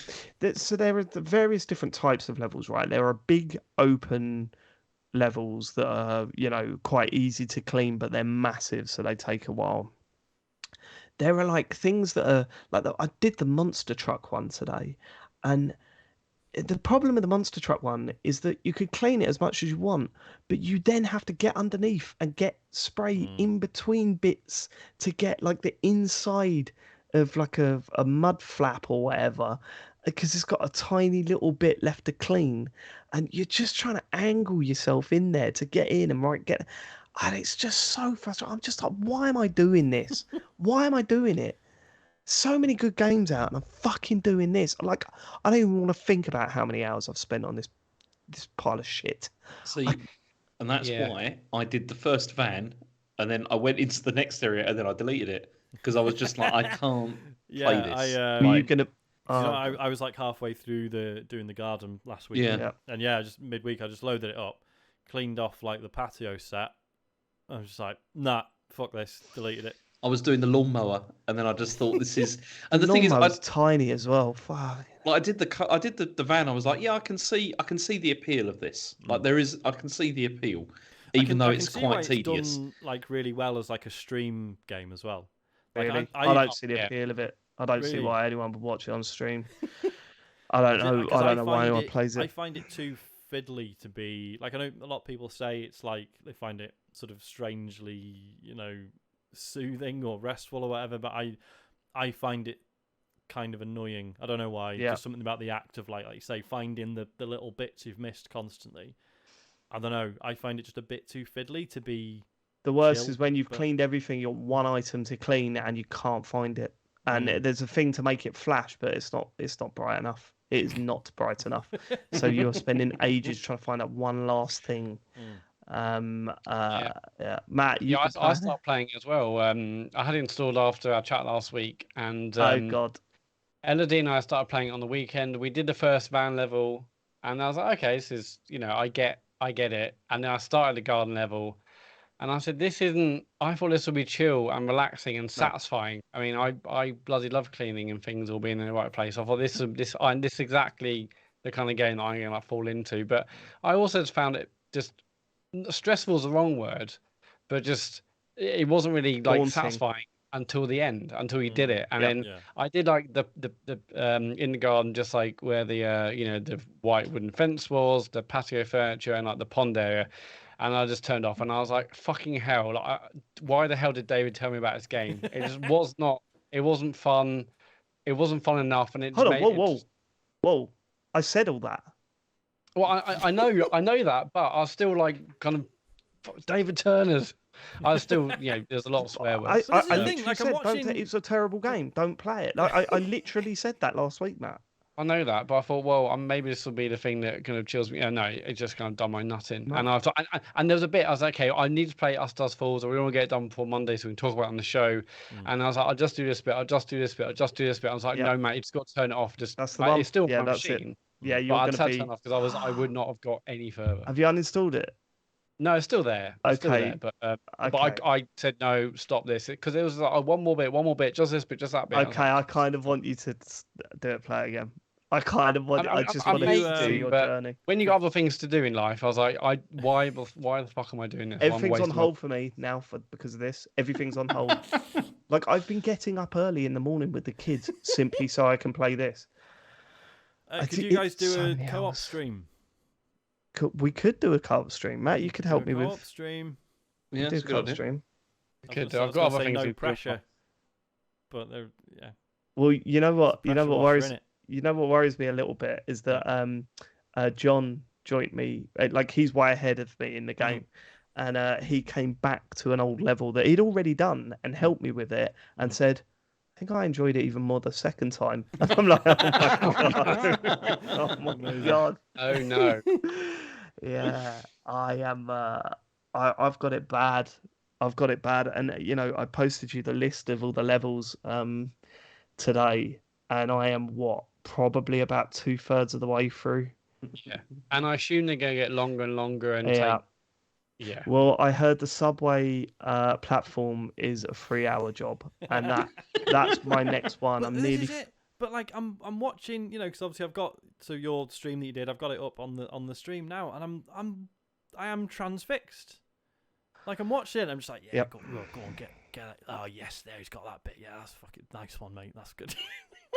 so there are the various different types of levels, right? There are big open levels that are, quite easy to clean, but they're massive, so they take a while. There are like things that are like I did the monster truck one today, and the problem with the monster truck one is that you could clean it as much as you want, but you then have to get underneath and get spray in between bits to get like the inside of like a mud flap or whatever, because it's got a tiny little bit left to clean, and you're just trying to angle yourself in there to get in and get. And it's just so frustrating. I'm just like, why am I doing this? Why am I doing it? So many good games out, and I'm fucking doing this. Like, I don't even want to think about how many hours I've spent on this pile of shit. See, and that's why I did the first van, and then I went into the next area, and then I deleted it because I was just like, I can't play this. Were you gonna? I was like halfway through doing the garden last week. Yeah. And just midweek, I just loaded it up, cleaned off like the patio set. I was just like, nah, fuck this, deleted it. I was doing the lawnmower, and then I just thought this is. And the thing is, it's tiny as well. Fuck. Like I did the van. I was like, yeah, I can see the appeal of this. Like I can see the appeal, even though it's quite tedious. It's done like really well as like a stream game as well. Like, Really, I don't see the appeal of it. I don't see why anyone would watch it on stream. I don't know. I don't know why anyone plays it. I find it too fiddly to be like. I know a lot of people say it's like they find it sort of strangely, soothing or restful or whatever, but I find it kind of annoying. I don't know why. Just something about the act of like you say, finding the little bits you've missed constantly. I don't know. I find it just a bit too fiddly to be. The worst is when you've cleaned everything, you're one item to clean and you can't find it. And there's a thing to make it flash, but it's not bright enough. It is not bright enough. So you're spending ages trying to find that one last thing. Matt, I started playing as well. I had it installed after our chat last week, and oh god, Elodie and I started playing it on the weekend. We did the first van level, and I was like, okay, this is, I get it. And then I started the garden level, and I said, this isn't. I thought this would be chill and relaxing and satisfying. I mean, I bloody love cleaning and things all being in the right place. I thought this is exactly the kind of game that I'm gonna fall into. But I also just found it just. Stressful is the wrong word, but just it wasn't really like daunting. Satisfying until the end, until you did it. And then I did like the in the garden, just like where the the white wooden fence was, the patio furniture, and like the pond area. And I just turned off, and I was like, "Fucking hell! Like, why the hell did David tell me about this game? It just was not. It wasn't fun. It wasn't fun enough." And it hold on, whoa! I said all that. Well, I know that, but I was still like kind of David Turner's. I was still, there's a lot of swear words. I literally said, it's a terrible game. Don't play it. Like, I literally said that last week, Matt. I know that, but I thought, well, maybe this will be the thing that kind of chills me. No, it just kind of done my nut in. No. And I thought, and there was a bit, I was like, okay, I need to play As Dusk Falls, or we want to get it done before Monday so we can talk about it on the show. And I was like, I'll just do this bit, I'll just do this bit, I'll just do this bit. I was like, no, mate, you just got to turn it off. That's the one. It's still my that's machine. It. Yeah, you're going to be. Turn off because I would not have got any further. Have you uninstalled it? No, it's still there. It's still there, but I said no, stop this, because it was like one more bit, just this bit, just that bit. Okay, I kind of want you to do it, play again. I kind of want. I just want to see your journey. When you got other things to do in life, I was like, why the fuck am I doing this? Everything's on hold for me now because of this. Everything's on hold. Like I've been getting up early in the morning with the kids simply so I can play this. Could you guys do a co-op stream? We could do a co-op stream. Matt, you could help me with. Co-op stream. Yeah, do a co-op stream. I've got other things. No pressure. But yeah. Well, you know what? You know what worries. You know what worries me a little bit is that John joined me. Like he's way ahead of me in the game, and he came back to an old level that he'd already done and helped me with it, and said, think I enjoyed it even more the second time. I'm like, oh my god, oh my god. Oh no. Yeah, I am. I've got it bad. I've got it bad, and I posted you the list of all the levels today, and I am probably about 2/3 of the way through. Yeah, and I assume they're going to get longer and longer and Yeah. Yeah. Well, I heard the subway platform is a 3-hour job, and that's my next one. But I'm this nearly. is it. But like I'm watching, because obviously I've got your stream that you did. I've got it up on the stream now, and I am transfixed. Like I'm watching it, I'm just like, yeah, Yep. go on, get it. Oh yes, there he's got that bit. Yeah, that's fucking nice one, mate. That's good.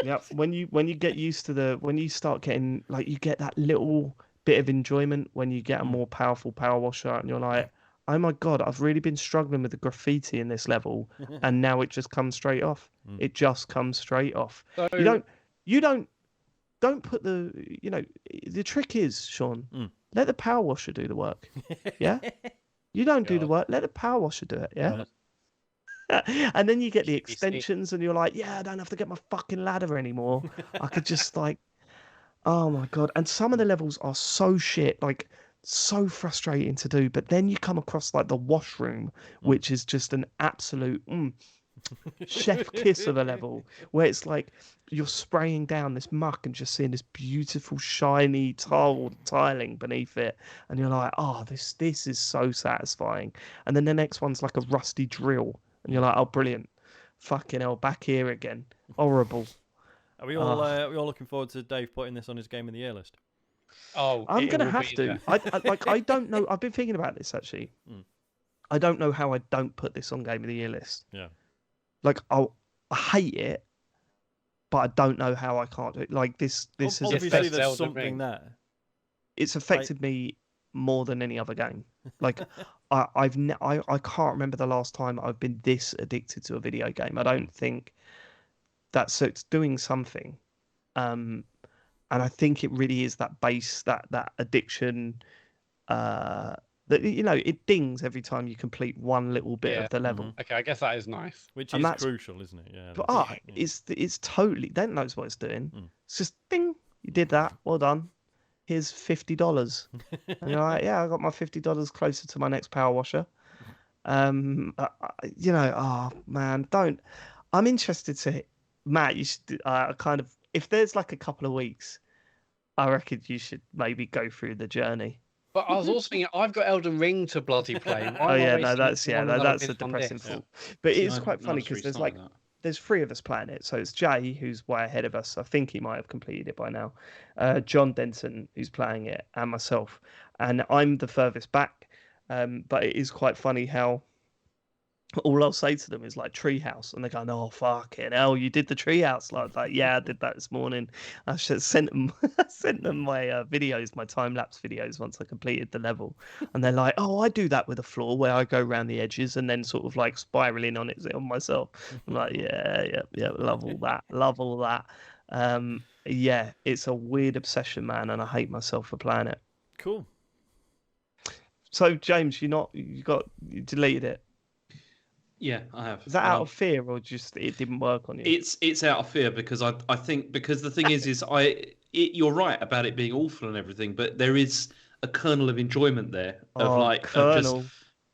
Yeah, when you get used to when you start getting you get that little bit of enjoyment when you get a more powerful power washer, and you're like, oh my god, I've really been struggling with the graffiti in this level, and now it just comes straight off. It just comes straight off. So, You don't put the trick is, Sean, let the power washer do the work. Yeah, you don't do the work. Let the power washer do it. Yeah. And then you get the extensions, and you're like, yeah, I don't have to get my fucking ladder anymore. I could just oh my god. And some of the levels are so shit, so frustrating to do. But then you come across the washroom, which is just an absolute chef kiss of a level, where it's like you're spraying down this muck and just seeing this beautiful shiny tiling beneath it, and you're like, oh, this is so satisfying. And then the next one's like a rusty drill, and you're like, oh, brilliant, fucking hell, back here again, horrible. Are we all looking forward to Dave putting this on his game of the year list? Oh, I'm gonna have to. I don't know. I've been thinking about this actually. I don't know how I don't put this on game of the year list. Yeah. I hate it, but I don't know how I can't do it. This has obviously there's something there. It's affected me more than any other game. I can't remember the last time I've been this addicted to a video game. I don't think so. It's doing something, and I think it really is that base, that addiction. That it dings every time you complete one little bit of the level. Okay, I guess that is nice. Which is crucial, isn't it? Yeah. But it's totally. That knows what it's doing. It's just ding. You did that. Well done. Here's $50. And you're like, yeah, I got my $50 closer to my next power washer. Oh man, don't. I'm interested to, Matt. You should if there's a couple of weeks, I reckon you should maybe go through the journey. But I was also thinking, I've got Elden Ring to bloody play. That's a depressing thought. But it's quite funny because there's 3 of us playing it. So it's Jay, who's way ahead of us. I think he might have completed it by now. John Denton, who's playing it, and myself. And I'm the furthest back. But it is quite funny how all I'll say to them is treehouse, and they're going, "Oh fucking hell, you did the treehouse!" Yeah, I did that this morning. I should sent them my videos, my time lapse videos once I completed the level, and they're like, "Oh, I do that with a floor where I go around the edges and then sort of spiraling on myself." I'm like, yeah, love all that. Yeah, it's a weird obsession, man, and I hate myself for playing it. Cool. So James, you deleted it. Yeah, I have. Is that out of fear, or just it didn't work on you? It's out of fear because I think because the thing is you're right about it being awful and everything, but there is a kernel of enjoyment there kernel.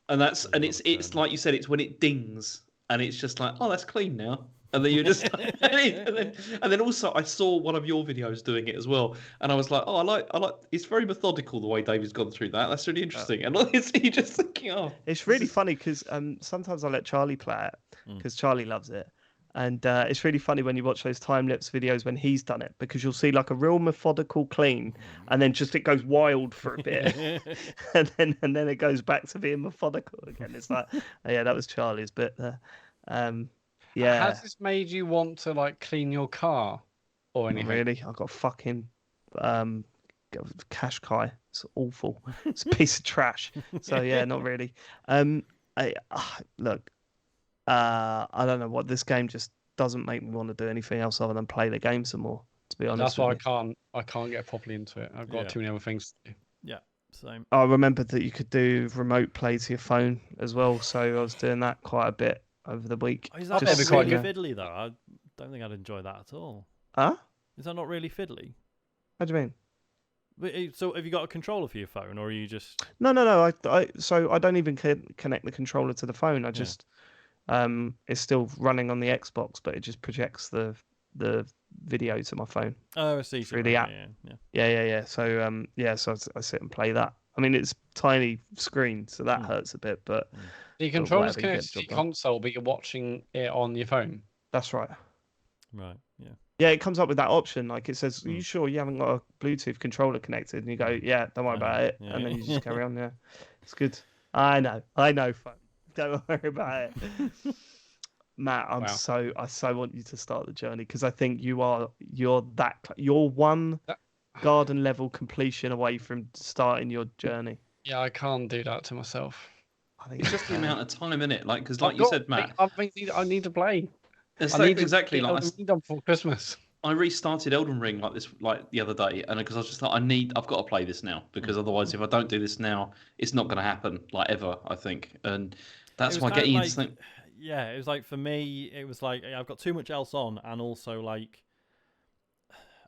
It's like you said, it's when it dings and it's just like, oh, that's clean now. And then you just and then also I saw one of your videos doing it as well, and I was like, oh, I like it's very methodical the way David's gone through that. That's really interesting. And you're just thinking, oh, it's really funny because sometimes I let Charlie play it because Charlie loves it, and it's really funny when you watch those time lapse videos when he's done it, because you'll see a real methodical clean, and then just it goes wild for a bit, and then it goes back to being methodical again. It's like, oh, yeah, that was Charlie's, but yeah. Has this made you want to clean your car or anything? Not really. I've got fucking Qashqai. It's awful. It's a piece of trash. So yeah, not really. Look, I don't know what, this game just doesn't make me want to do anything else other than play the game some more, to be honest. That's why I can't get properly into it. I've got too many other things to do. Yeah, same. I remembered that you could do remote play to your phone as well, so I was doing that quite a bit over the week. Is that quite fiddly though? don't think I'd enjoy that at all. Huh? Is that not really fiddly? What do you mean? So have you got a controller for your phone, or are you just? No. So I don't even connect the controller to the phone. I just it's still running on the Xbox, but it just projects the video to my phone Oh, I see. through the app. Yeah. So so I sit and play that. I mean, it's tiny screen, so that hurts a bit, but The controller's whatever, you get connected the to job your done. console, but you're watching it on your phone. That's right. Right. Yeah. Yeah, it comes up with that option. Like it says, "Are you sure you haven't got a Bluetooth controller connected?" And you go, "Yeah, don't worry about it." Yeah, And then yeah. you just carry on. Yeah, it's good. I know, fun. Don't worry about it. Matt, I so want you to start the journey because I think you're one That- garden level completion away from starting your journey. Yeah, I can't do that to myself. I think It's you just the can. amount of time in it, like because, I've like you got- said, Matt, I need to play. it's I like, need to exactly get like Elden Ring done before Christmas. I restarted Elden Ring like the other day, and because I was just like, I've got to play this now because otherwise, if I don't do this now, it's not going to happen like ever. I think, and that's It was why kind of getting like, into something. yeah, it was like for me, it was like I've got too much else on, and also like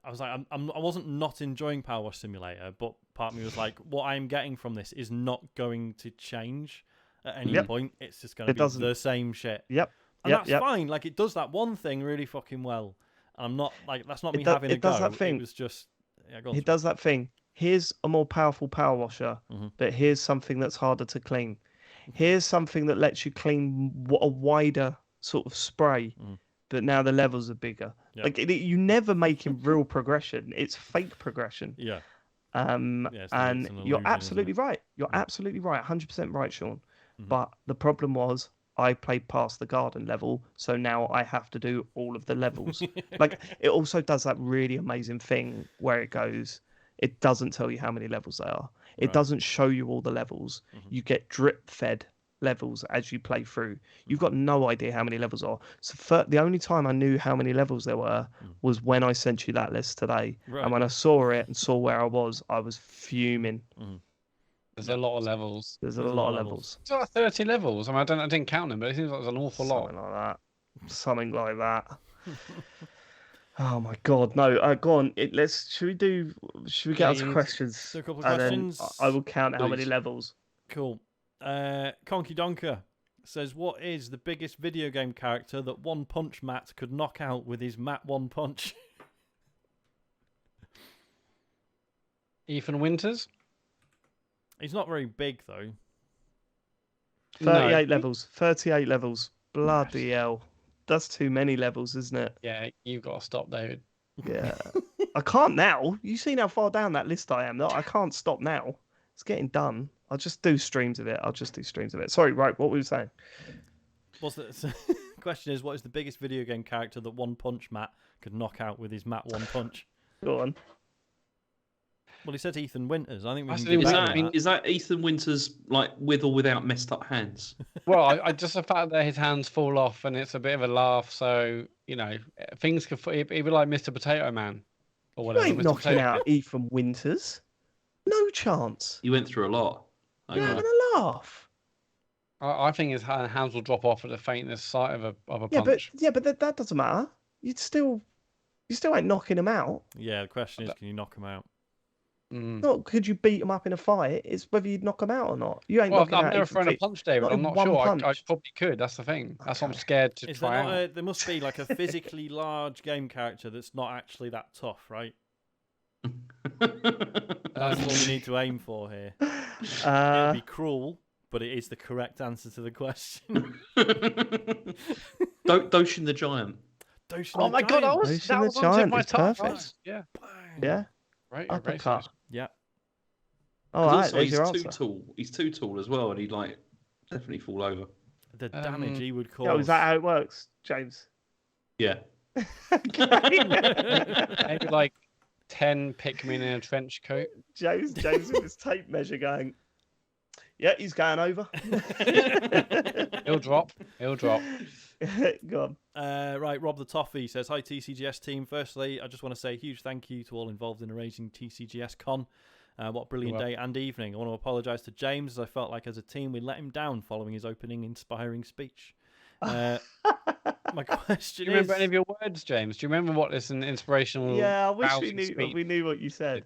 I was like I wasn't not enjoying PowerWash Simulator, but part of me was like, what I'm getting from this is not going to change at any point. It's just going to be the same shit. Yep. And that's fine. Like it does that one thing really fucking well. And I'm not like that's not me having a go. Does that thing. It was just It does that thing. Here's a more powerful power washer, but here's something that's harder to clean. Here's something that lets you clean a wider sort of spray, but now the levels are bigger. Yep. Like you never make real progression. It's fake progression. Yeah. And you're absolutely right. You're absolutely right. 100% right, Sean. But the problem was I played past the garden level, so now I have to do all of the levels. Like it also does that really amazing thing where it goes, it doesn't tell you how many levels there are. It doesn't show you all the levels. You get drip fed levels as you play through. You've got no idea how many levels are. So the only time I knew how many levels there were was when I sent you that list today. Right. And when I saw it and saw where I was fuming. There's a lot of levels. There's a lot of levels. It's like 30 levels. I mean, I didn't count them, but it seems like there's an awful lot. Something like that. Oh my god, no! Go on. Should we get onto questions? Do a couple of and questions. then I will count how many levels. Cool. Conky Donker says, "What is the biggest video game character that One Punch Matt could knock out with his Matt One Punch?" Ethan Winters. He's not very big though. 38 levels. 38 levels. Bloody hell. That's too many levels, isn't it? Yeah, you've got to stop, David. Yeah. I can't now. You've seen how far down that list I am. I can't stop now. It's getting done. I'll just do streams of it. Sorry, right, what were you saying? What's the question is, what is the biggest video game character that One Punch Matt could knock out with his Matt One Punch? Go on. Well, he said Ethan Winters. I think we can Actually, do was that. Is that Ethan Winters like with or without messed up hands? Well, I just the fact that his hands fall off and it's a bit of a laugh. So things could. He'd be like Mr. Potato Man or whatever. You ain't knocking out Ethan Winters. No chance. You went through a lot. You're having a laugh. I think his hands will drop off at the faintest sight of a punch. But that doesn't matter. You still ain't knocking him out. Yeah, the question is, can you knock him out? Not could you beat him up in a fight. It's whether you'd knock him out or not. You ain't knocking I've out. never thrown a punch, David. I'm not sure. I probably could. That's the thing. That's what I'm scared to try out. There must be like a physically large game character that's not actually that tough, right? That's what we need to aim for here. It'd be cruel, but it is the correct answer to the question. Doshin the Giant. Oh my god, that was on my top. Perfect. Yeah. Yeah. Right. Uppercut. Yeah. All right. Also, There's he's your too answer. tall. He's too tall as well, and he'd like definitely fall over. The damage he would cause. Yeah, is that how it works, James? Yeah. Maybe like 10 Pikmin in a trench coat. James with his tape measure going. Yeah, he's going over. He'll drop. Go on. Right, Rob the Toffee says, "Hi TCGS team. Firstly, I just want to say a huge thank you to all involved in arranging TCGS Con. What a brilliant day and evening. I want to apologise to James as I felt like as a team we let him down following his opening inspiring speech. My question Do you remember is, any of your words, James? Do you remember what this an inspirational? Yeah, I wish we rousing knew speech? we knew what you said.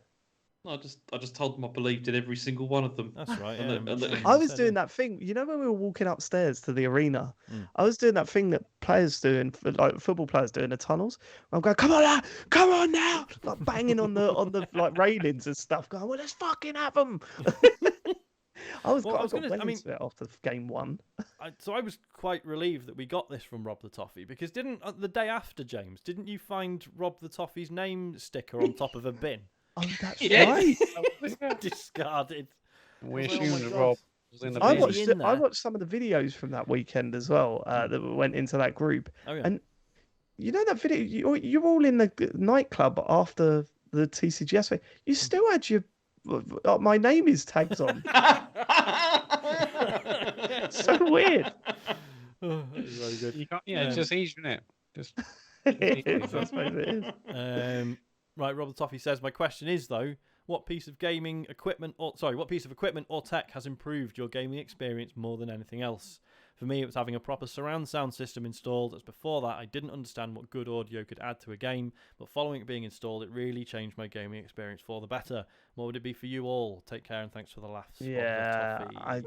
I just told them I believed in every single one of them. that's right. And Yeah, the- I'm and the- sure you I was said, doing yeah. that thing, you know, when we were walking upstairs to the arena. Mm. I was doing that thing that players do, like football players do in the tunnels. I'm going, come on now, like banging on the like railings and stuff. Going, well, let's fucking have them. I Well, I was got gonna- well I mean- into it after game one. So I was quite relieved that we got this from Rob the Toffee, because the day after, James, didn't you find Rob the Toffee's name sticker on top of a bin? Oh, that's Yes. right. Discarded. We I was like, oh assumed my that God. Rob was in the I bin. watched- in I there. watched some of the videos from that weekend as well that went into that group. Oh yeah. And you know that video? You're all in the nightclub after the TCGS thing. You still had your my name is tags on. So weird. Oh, that was very good. You can't, it's just easy, isn't it? Just It is, I suppose it is. Right, Rob the Toffee says, my question is though, what piece of equipment or tech has improved your gaming experience more than anything else? For me, it was having a proper surround sound system installed, as before that I didn't understand what good audio could add to a game, but following it being installed, it really changed my gaming experience for the better. What would it be for you all? Take care and thanks for the laughs. Rob the Yeah,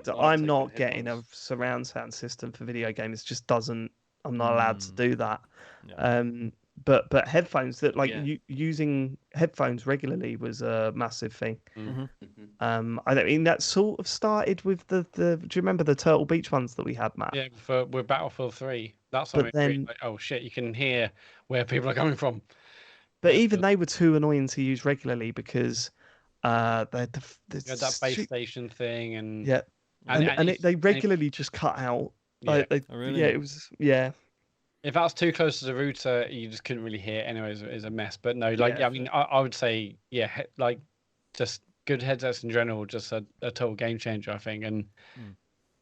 Toffee. I'm take not the getting a headphones. surround sound system for video games. It just doesn't. I'm not allowed to do that. Yeah. But headphones that Yeah. using headphones regularly was a massive thing. Mhm. I don't mean that sort of started with the. Do you remember the Turtle Beach ones that we had, Matt? yeah. With Battlefield 3, that's But something. then- Like, oh shit, you can hear where people are coming from. But Yeah, even they were too annoying to use regularly because they had the You had that base station thing, and yeah, and if- they regularly just cut out. Yeah. Oh, really? Yeah, it was If that's too close to the router, you just couldn't really hear. Anyways, it's a mess. But no, like Yeah. I mean, I would say like just good headsets in general, just a total game changer, I think. And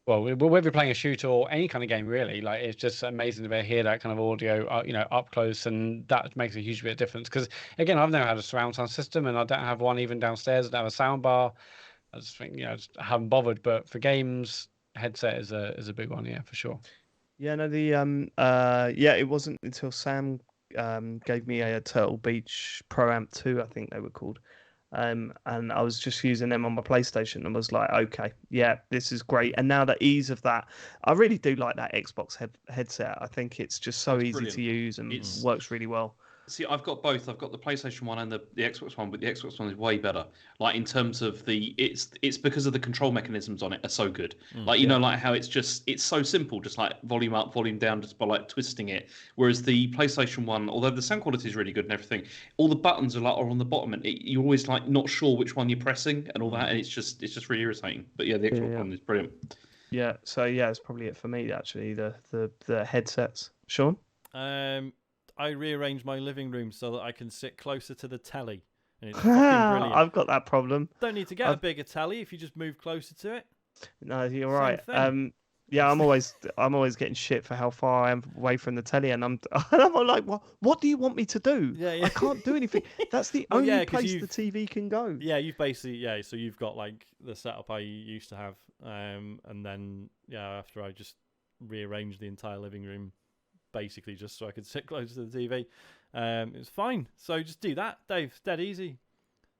well, whether you're playing a shooter or any kind of game, really, like it's just amazing to be able to hear that kind of audio, up close, and that makes a huge bit of difference. Because again, I've never had a surround sound system, and I don't have one even downstairs. I don't have a sound bar. I just think, I just haven't bothered. But for games, headset is a big one, yeah, for sure. Yeah, no, it wasn't until Sam gave me a Turtle Beach Pro Amp 2, I think they were called. And I was just using them on my PlayStation and was like, okay, yeah, this is great. And now the ease of that, I really do like that Xbox headset. I think it's just so It's easy brilliant. to use and It's- works really well. See, I've got both. I've got the PlayStation one and the Xbox one, but the Xbox one is way better. Like in terms of it's because of the control mechanisms on it are so good. Like like how it's so simple, just like volume up, volume down, just by like twisting it. Whereas the PlayStation one, although the sound quality is really good and everything, all the buttons are on the bottom, and you're always like not sure which one you're pressing and all that, and it's just really irritating. But yeah, the Xbox one is brilliant. Yeah, so yeah, it's probably it for me actually. The headsets. Sean? I rearranged my living room so that I can sit closer to the telly. And it's fucking brilliant. I've got that problem. Don't need to get a bigger telly if you just move closer to it. No, you're Same right. thing. Yeah, I'm always getting shit for how far I am away from the telly, and I'm like, what do you want me to do? Yeah. I can't do anything. That's the Well, only yeah, 'cause place you've- the TV can go. Yeah, you've basically so you've got like the setup I used to have, and then after I just rearranged the entire living room, basically just so I could sit closer to the TV, it was fine. So just do that, Dave. It's dead easy.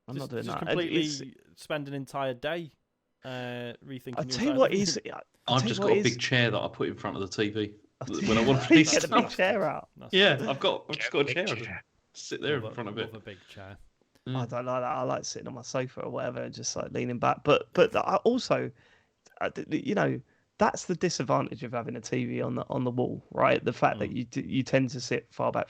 I'm just, not doing just that. completely spend an entire day rethinking. I your tell you entire what living is. room. I've just got a big chair that I put in front of the TV when I want to You play get a big stuff. chair out. That's Yeah, fine. I've just got a chair. I just sit there in Love front of it. a big chair. I don't like that. I like sitting on my sofa or whatever and just like leaning back. But I also, that's the disadvantage of having a TV on the wall, right? The fact that you tend to sit far back.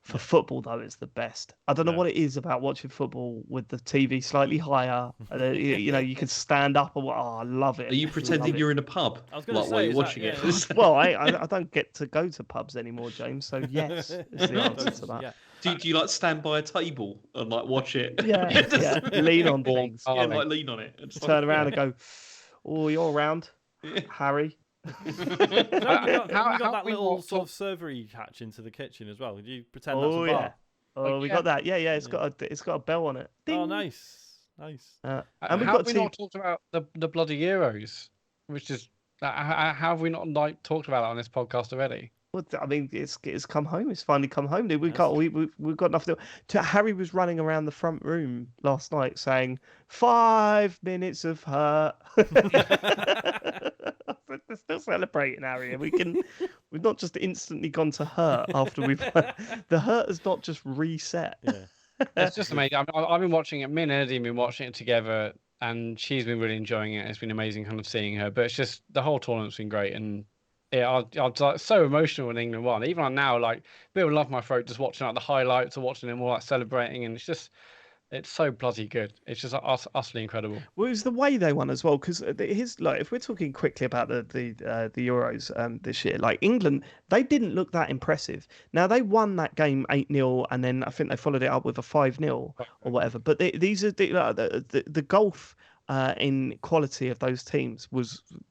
For football, though, it's the best. I don't know what it is about watching football with the TV slightly higher. You can stand up and I love it. Are you pretending you're in a pub? I was gonna Like say, while you're is that- watching yeah. it? Well, I don't get to go to pubs anymore, James. So yes, is the answer to that. Yeah. Do you like stand by a table and like watch it? Yeah, yeah. Lean on things. Yeah, like lean on it. And just Turn around and go, "Oh, you're around, Harry." Have you got How that we little walked sort up- of servery hatch into the kitchen as well? Did you pretend that's Oh a yeah. bar? Oh, we got that. Yeah. It's got a bell on it. Oh, Ding. nice. And And we've how got have we two. not talked about the bloody Euros, which is How have we not like talked about it on this podcast already? Well, I mean, it's come home. It's finally come home. Dude. We've got enough to. Harry was running around the front room last night saying 5 minutes of hurt. They're still celebrating, Harry. We've not just instantly gone to hurt after we've. The hurt has not just reset. Yeah. It's just amazing. I've been watching it. Me and Eddie have been watching it together, and she's been really enjoying it. It's been amazing kind of seeing her. But it's just the whole tournament's been great, and yeah, I was like, so emotional when England won. Even on now, like a bit of love in my throat just watching like the highlights or watching them all like celebrating, and it's so bloody good. It's just utterly incredible. Well, it was the way they won as well, because if we're talking quickly about the Euros this year, like England, they didn't look that impressive. Now they won that game 8-0, and then I think they followed it up with a 5-0 or whatever. But these are the golf in quality of those teams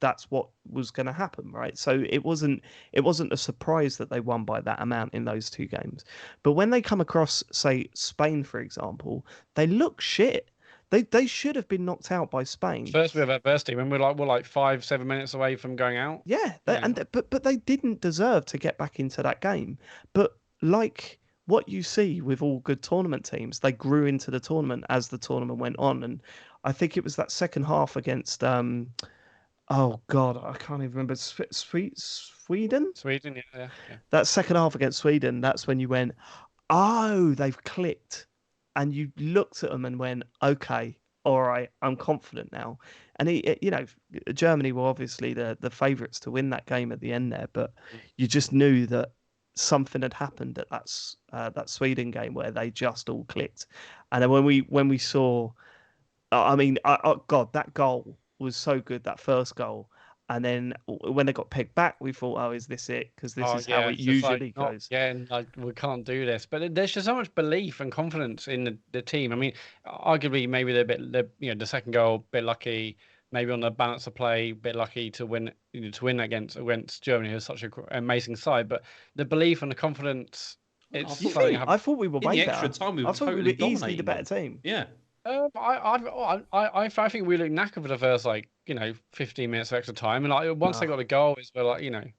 that's what was going to happen, right? So it wasn't a surprise that they won by that amount in those two games. But when they come across, say, Spain, for example, they look shit. They should have been knocked out by Spain. First bit of adversity when we're like 5-7 minutes away from going out. Yeah, but they didn't deserve to get back into that game. But like what you see with all good tournament teams, they grew into the tournament as the tournament went on, and I think it was that second half against oh God, I can't even remember. Sweden. Sweden, yeah. That second half against Sweden, that's when you went, oh, they've clicked, and you looked at them and went, okay, all right, I'm confident now. And Germany were obviously the favourites to win that game at the end there, but you just knew that something had happened at that Sweden game where they just all clicked. And then when we saw. I mean, God, that goal was so good, that first goal. And then when they got pegged back, we thought, oh, is this it? Because this is how it usually goes. We can't do this. But there's just so much belief and confidence in the team. I mean, arguably, maybe the second goal, a bit lucky. Maybe on the balance of play, a bit lucky to win against Germany, who's such an amazing side. But the belief and the confidence, it's something. I thought we were way in the better. extra time, we were I thought totally we were easily the better team. Yeah. I think we looked knackered for the first 15 minutes of extra time, and once they got a goal,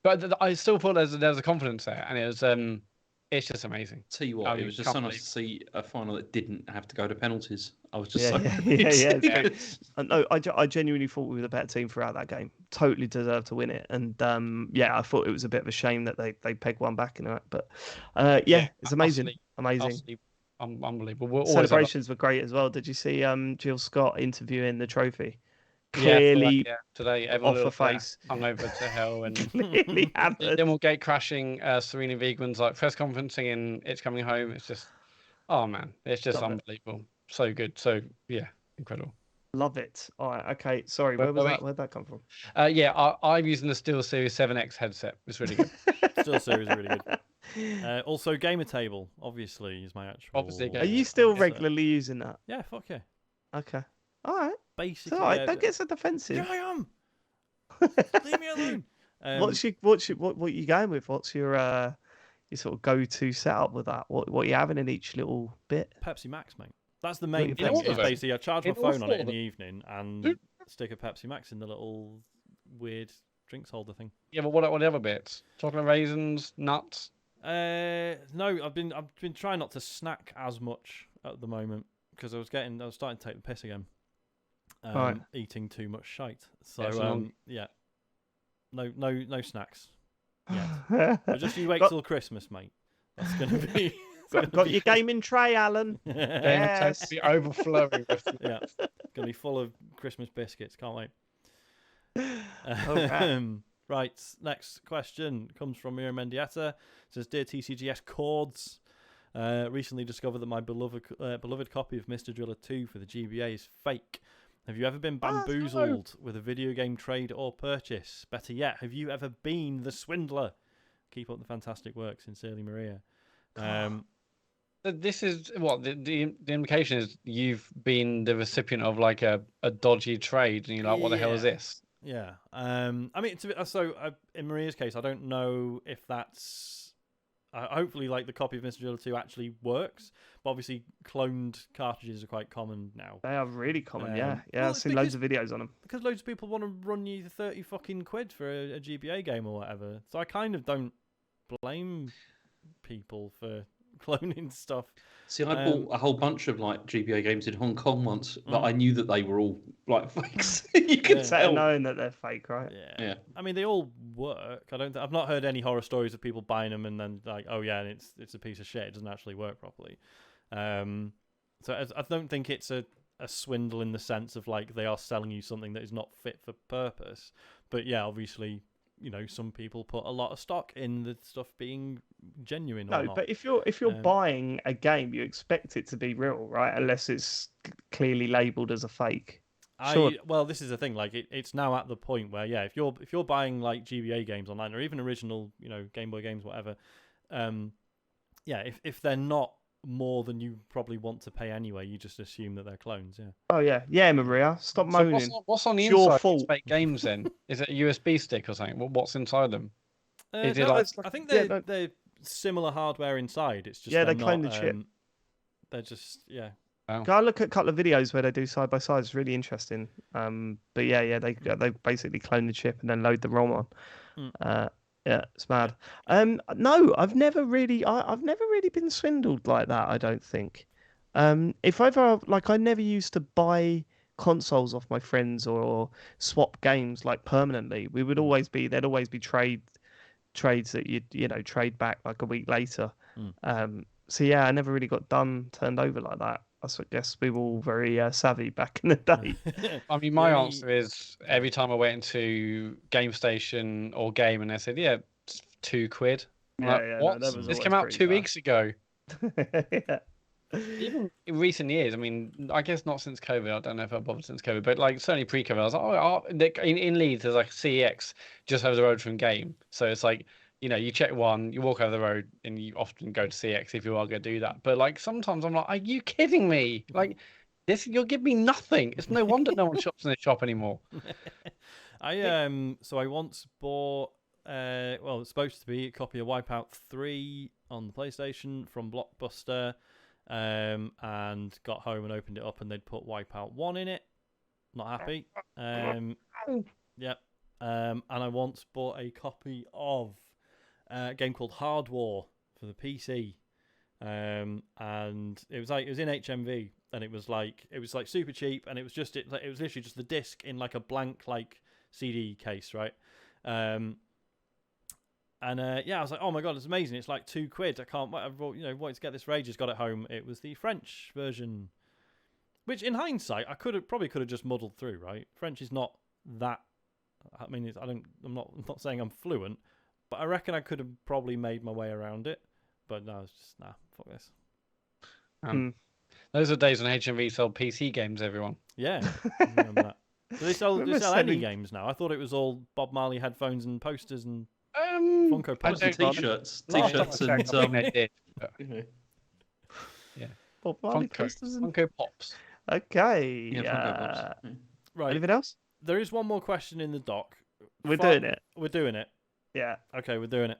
But I still thought there's a confidence there, and it was it's just amazing. Tell you what, it was just so nice to see a final that didn't have to go to penalties. I was just No, I genuinely thought we were the better team throughout that game. Totally deserved to win it, and I thought it was a bit of a shame that they pegged one back in it, but it's amazing, amazing. Unbelievable. Celebrations were great as well. Did you see Jill Scott interviewing the trophy? Clearly, today off her face, hung over to hell, and clearly then we'll gate crashing. Serena Wiegmann's press conference singing "It's Coming Home." It's just, oh man, it's just unbelievable. So good, so incredible. Love it. All right, okay. Sorry, where'd that come from? I'm using the SteelSeries 7X headset. It's really good. SteelSeries is really good. Also, Gamer Table, obviously, is my actual. Obviously, are you still regularly using that? Yeah, fuck yeah. Okay. All right. Basically, all right. Don't get so defensive. Here I am. Leave me alone. What are you going with? What's your sort of go-to setup with that? What are you having in each little bit? Pepsi Max, mate. That's the main thing. It's basically, I charge my phone on it in the evening and stick a Pepsi Max in the little weird drinks holder thing. Yeah, but what are the other bits? Chocolate raisins, nuts. No, I've been trying not to snack as much at the moment because I was starting to take the piss again. Eating too much shite. So no snacks. Yeah. Just you wait till Christmas, mate. That's gonna be. Got your gaming tray, Alan. Yes. Be overflowing. It's gonna be full of Christmas biscuits. Can't wait. Right, next question comes from Mira Mendieta. It says, "Dear TCGS Chords, recently discovered that my beloved copy of Mr. Driller 2 for the GBA is fake. Have you ever been bamboozled with a video game trade or purchase? Better yet, have you ever been the swindler? Keep up the fantastic work. Sincerely, Maria." This is what the implication is. You've been the recipient of a dodgy trade, and you're like, "What the hell is this?" Yeah. I mean, in Maria's case, I don't know if that's hopefully, like the copy of Mr. Driller 2 actually works. But obviously, cloned cartridges are quite common now. They are really common. Yeah. Well, I've seen loads of videos on them. Because loads of people want to run you £30 fucking quid for a GBA game or whatever. So I kind of don't blame people for cloning stuff. See, I bought a whole bunch of like GBA games in Hong Kong once, but I knew that they were all like fakes. You could tell, knowing that they're fake, right? Yeah. I mean, they all work. I've not heard any horror stories of people buying them and then like, oh yeah, and it's a piece of shit. It doesn't actually work properly. So I don't think it's a swindle in the sense of like they are selling you something that is not fit for purpose. But yeah, obviously, some people put a lot of stock in the stuff being genuine or not. No, but if you're buying a game, you expect it to be real, right? Unless it's clearly labelled as a fake. Sure. Well, this is the thing. Like, it's now at the point where, if you're buying like GBA games online or even original, Game Boy games, whatever, if they're not more than you probably want to pay anyway, you just assume that they're clones. Yeah. Oh yeah, Maria, stop moaning. So what's on the It's your inside of fault. these fake games then? Is it a USB stick or something? What's inside them? Is it No, like? I think they're similar hardware inside. It's just they clone the chip. They're just Go look at a couple of videos where they do side by side. It's really interesting. But they basically clone the chip and then load the ROM on. Yeah, it's mad. No, I've never really been swindled like that. I don't think. If ever, like, I never used to buy consoles off my friends or swap games like permanently. There'd always be trades that you'd trade back like a week later. So yeah, I never really got turned over like that. I guess we were all very savvy back in the day. I mean, my answer is every time I went into Game Station or Game and they said, yeah, it's £2. I'm like, what? No, this came out 2 weeks ago. Yeah. Even in recent years, I mean, I guess not since COVID. I don't know if I've bothered since COVID, but like certainly pre-COVID, I was like, in Leeds, there's like a CEX just over the road from Game. So it's like, you check one, you walk over the road, and you often go to CX if you are going to do that. But like sometimes I'm like, are you kidding me? Like this, you'll give me nothing. It's no wonder no one shops in the shop anymore. So I once bought it's supposed to be a copy of Wipeout 3 on the PlayStation from Blockbuster, and got home and opened it up and they'd put Wipeout 1 in it. Not happy. Yep. And I once bought a copy of a game called Hard War for the PC, and it was in HMV, and it was like super cheap, and it was literally just the disc in like a blank like CD case, right? I was like, oh my god, it's amazing! It's like £2. I can't wait. I've wanted to get this for ages. Got it home. It was the French version, which in hindsight I could have just muddled through. Right, French is not that. I mean, I'm not saying I'm fluent, but I reckon I could have probably made my way around it. But no, it's just fuck this. Those are days when HMV sold PC games, everyone. Yeah, I remember that. Do they sell any games now? I thought it was all Bob Marley headphones and posters and Funko Pops. And t-shirts and they did. Yeah. Bob Marley posters and Funko Pops. Okay. Funko Pops. Right. Anything else? There is one more question in the doc. We're doing it. We're doing it. Yeah. Okay, we're doing it.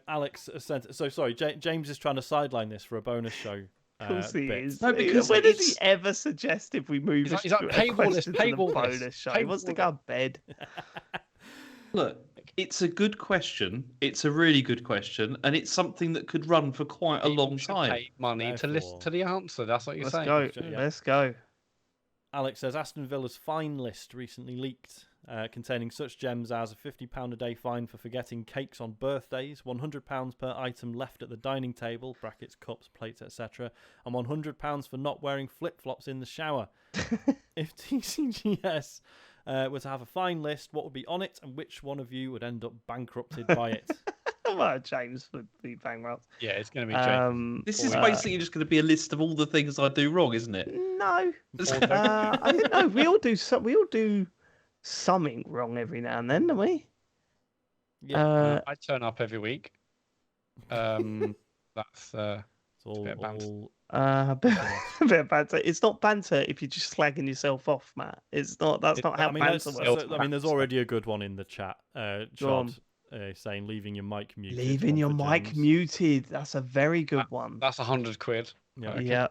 Alex sent. So sorry, James is trying to sideline this for a bonus show. Of course he is. No, because when does he ever suggest if we move he's like paywall bonus show? He wants to go to bed. Look, it's a good question. It's a really good question, and it's something that could run for quite a long time. Pay money to listen to the answer. That's what you're saying. Let's go. Alex says Aston Villa's fine list recently leaked, containing such gems as a £50 a day fine for forgetting cakes on birthdays, £100 per item left at the dining table (brackets, cups, plates, etc.), and £100 for not wearing flip-flops in the shower. If TCGS were to have a fine list, what would be on it, and which one of you would end up bankrupted by it? Well, James would be bankrupt. Yeah, it's going to be James. This is basically just going to be a list of all the things I do wrong, isn't it? No, I don't know. We all do something wrong every now and then, don't we? Yeah, I turn up every week. That's it's all, a bit of banter. A bit of banter. It's not banter if you're just slagging yourself off, Matt. It's not. That's not how banter works. I mean, there's already a good one in the chat. Chod saying leaving your mic muted. Leaving one your for mic James. muted. That's a very good one. That's 100 quid. Yeah. Okay. Yeah.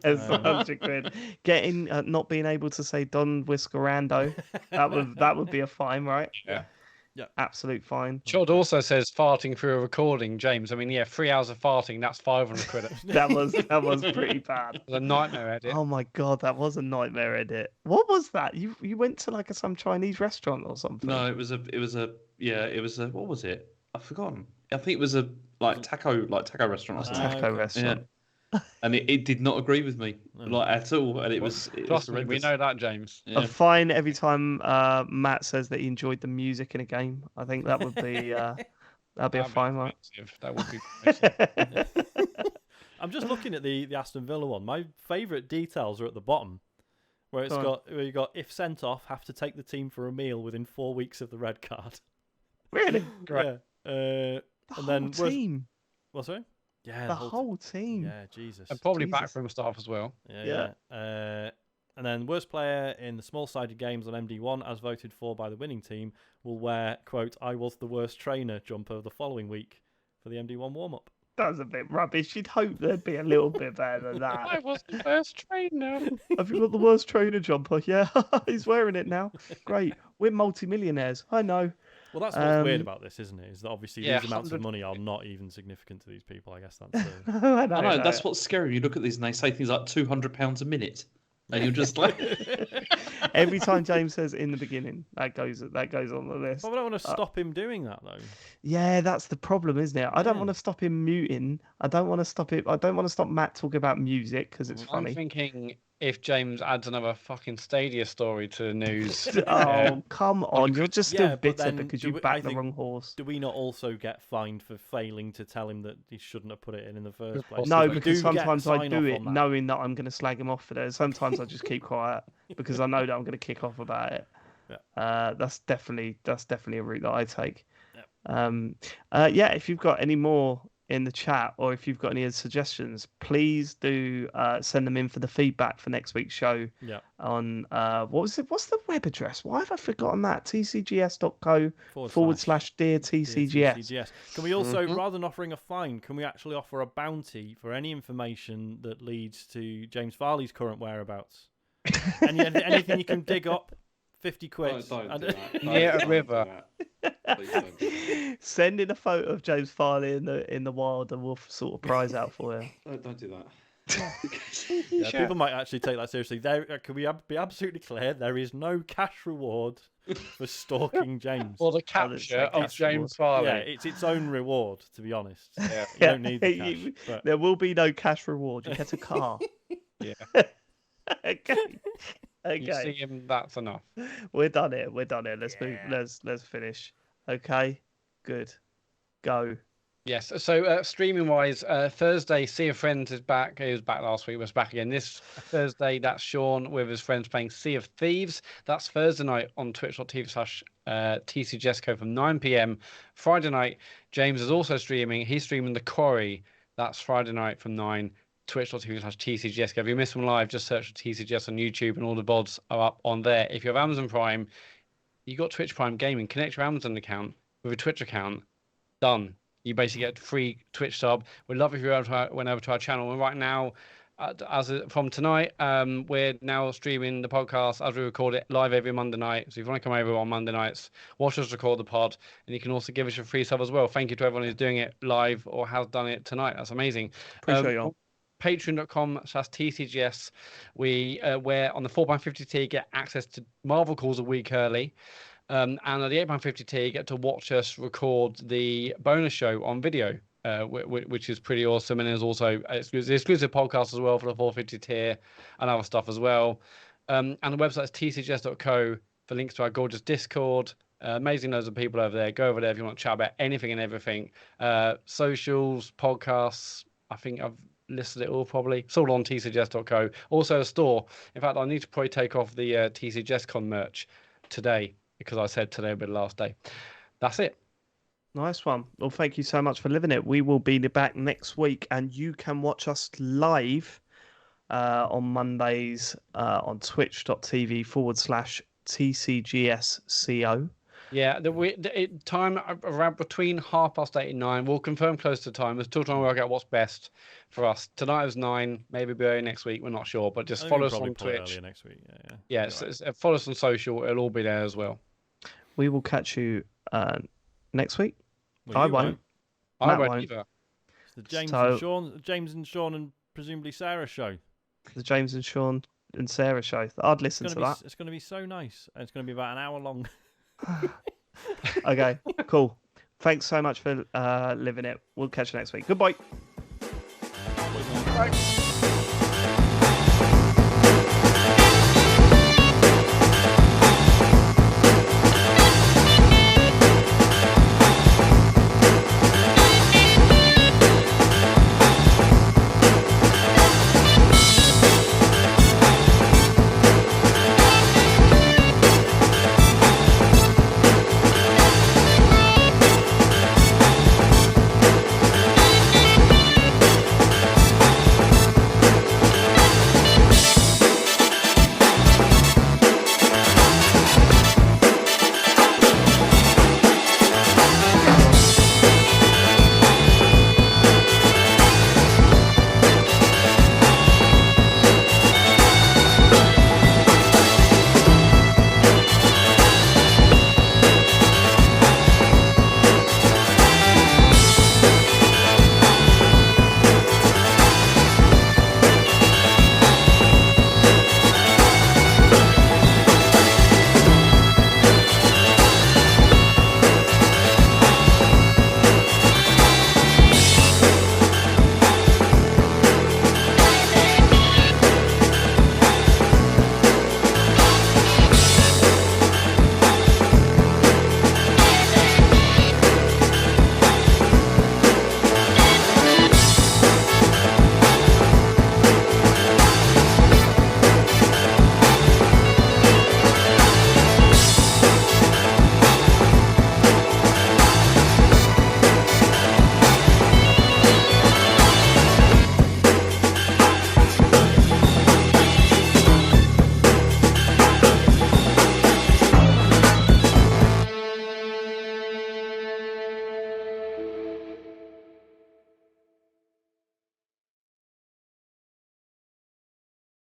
It's 100 quid. Getting not being able to say Don Whiskerando. That would be a fine, right? Yeah. Absolute fine. Chod also says farting through a recording, James. I mean, yeah, 3 hours of farting, that's 500 quid. That was pretty bad. It was a nightmare edit. Oh my god, that was a nightmare edit. What was that? You went to like some Chinese restaurant or something? No, it was a what was it? I've forgotten. I think it was a taco restaurant or something. Taco okay. restaurant. And it did not agree with me at all. And it was Trust me, we horrendous. know that, James. Yeah. A fine every time Matt says that he enjoyed the music in a game. I think that would be that'd be a fine one. That would be expensive. I'm just looking at the Aston Villa one. My favourite details are at the bottom, where you got if sent off, have to take the team for a meal within 4 weeks of the red card. Really? Great. Yeah. The And then whole team. What's sorry? Yeah, The whole team. Yeah, Jesus. And probably Jesus. backroom staff as well. Yeah. And then worst player in the small-sided games on MD1, as voted for by the winning team, will wear, quote, I was the worst trainer jumper the following week for the MD1 warm-up. That was a bit rubbish. You'd hope there'd be a little bit better than I that. was the first trainer. Have you got the worst trainer jumper? Yeah, he's wearing it now. Great. We're multimillionaires. I know. Well, that's what's weird about this, isn't it? Is that obviously Yeah, these amounts of 100 money are not even significant to these people. I guess that's the... I I know, know. that's what's scary. You look at these and they say things like £200 a minute, and you're just like, Every time James says in the beginning, that goes on the list. But I don't want to stop him doing that, though. Yeah, that's the problem, isn't it? I don't Yeah. want to stop him muting. I don't want to stop it. I don't want to stop Matt talking about music because it's I'm funny. thinking if James adds another fucking Stadia story to the news. Oh, come on. You're just still Yeah, but bitter then because do you we- backed I the think- wrong horse. Do we not also get fined for failing to tell him that he shouldn't have put it in the first place? No, We We because do get sometimes I sign do off it on that. knowing that I'm going to slag him off for that. Sometimes I just keep quiet because I know that I'm going to kick off about it. Yeah. That's definitely a route that I take. Yep. Yeah, if you've got any more in the chat or if you've got any suggestions, please do send them in for the feedback for next week's show. Yeah. On what's the web address? Why have I forgotten that? tcgs.co/dear TCGS. Can we also, rather than offering a fine, can we actually offer a bounty for any information that leads to James Farley's current whereabouts? Anything you can dig up, 50 quid. don't do that. Near a Don't do river. that. Please don't do that. Send in a photo of James Farley in the wild, and we'll sort a prize out for you. Don't do that. Yeah, people might actually take that seriously. Can we be absolutely clear? There is no cash reward for stalking James. Or the it's capture like of cash James Farley. Yeah, it's its own reward, to be honest. Yeah. You don't need the cash. But There will be no cash reward. You get a car. Yeah. Okay. You see him, that's enough. We're done here. Let's move. Let's finish. Okay. Good. Go. Yes. So streaming wise, Thursday, Sea of Friends is back. He was back last week. Was back again this Thursday. That's Sean with his friends playing Sea of Thieves. That's Thursday night on twitch.tv/TCGS from 9 p.m. Friday night, James is also streaming. He's streaming The Quarry. That's Friday night from 9. Twitch.tv/TCGS. If you miss them live, just search for TCGS on YouTube and all the VODs are up on there. If you have Amazon Prime, you got Twitch Prime Gaming. Connect your Amazon account with a Twitch account. Done. You basically get free Twitch sub. We'd love if you went over to our channel. And right now, from tonight, we're now streaming the podcast as we record it live every Monday night. So if you want to come over on Monday nights, watch us record the pod, and you can also give us a free sub as well. Thank you to everyone who's doing it live or has done it tonight. That's amazing. Appreciate you all. Patreon.com/TCGS. Where on the £4.50 tier you get access to Marvel calls a week early. And at the £8.50 tier you get to watch us record the bonus show on video, which is pretty awesome. And there's also exclusive podcasts as well for the £4.50 tier and other stuff as well. And the website is tcgs.co for links to our gorgeous Discord. Amazing loads of people over there. Go over there if you want to chat about anything and everything. Socials, podcasts. I think I've listed it all probably. It's all on tcgs.co. Also a store. In fact, I need to probably take off the TCGS Con merch today because I said today would be the last day. That's it. Nice one. Well, thank you so much for living it. We will be back next week, and you can watch us live on Mondays on twitch.tv/TCGSCO. Yeah, time around between 8:30 and 9. We'll confirm close to time. We're still trying to work out what's best for us. Tonight was 9, maybe be early next week. We're not sure, but just follow us on Twitch. Earlier next week. Yeah, follow us on social. It'll all be there as well. We will catch you next week. Well, I you won't. I Matt won't won't. either. It's the James and Sean, and presumably Sarah show. The James and Sean and Sarah show. I'd listen to that. It's going to be so nice. And it's going to be about an hour long. Okay, cool. Thanks so much for living it. We'll catch you next week. Goodbye. Bye.